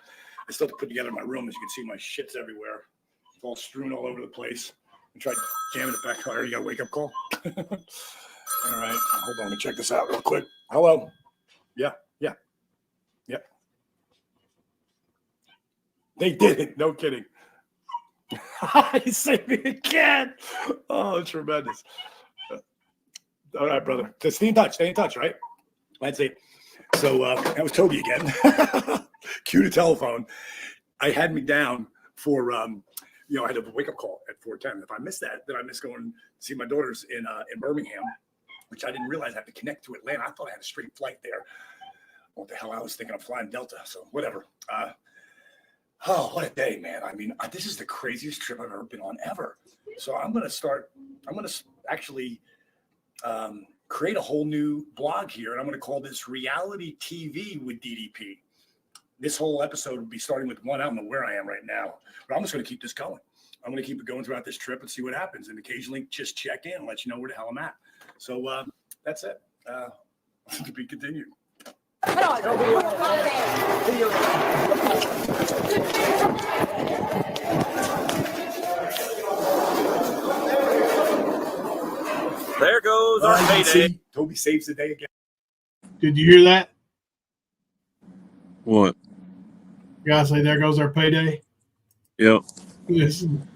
I still have to put together my room. As you can see, my shit's everywhere. It's all strewn all over the place. I tried jamming it back. I already got a wake-up call. All right. Hold on. Let me check this out real quick. Hello. Yeah. They did it. No kidding. He saved me again. Oh, it's tremendous. All right, brother. So stay in touch, right? That's it. So that was Toby again. Cue the telephone. I had me down for, I had a wake-up call at 4:10. If I miss that, then I miss going to see my daughters in Birmingham, which I didn't realize I had to connect to Atlanta. I thought I had a straight flight there. What the hell? I was thinking of flying Delta, so whatever. Oh, what a day, man. I mean, this is the craziest trip I've ever been on ever. So I'm going to actually create a whole new blog here, and I'm going to call this Reality TV with DDP. This whole episode will be starting with one. I don't know where I am right now, but I'm just going to keep this going. I'm going to keep it going throughout this trip and see what happens, and occasionally just check in and let you know where the hell I'm at. So that's it. To be continued. There goes our payday. Toby saves the day again. Did you hear that? What? You gotta say, there goes our payday. Yep. Listen.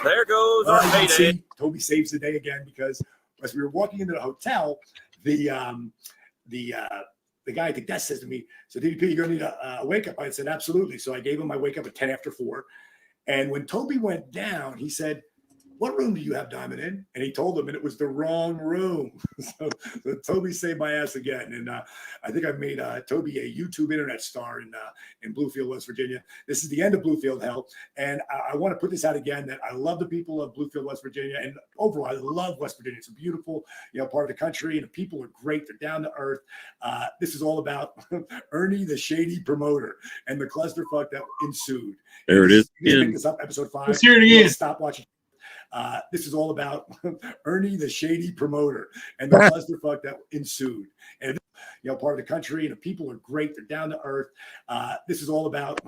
There goes our payday. Toby saves the day again because as we were walking into the hotel, the guy at the desk says to me, "So DDP, you're gonna need a wake up." I said, "Absolutely." So I gave him my wake up at 10 after 4. And when Toby went down, he said, "What room do you have Diamond in?" And he told him, and it was the wrong room. So Toby saved my ass again. And I think I've made Toby a YouTube internet star in Bluefield, West Virginia. This is the end of Bluefield hell. And I want to put this out again that I love the people of Bluefield, West Virginia. And overall, I love West Virginia. It's a beautiful, part of the country. And the people are great. They're down to earth. This is all about Ernie, the shady promoter, and the clusterfuck that ensued. There it is. Pick this up, episode 5. Let's hear it again. Stop watching. This is all about Ernie, the shady promoter, and the clusterfuck that ensued. And part of the country, and the people are great. They're down to earth. This is all about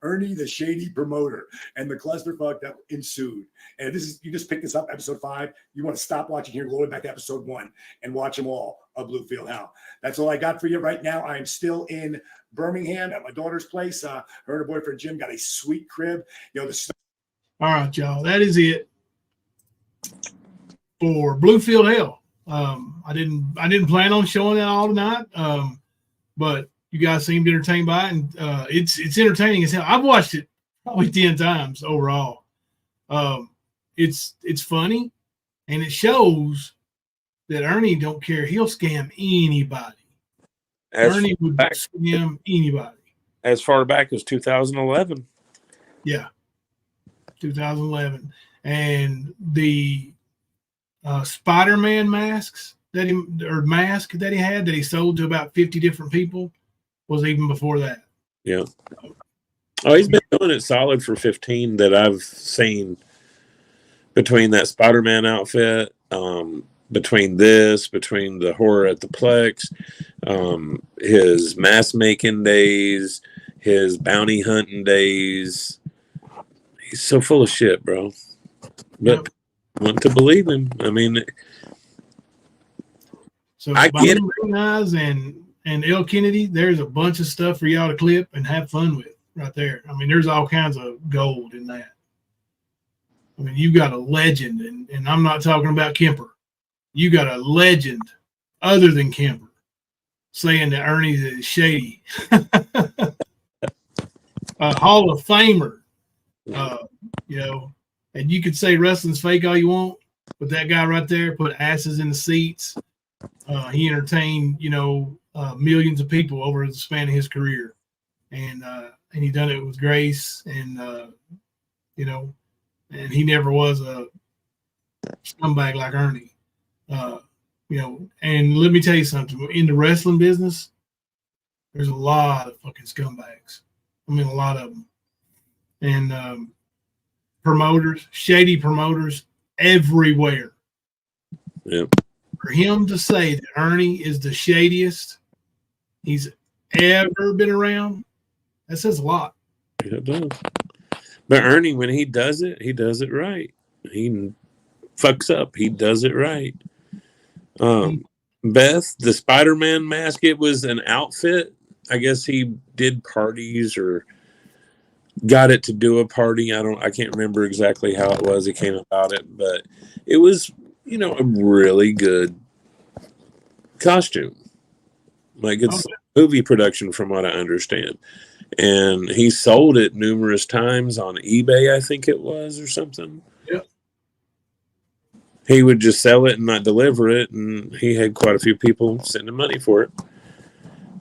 Ernie, the shady promoter, and the clusterfuck that ensued. And this is, you just picked this up, episode 5. You want to stop watching here, go back to episode 1, and watch them all of Bluefield Hell. That's all I got for you right now. I am still in Birmingham at my daughter's place. Her and her boyfriend Jim got a sweet crib. All right, y'all. That is it for Bluefield Hell. I didn't plan on showing that all tonight, but you guys seemed entertained by it, and it's entertaining as hell. I've watched it probably 10 times overall. It's funny, and it shows that Ernie don't care. He'll scam anybody. Ernie would scam anybody. As far back as 2011. Yeah, 2011, and the Spider-Man mask that he had that he sold to about 50 different people was even before that. Yeah. Oh, he's been doing it solid for 15 that I've seen, between that Spider-Man outfit, between the horror at the Plex, his mask making days, his bounty hunting days. He's so full of shit, bro. But want to believe him. I mean, so I get it. Guys and L. Kennedy, there's a bunch of stuff for y'all to clip and have fun with right there. I mean, there's all kinds of gold in that. I mean, you got a legend, and I'm not talking about Kemper. You got a legend other than Kemper saying that Ernie is shady. A Hall of Famer, and you could say wrestling's fake all you want, but that guy right there put asses in the seats. He entertained, millions of people over the span of his career, and he done it with grace, and and he never was a scumbag like Ernie. And let me tell you something. In the wrestling business, there's a lot of fucking scumbags. I mean, a lot of them. And promoters, shady promoters everywhere. Yep. For him to say that Ernie is the shadiest he's ever been around, that says a lot. It does. But Ernie, when he does it right. He fucks up. He does it right. Beth, the Spider-Man mask, it was an outfit. I guess he did parties or got it to do a party. I can't remember exactly how it was. He came about it, but it was, a really good costume. Like it's movie production from what I understand. And he sold it numerous times on eBay, I think it was, or something. Yep. He would just sell it and not deliver it, and he had quite a few people sending money for it.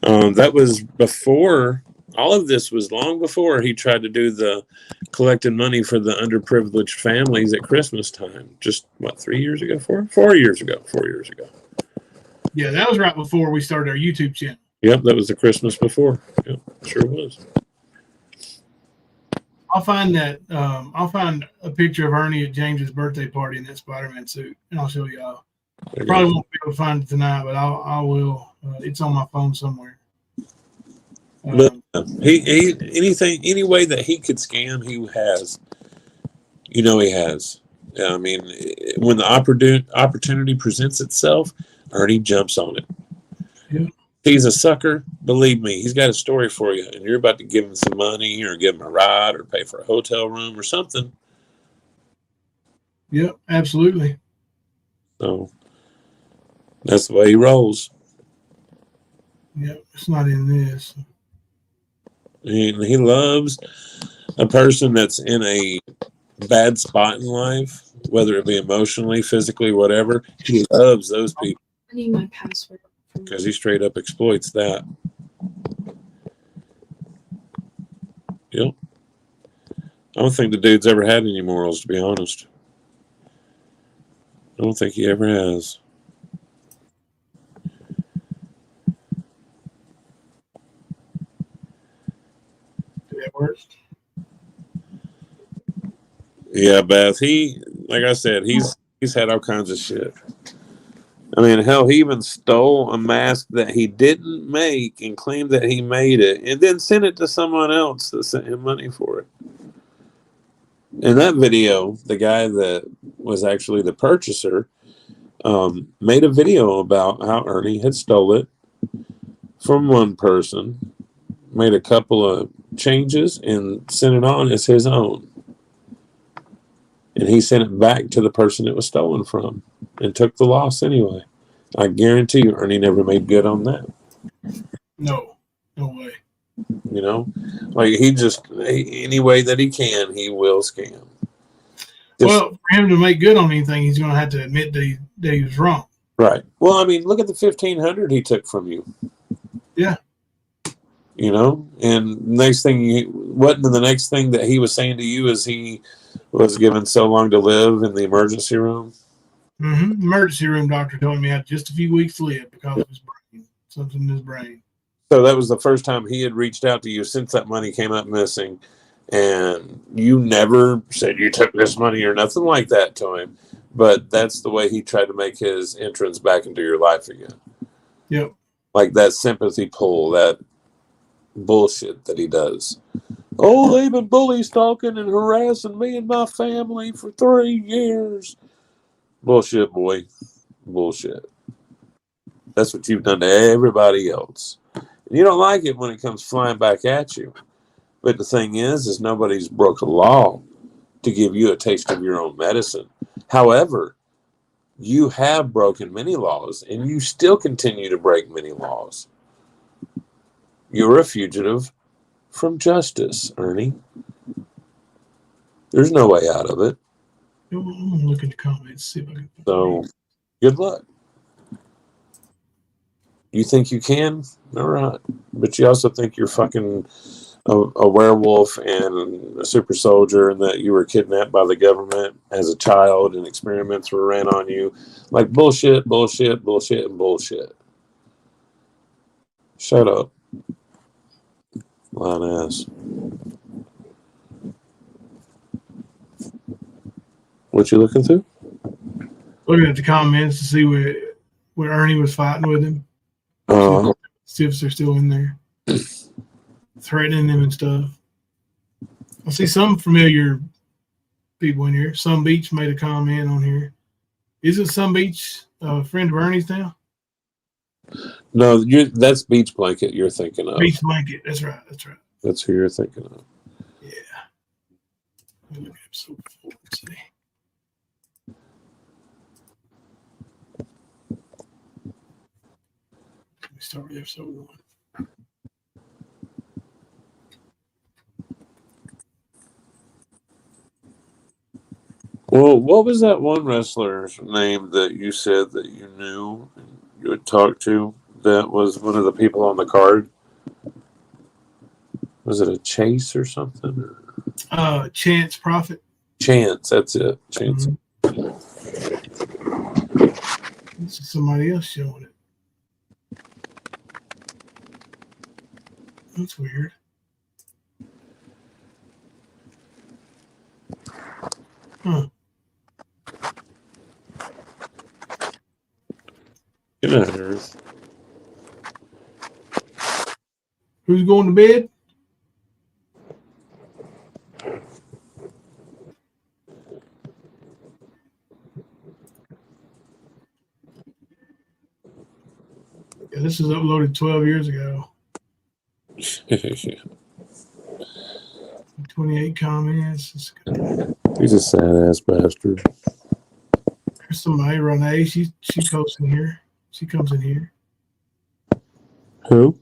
That was before, all of this was long before he tried to do the collecting money for the underprivileged families at Christmas time. Just, 3 years ago? 4 years ago. 4 years ago. Yeah, that was right before we started our YouTube channel. Yep, that was the Christmas before. Yep, sure was. I'll find a picture of Ernie at James's birthday party in that Spider-Man suit, and I'll show y'all. I probably won't be able to find it tonight, but I will. It's on my phone somewhere. But any way that he could scam, he has. He has. I mean, when the opportunity presents itself, Ernie jumps on it. Yeah. He's a sucker. Believe me, he's got a story for you, and you're about to give him some money or give him a ride or pay for a hotel room or something. Yep, absolutely. So that's the way he rolls. Yep, it's not in this. He loves a person that's in a bad spot in life, whether it be emotionally, physically, whatever. He loves those people. I need my password. Because he straight up exploits that. Yep. I don't think the dude's ever had any morals, to be honest. I don't think he ever has. Did that work? Yeah, Beth. like I said, he's had all kinds of shit. I mean, hell, he even stole a mask that he didn't make and claimed that he made it, and then sent it to someone else that sent him money for it. In that video, the guy that was actually the purchaser made a video about how Ernie had stole it from one person, made a couple of changes, and sent it on as his own. And he sent it back to the person it was stolen from and took the loss anyway. I guarantee you Ernie never made good on that. No way. You know? Like, any way that he can, he will scam. Well, for him to make good on anything, he's going to have to admit that he was wrong. Right. Well, I mean, look at the $1,500 he took from you. Yeah. You know? And next thing, wasn't the next thing that he was saying to you is he was given so long to live in the emergency room? Mm-hmm. Emergency room doctor told him he had just a few weeks to live because of his brain, something in his brain. So that was the first time he had reached out to you since that money came up missing, and you never said you took this money or nothing like that to him. But that's the way he tried to make his entrance back into your life again. Yep. Like that sympathy pull, that bullshit that he does. Oh, they've been bully stalking and harassing me and my family for 3 years. Bullshit, boy. Bullshit. That's what you've done to everybody else. And you don't like it when it comes flying back at you. But the thing is nobody's broke a law to give you a taste of your own medicine. However, you have broken many laws, and you still continue to break many laws. You're a fugitive from justice, Ernie. There's no way out of it. I'm going to look at the comments, see if I can. So, good luck. You think you can? All right. But you also think you're fucking a werewolf and a super soldier, and that you were kidnapped by the government as a child and experiments were ran on you. Like bullshit, bullshit, bullshit, and bullshit. Shut up. Lying ass. What you looking through? Looking at the comments to see where Ernie was fighting with him. See if they're still in there. Threatening them and stuff. I see some familiar people in here. Some Beach made a comment on here. Isn't Some Beach a friend of Ernie's now? No, that's Beach Blanket you're thinking of. Beach Blanket. That's right. That's who you're thinking of. Yeah. Look at episode 4. Let's see. Let me start with episode 1. Well, what was that one wrestler's name that you said that you knew and you would talk to that was one of the people on the card? Was it a Chase or something? Chance Prophet. Chance, that's it. Chance. Mm-hmm. This is somebody else showing it. That's weird. Huh. Get out of here. Who's going to bed? Yeah, this was uploaded 12 years ago. 28 comments. He's a sad ass bastard. There's somebody, Renee. She comes in here. She comes in here. Who?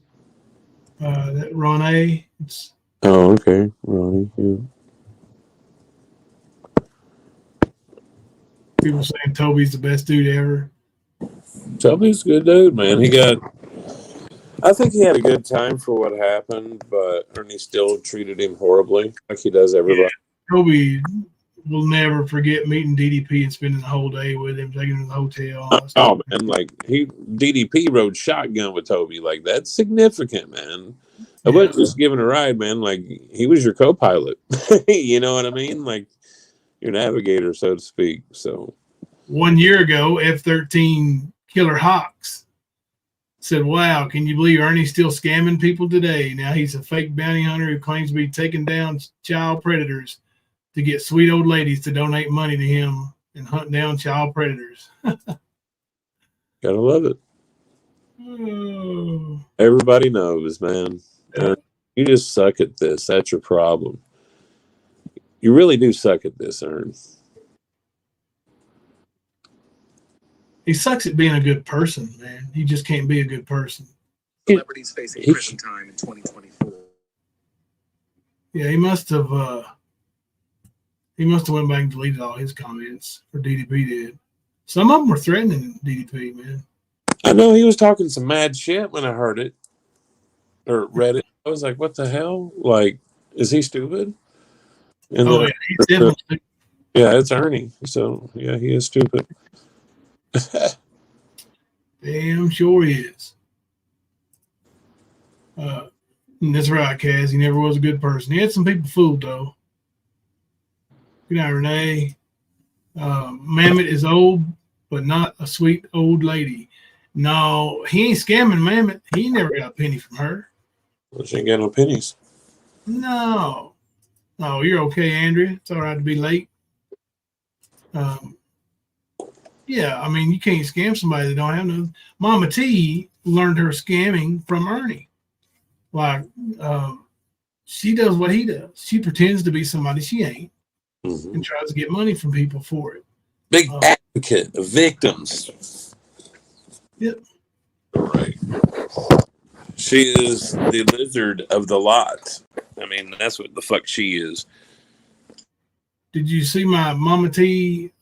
That Renee. Oh, okay. Ronnie, yeah. People saying Toby's the best dude ever. Toby's a good dude, man. I think he had a good time for what happened, but Ernie still treated him horribly, like he does everybody. Yeah, Toby will never forget meeting DDP and spending the whole day with him, taking him to the hotel. Oh man, like DDP rode shotgun with Toby. Like, that's significant, man. I wasn't just giving a ride, man. Like, he was your co-pilot. You know what I mean? Like, navigator, so to speak. So 1 year ago, F-13 Killer Hawks said, "Wow, can you believe Ernie's still scamming people today? Now he's a fake bounty hunter who claims to be taking down child predators to get sweet old ladies to donate money to him and hunt down child predators." gotta love it. Oh. Everybody knows, man. You just suck at this. That's your problem. You really do suck at this, Ern. He sucks at being a good person, man. He just can't be a good person. Celebrities facing prison time in 2024. Yeah, he must have went back and deleted all his comments, or DDP did. Some of them were threatening DDP, man. I know he was talking some mad shit when I heard it or read it. I was like, what the hell? Like, is he stupid? And yeah, he's definitely stupid. Yeah, it's Ernie. So, yeah, he is stupid. Damn sure he is. That's right, Kaz. He never was a good person. He had some people fooled, though. Good night, Renee. Mammoth is old, but not a sweet old lady. No, he ain't scamming Mammoth. He never got a penny from her. Well, she ain't got no pennies. No. Oh, you're okay, Andrea. It's all right to be late. Yeah, I mean, you can't scam somebody that don't have no. Mama T learned her scamming from Ernie. Like, she does what he does. She pretends to be somebody she ain't and tries to get money from people for it. Big advocate of victims. Yep. Right. She is the lizard of the lot. I mean, that's what the fuck she is. Did you see my Mama T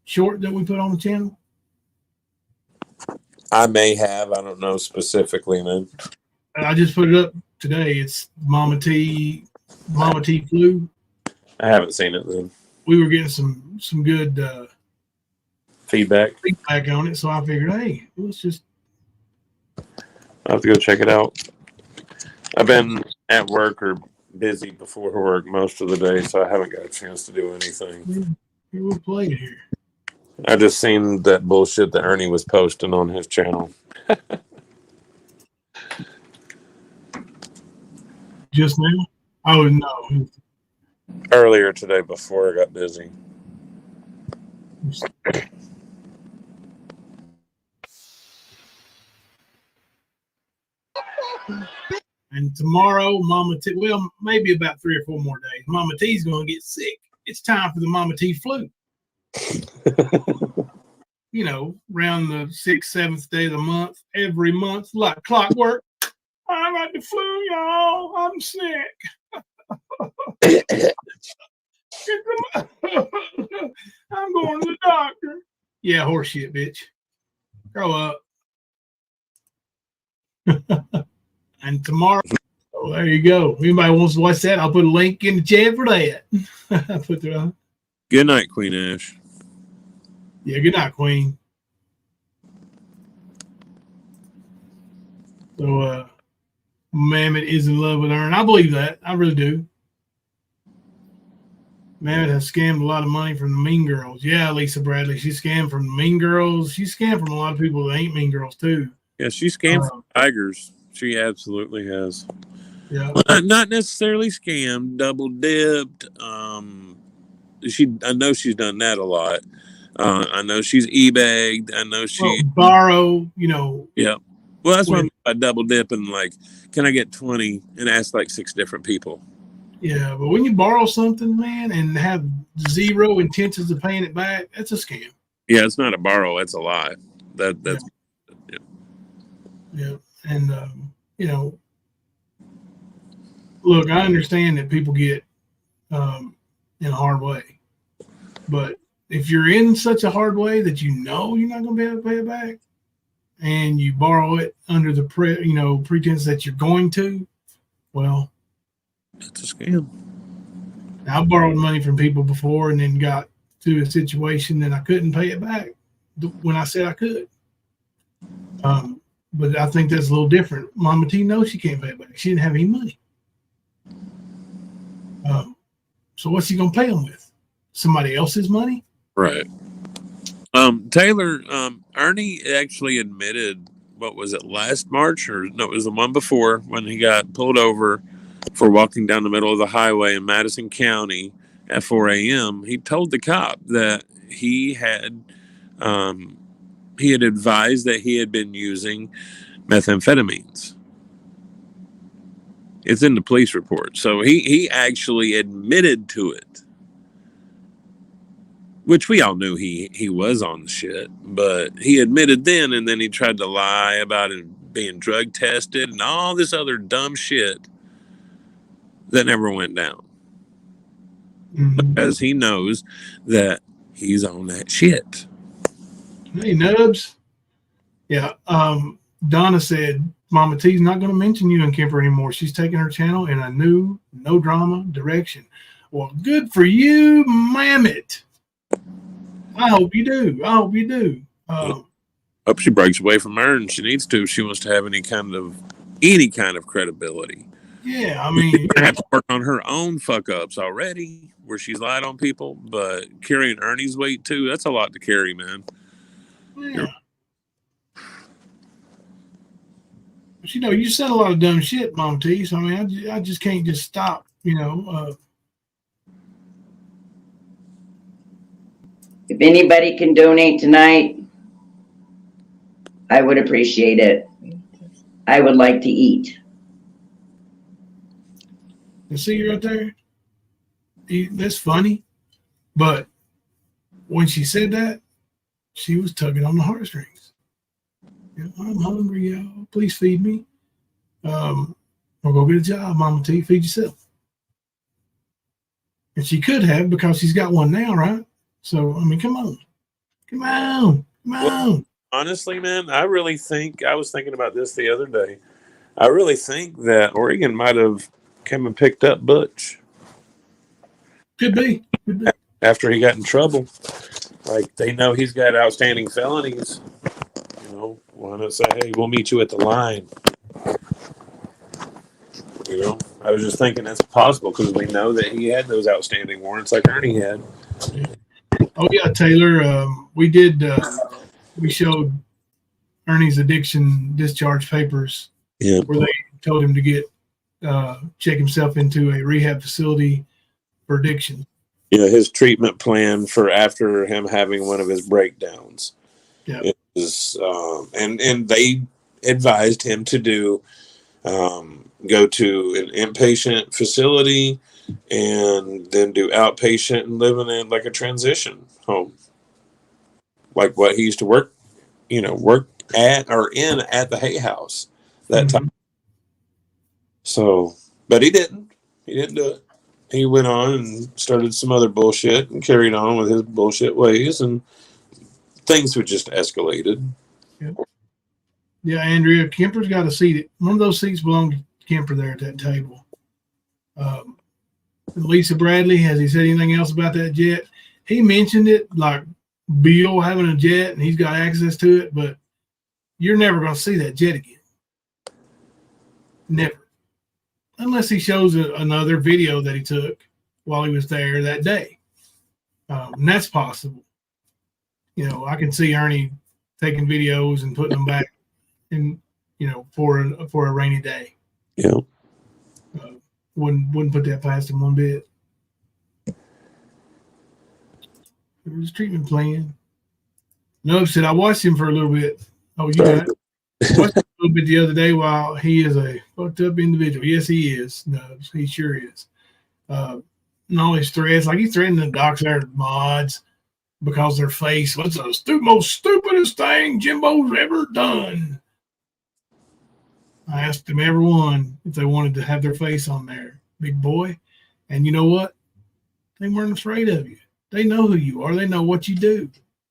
short that we put on the channel? I may have. I don't know specifically, man. I just put it up today. It's Mama T flu. I haven't seen it then. We were getting some good feedback on it, so I figured, hey, let's just. I'll have to go check it out. I've been at work or busy before work most of the day, so I haven't got a chance to do anything. We'll play it here. I just seen that bullshit that Ernie was posting on his channel. Just now? Oh, no. Earlier today before I got busy. And tomorrow, Mama T, well, maybe about 3 or 4 more days, Mama T's going to get sick. It's time for the Mama T flu. You know, around the 6th, 7th day of the month, every month, like clockwork. I got the flu, y'all. I'm sick. I'm going to the doctor. Yeah, horseshit, bitch. Grow up. And tomorrow, oh, there you go. If anybody wants to watch that, I'll put a link in the chat for that. I put that on. Good night, Queen Ash. Yeah, good night, Queen. So, Mammoth is in love with her, and I believe that. I really do. Mammoth has scammed a lot of money from the Mean Girls. Yeah, Lisa Bradley. She scammed from the Mean Girls. She scammed from a lot of people that ain't Mean Girls, too. Yeah, she scammed from tigers. She absolutely has. Yeah. Not necessarily scammed, double dipped. I know she's done that a lot. I know she's e-bagged. I know she borrow, you know. Yeah. Well, that's why I double dip and like, can I get 20 and ask like 6 different people. Yeah, but when you borrow something, man, and have zero intentions of paying it back, that's a scam. Yeah, it's not a borrow, it's a lie. That's yeah. And you know, look, I understand that people get in a hard way, but if you're in such a hard way that you know you're not going to be able to pay it back, and you borrow it under the pretense that you're going to, well, it's a scam. I borrowed money from people before and then got to a situation that I couldn't pay it back when I said I could. But I think that's a little different. Mama T knows she can't pay it back. She didn't have any money. So what's she going to pay them with? somebody else's money. Right. Taylor, Ernie actually admitted, what was it, last March? Or no, it was the one before, when he got pulled over for walking down the middle of the highway in Madison County at 4 a.m. He told the cop that he had advised that he had been using methamphetamines. It's in the police report. So he actually admitted to it, which we all knew he was on the shit, but he admitted then, and then he tried to lie about it being drug tested and all this other dumb shit that never went down. Because he knows that he's on that shit. Hey, Nubs. Yeah, Donna said Mama T's not going to mention you and Kemper anymore. She's taking her channel in a new, no drama direction. Well, good for you, Mammoth. I hope you do. I hope you do. Hope she breaks away from her, and she needs to if she wants to have any kind of credibility. Yeah, I mean, she's gonna have to work on her own fuck ups already, where she's lied on people, but carrying Ernie's weight too, that's a lot to carry, man. Yeah. But you know, you said a lot of dumb shit, Mom T. So I mean, I just can't just stop, you know. If anybody can donate tonight, I would appreciate it. I would like to eat. You see right there? That's funny. But when she said that, she was tugging on the heartstrings. You know, I'm hungry, y'all. Please feed me. Or go get a job, Mama T. Feed yourself. And she could have, because she's got one now, right? So, I mean, come on. Come on. Come on. Well, honestly, man, I really think, I was thinking about this the other day. I really think that Oregon might have come and picked up Butch. Could be. After he got in trouble. Like, they know he's got outstanding felonies. You know, why not say, hey, we'll meet you at the line? You know, I was just thinking that's possible because we know that he had those outstanding warrants like Ernie had. Oh, yeah, Taylor. We showed Ernie's addiction discharge papers. Yeah. Where they told him to get check himself into a rehab facility for addiction. Yeah, his treatment plan for after him having one of his breakdowns. Yeah. And they advised him to go to an inpatient facility and then do outpatient and living in like a transition home. Like what he used to work at or in at the Hay House that time. So, but he didn't do it. He went on and started some other bullshit and carried on with his bullshit ways, and things would just escalated. Yeah, Andrea, Kemper's got a seat. One of those seats belonged to Kemper there at that table. Lisa Bradley, has he said anything else about that jet? He mentioned it, like Bill having a jet and he's got access to it, but you're never going to see that jet again. Never. Unless he shows another video that he took while he was there that day. And that's possible. You know, I can see Ernie taking videos and putting them back in, you know, for a rainy day. Yeah. Wouldn't put that past him one bit. It was treatment plan. No, said I watched him for a little bit. Oh, you got it. I watched him a little bit the other day while he is a fucked up individual. Yes, he is. No, he sure is. And all his threats, like he's threatening the docs there mods because their face was the most stupidest thing Jimbo's ever done. I asked them everyone if they wanted to have their face on there, big boy. And you know what? They weren't afraid of you. They know who you are. They know what you do.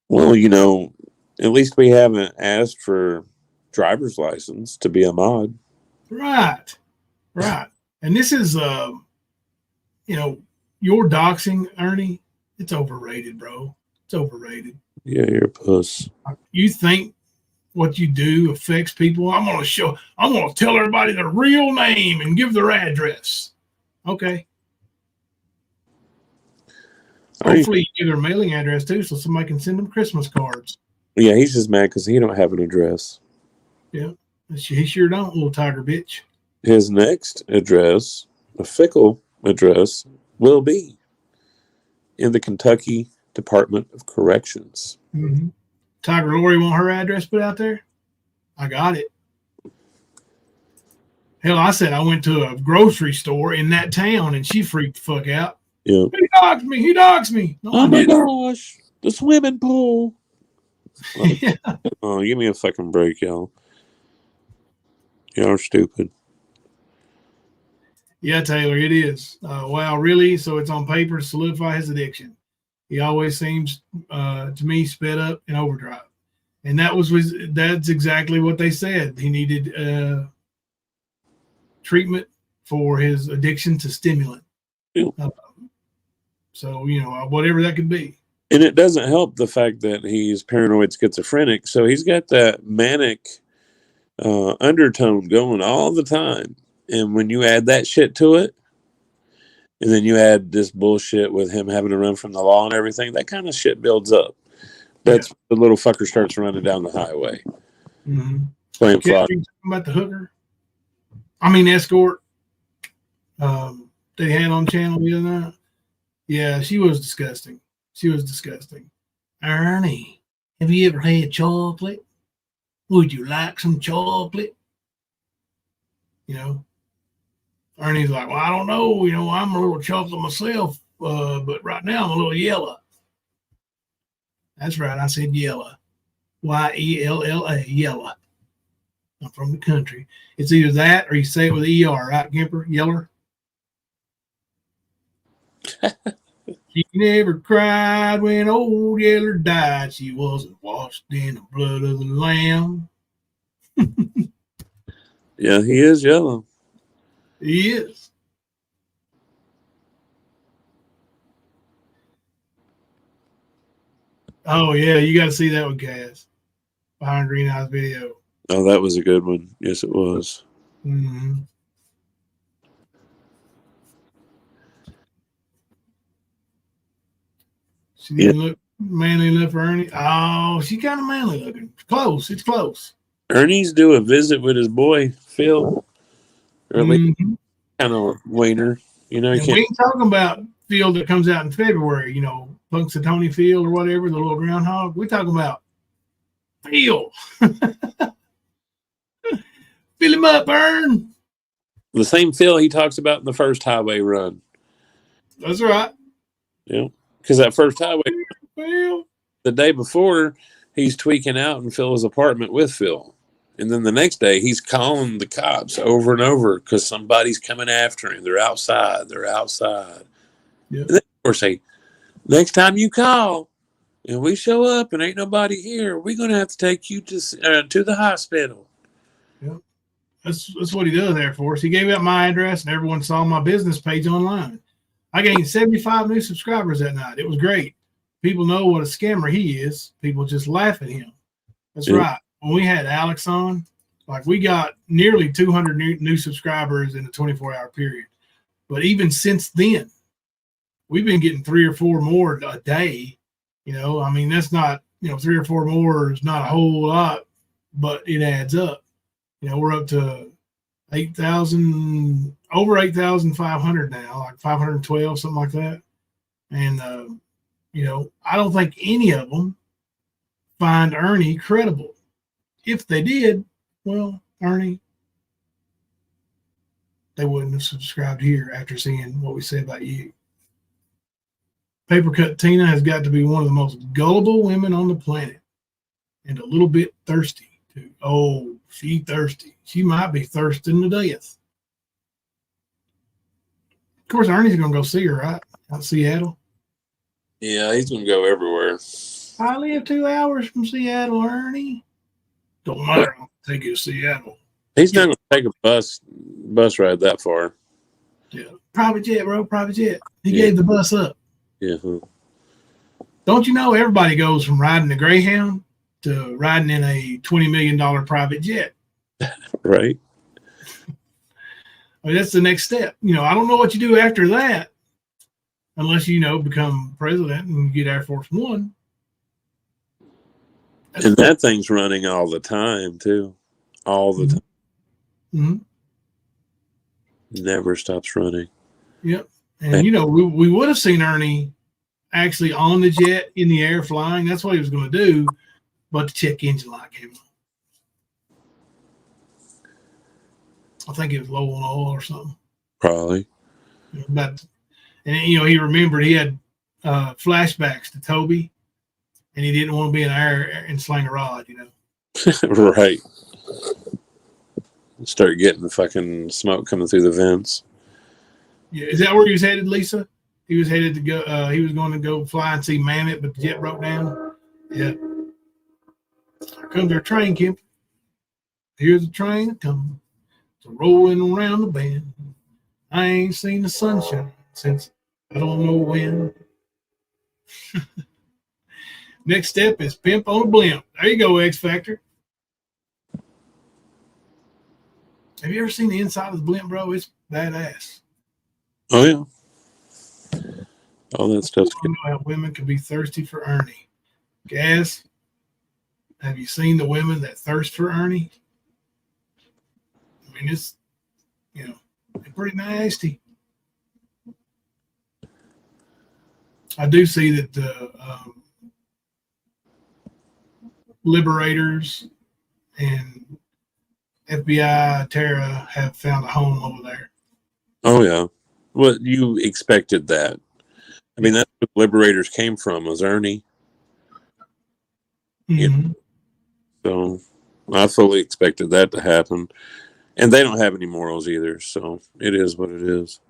Well, you know, at least we haven't asked for driver's license to be a mod. Right. And this is, you know, your doxing, Ernie, it's overrated, bro. It's overrated. Yeah, you're a puss. You think what you do affects people? I'm going to tell everybody their real name and give their address. Okay. Hopefully, you give their mailing address too, so somebody can send them Christmas cards. Yeah, he's just mad because he don't have an address. Yeah, he sure don't, little tiger bitch. His next address, a fickle address, will be in the Kentucky Department of Corrections. Mm-hmm. Tiger Lori want her address put out there? I got it. Hell, I said I went to a grocery store in that town and she freaked the fuck out. Yeah. He dogs me. He dogs me. No, oh my gosh. The swimming pool. Like, oh, give me a fucking break, y'all. Y'all are stupid. Yeah, Taylor, it is. Wow, really? So it's on paper to solidify his addiction. He always seems, to me, sped up in overdrive. And that's exactly what they said. He needed treatment for his addiction to stimulant. Yeah. So, whatever that could be. And it doesn't help the fact that he's paranoid schizophrenic. So he's got that manic undertone going all the time. And when you add that shit to it, and then you add this bullshit with him having to run from the law and everything, that kind of shit builds up. That's when the little fucker starts running down the highway. Mm-hmm. Playing Okay, flop. talking about the hooker? I mean, escort. They had on channel the other night. Yeah, she was disgusting. She was disgusting. Ernie, have you ever had chocolate? Would you like some chocolate? Ernie's like, well, I don't know. I'm a little chocolate myself, but right now I'm a little yellow. That's right. I said yellow. Y-E-L-L-A, yellow. I'm from the country. It's either that or you say it with E-R, right, Kemper? Yeller? She never cried when old Yeller died. She wasn't washed in the blood of the lamb. Yeah, he is yellow. He is. Oh, yeah, you got to see that one, Cass. Behind Greenhouse video. Oh, that was a good one. Yes, it was. Mm-hmm. She didn't look manly enough for Ernie. Oh, she kind of manly looking. Close. It's close. Ernie's do a visit with his boy, Phil. Early, kind of wiener. You know, And we ain't talking about Phil that comes out in February, Punxsutawney Phil or whatever, the little groundhog. We're talking about Phil. Fill him up, Ern. the same Phil he talks about in the first highway run. That's right. Yeah. Because that first highway, Phil. the day before, he's tweaking out in Phil's apartment with Phil. And then the next day, he's calling the cops over and over because somebody's coming after him. They're outside. They're outside. Yep. And then, of course, say, next time you call and we show up and ain't nobody here, we're going to have to take you to the hospital. Yep. That's what he does there for us. He gave out my address and everyone saw my business page online. I gained 75 new subscribers that night. It was great. People know what a scammer he is. People just laugh at him. That's right. When we had Alex on, we got nearly 200 new subscribers in a 24-hour period. But even since then, we've been getting 3 or 4 more a day. That's not, 3 or 4 more is not a whole lot, but it adds up. We're up to 8,000, over 8,500 now, like 512, something like that. And, I don't think any of them find Ernie credible. If they did, well, Ernie, they wouldn't have subscribed here after seeing what we said about you. Papercut Tina has got to be one of the most gullible women on the planet and a little bit thirsty, too. Oh, she thirsty. She might be thirsting to death. Of course, Ernie's going to go see her, right? Out in Seattle. Yeah, he's going to go everywhere. I live 2 hours from Seattle, Ernie. Don't matter. I'll take you to Seattle. He's not going to take a bus ride that far. Yeah. Private jet, bro. Private jet. He gave the bus up. Yeah. Don't you know everybody goes from riding a Greyhound to riding in a $20 million private jet? Right. That's the next step. I don't know what you do after that. unless become president and get Air Force One. And that thing's running all the time too, all the time. Mm-hmm. Never stops running. Yep. And we would have seen Ernie actually on the jet in the air flying. That's what he was going to do, but the check engine light came on. I think it was low on oil or something. Probably. But he remembered he had flashbacks to Toby, and he didn't want to be in the air and sling a rod. Right. Start getting the fucking smoke coming through the vents. Yeah, is that where he was headed, Lisa? He was headed to go. He was going to go fly and see Mammoth, but the jet broke down. Yeah. Here comes our train, Kemp. Here's the train coming. It's rolling around the bend. I ain't seen the sunshine since I don't know when. Next step is pimp on a blimp. There you go, X Factor. Have you ever seen the inside of the blimp, bro? It's badass. Oh, yeah. All that stuff's I don't know how women can be thirsty for Ernie. Gaz, have you seen the women that thirst for Ernie? I mean, it's, they're pretty nasty. I do see that the Liberators and FBI, Terra have found a home over there. Oh, yeah. Well, you expected that. I mean, that's where the Liberators came from, was Ernie. Mm-hmm. So I fully expected that to happen. And they don't have any morals either, so it is what it is.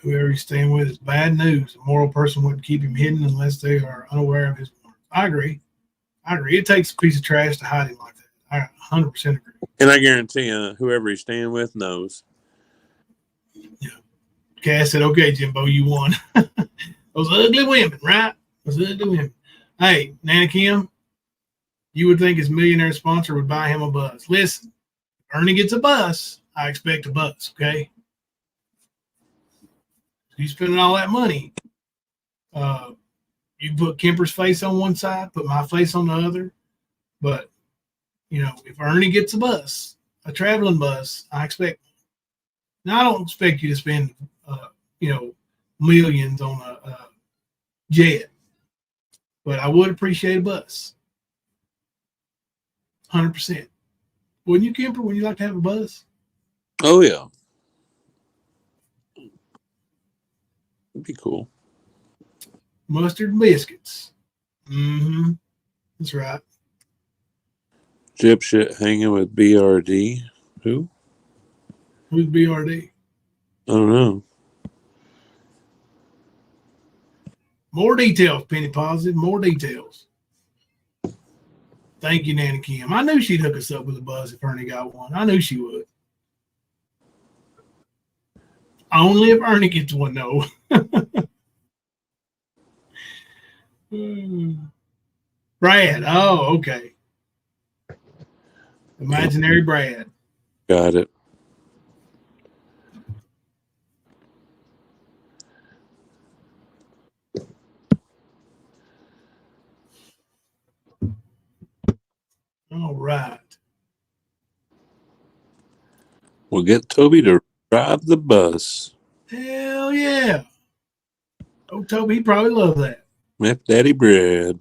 Whoever he's staying with is bad news. A moral person wouldn't keep him hidden unless they are unaware of his morals. I agree. It takes a piece of trash to hide him like that. I 100% agree. And I guarantee you, whoever he's staying with knows. Yeah. Cass said, okay, Jimbo, you won. Those ugly women, right? Those ugly women. Hey, Nana Kim, you would think his millionaire sponsor would buy him a bus. Listen, if Ernie gets a bus, I expect a bus, okay? He's spending all that money. You put Kemper's face on one side, put my face on the other. But, if Ernie gets a bus, a traveling bus, I expect. Now, I don't expect you to spend, millions on a jet. But I would appreciate a bus. 100%. Wouldn't you, Kemper, when you like to have a bus? Oh, yeah. It'd be cool. Mustard and biscuits. Mm-hmm. That's right. Jib shit hanging with BRD. Who? Who's BRD? I don't know. More details, Penny Positive. More details. Thank you, Nana Kim. I knew she'd hook us up with a bus if Ernie got one. I knew she would. Only if Ernie gets one, though. Brad. Oh, okay. Imaginary Brad. Got it. All right. We'll get Toby to drive the bus. Hell yeah. Oh, Toby, he'd probably love that. With Daddy Bread.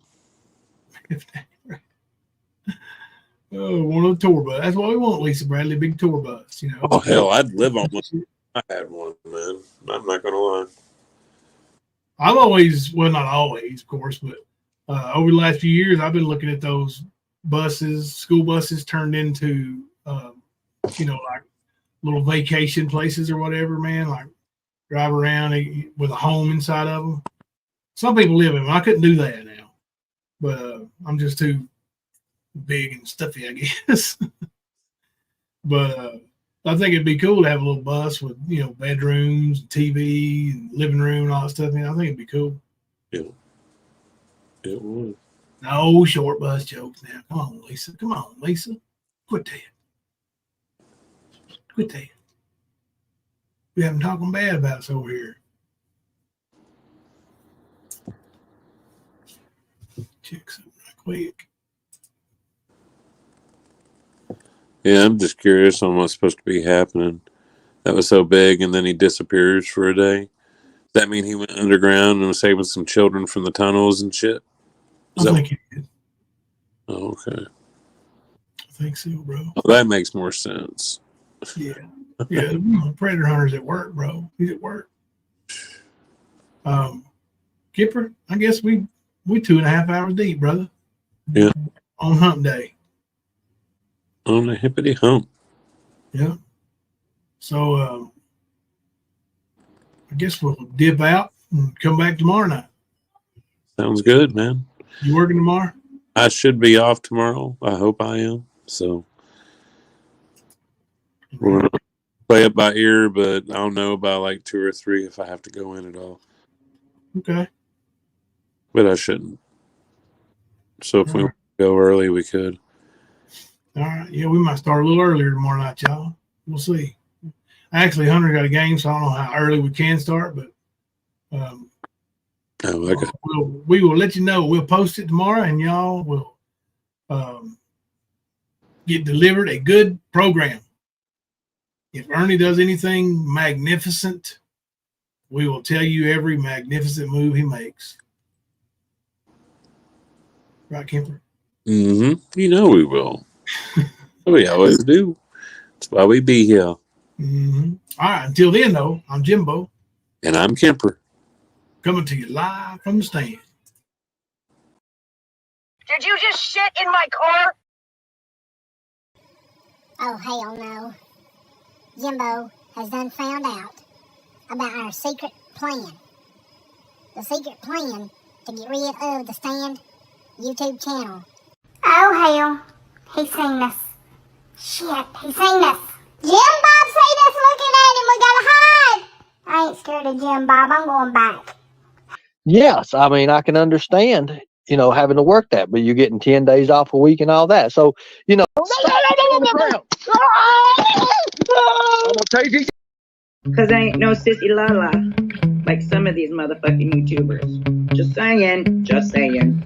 Oh, one of the tour bus. That's what we want, Lisa Bradley, big tour bus, Oh, hell, I'd live on one. I had one, man. I'm not going to lie. I've always, well, not always, of course, but over the last few years, I've been looking at those buses, school buses turned into, like little vacation places or whatever, man, like drive around with a home inside of them. Some people live in them. I couldn't do that now, but I'm just too big and stuffy, I guess. But I think it'd be cool to have a little bus with, bedrooms, TV, and living room, and all that stuff. I think it'd be cool. Yeah. It would. No short bus jokes now. Come on, Lisa. Come on, Lisa. Quit that. Quit that. We haven't talking bad about us over here. check something real quick. Yeah, I'm just curious on what's supposed to be happening. That was so big, and then he disappears for a day. Does that mean he went underground and was saving some children from the tunnels and shit? I think he did. Oh, okay. I think so, bro. Well, that makes more sense. Yeah. Yeah, Predator Hunter's at work, bro. He's at work. Kipper, I guess we 2.5 hours deep, brother. Yeah. On hump day. On the hippity hump. Yeah. So I guess we'll dip out and come back tomorrow night. Sounds good, man. You working tomorrow? I should be off tomorrow. I hope I am. So we're gonna play it by ear, but I don't know about like 2 or 3 if I have to go in at all. Okay. But I shouldn't. So if we go early, we could. All right. Yeah, we might start a little earlier tomorrow night, y'all. We'll see. Actually, Hunter got a game, so I don't know how early we can start, but we will let you know. We'll post it tomorrow, and y'all will get delivered a good program. If Ernie does anything magnificent, we will tell you every magnificent move he makes. Right, Kemper? Mm-hmm. You know we will. We always do. That's why we be here. Mm-hmm. All right. Until then, though, I'm Jimbo. And I'm Kemper. Coming to you live from the stand. Did you just shit in my car? Oh, hell no. Jimbo has done found out about our secret plan. The secret plan to get rid of the Stand YouTube channel. Oh, hell. He's seen us. Shit, he's seen us. Jim Bob seen us looking at him. We gotta hide. I ain't scared of Jim Bob. I'm going back. Yes, I mean, I can understand, having to work that, but you're getting 10 days off a week and all that. So, I'm gonna take it. Because I ain't no sissy la-la like some of these motherfucking YouTubers. Just saying. Just saying.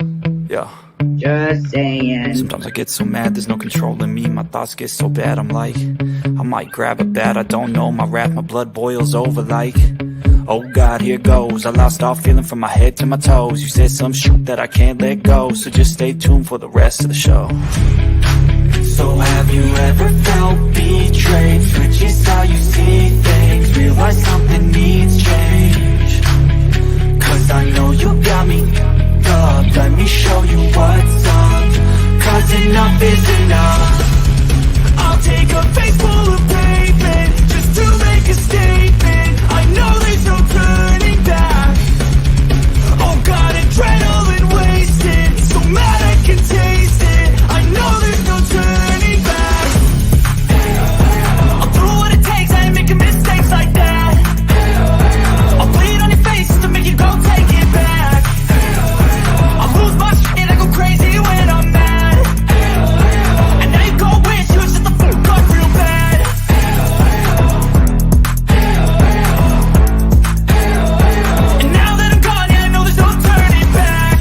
Yeah. Just saying. Sometimes I get so mad, there's no controlling me. My thoughts get so bad, I'm like, I might grab a bat, I don't know. My wrath, my blood boils over like, oh God, here goes. I lost all feeling from my head to my toes. You said some shit that I can't let go, so just stay tuned for the rest of the show. So have you ever felt betrayed? Switches how you see things, realize something needs change. Cause I know you got me up, let me show you what's up. Cause enough is enough. I'll take a face full of pavement just to make a statement. I know there's no turning back. Oh God, adrenaline wasted, so mad I can taste it. I know there's no turning back. I'll do what it takes, I ain't making mistakes like that. I'll bleed on your face to make you go take it back. I lose my shit, I go crazy when I'm mad. And now you go wish you would shut the fuck up real bad. And now that I'm gone, yeah, I know there's no turning back.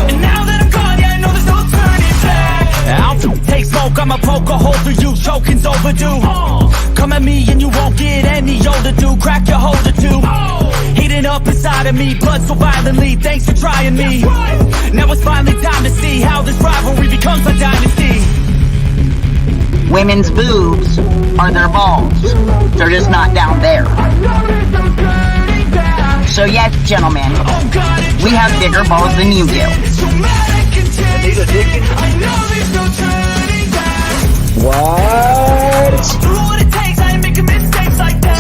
And now that I'm gone, yeah, I know there's no turning back. I'll take smoke, I'ma poke a hole through you, choking's overdue. Come at me and you won't get any older, dude. Crack your holder too. Heating up inside of me, blood so violently. Thanks for trying me. Now it's finally time to see how this rivalry becomes a dynasty. Women's boobs are their balls. They're just not down there. So yes, gentlemen, we have bigger balls than you do. What?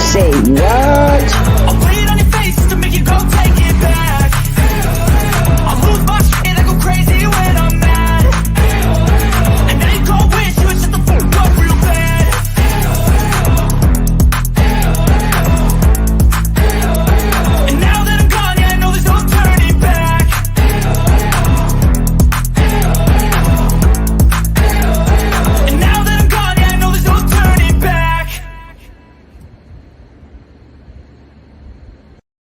Say what?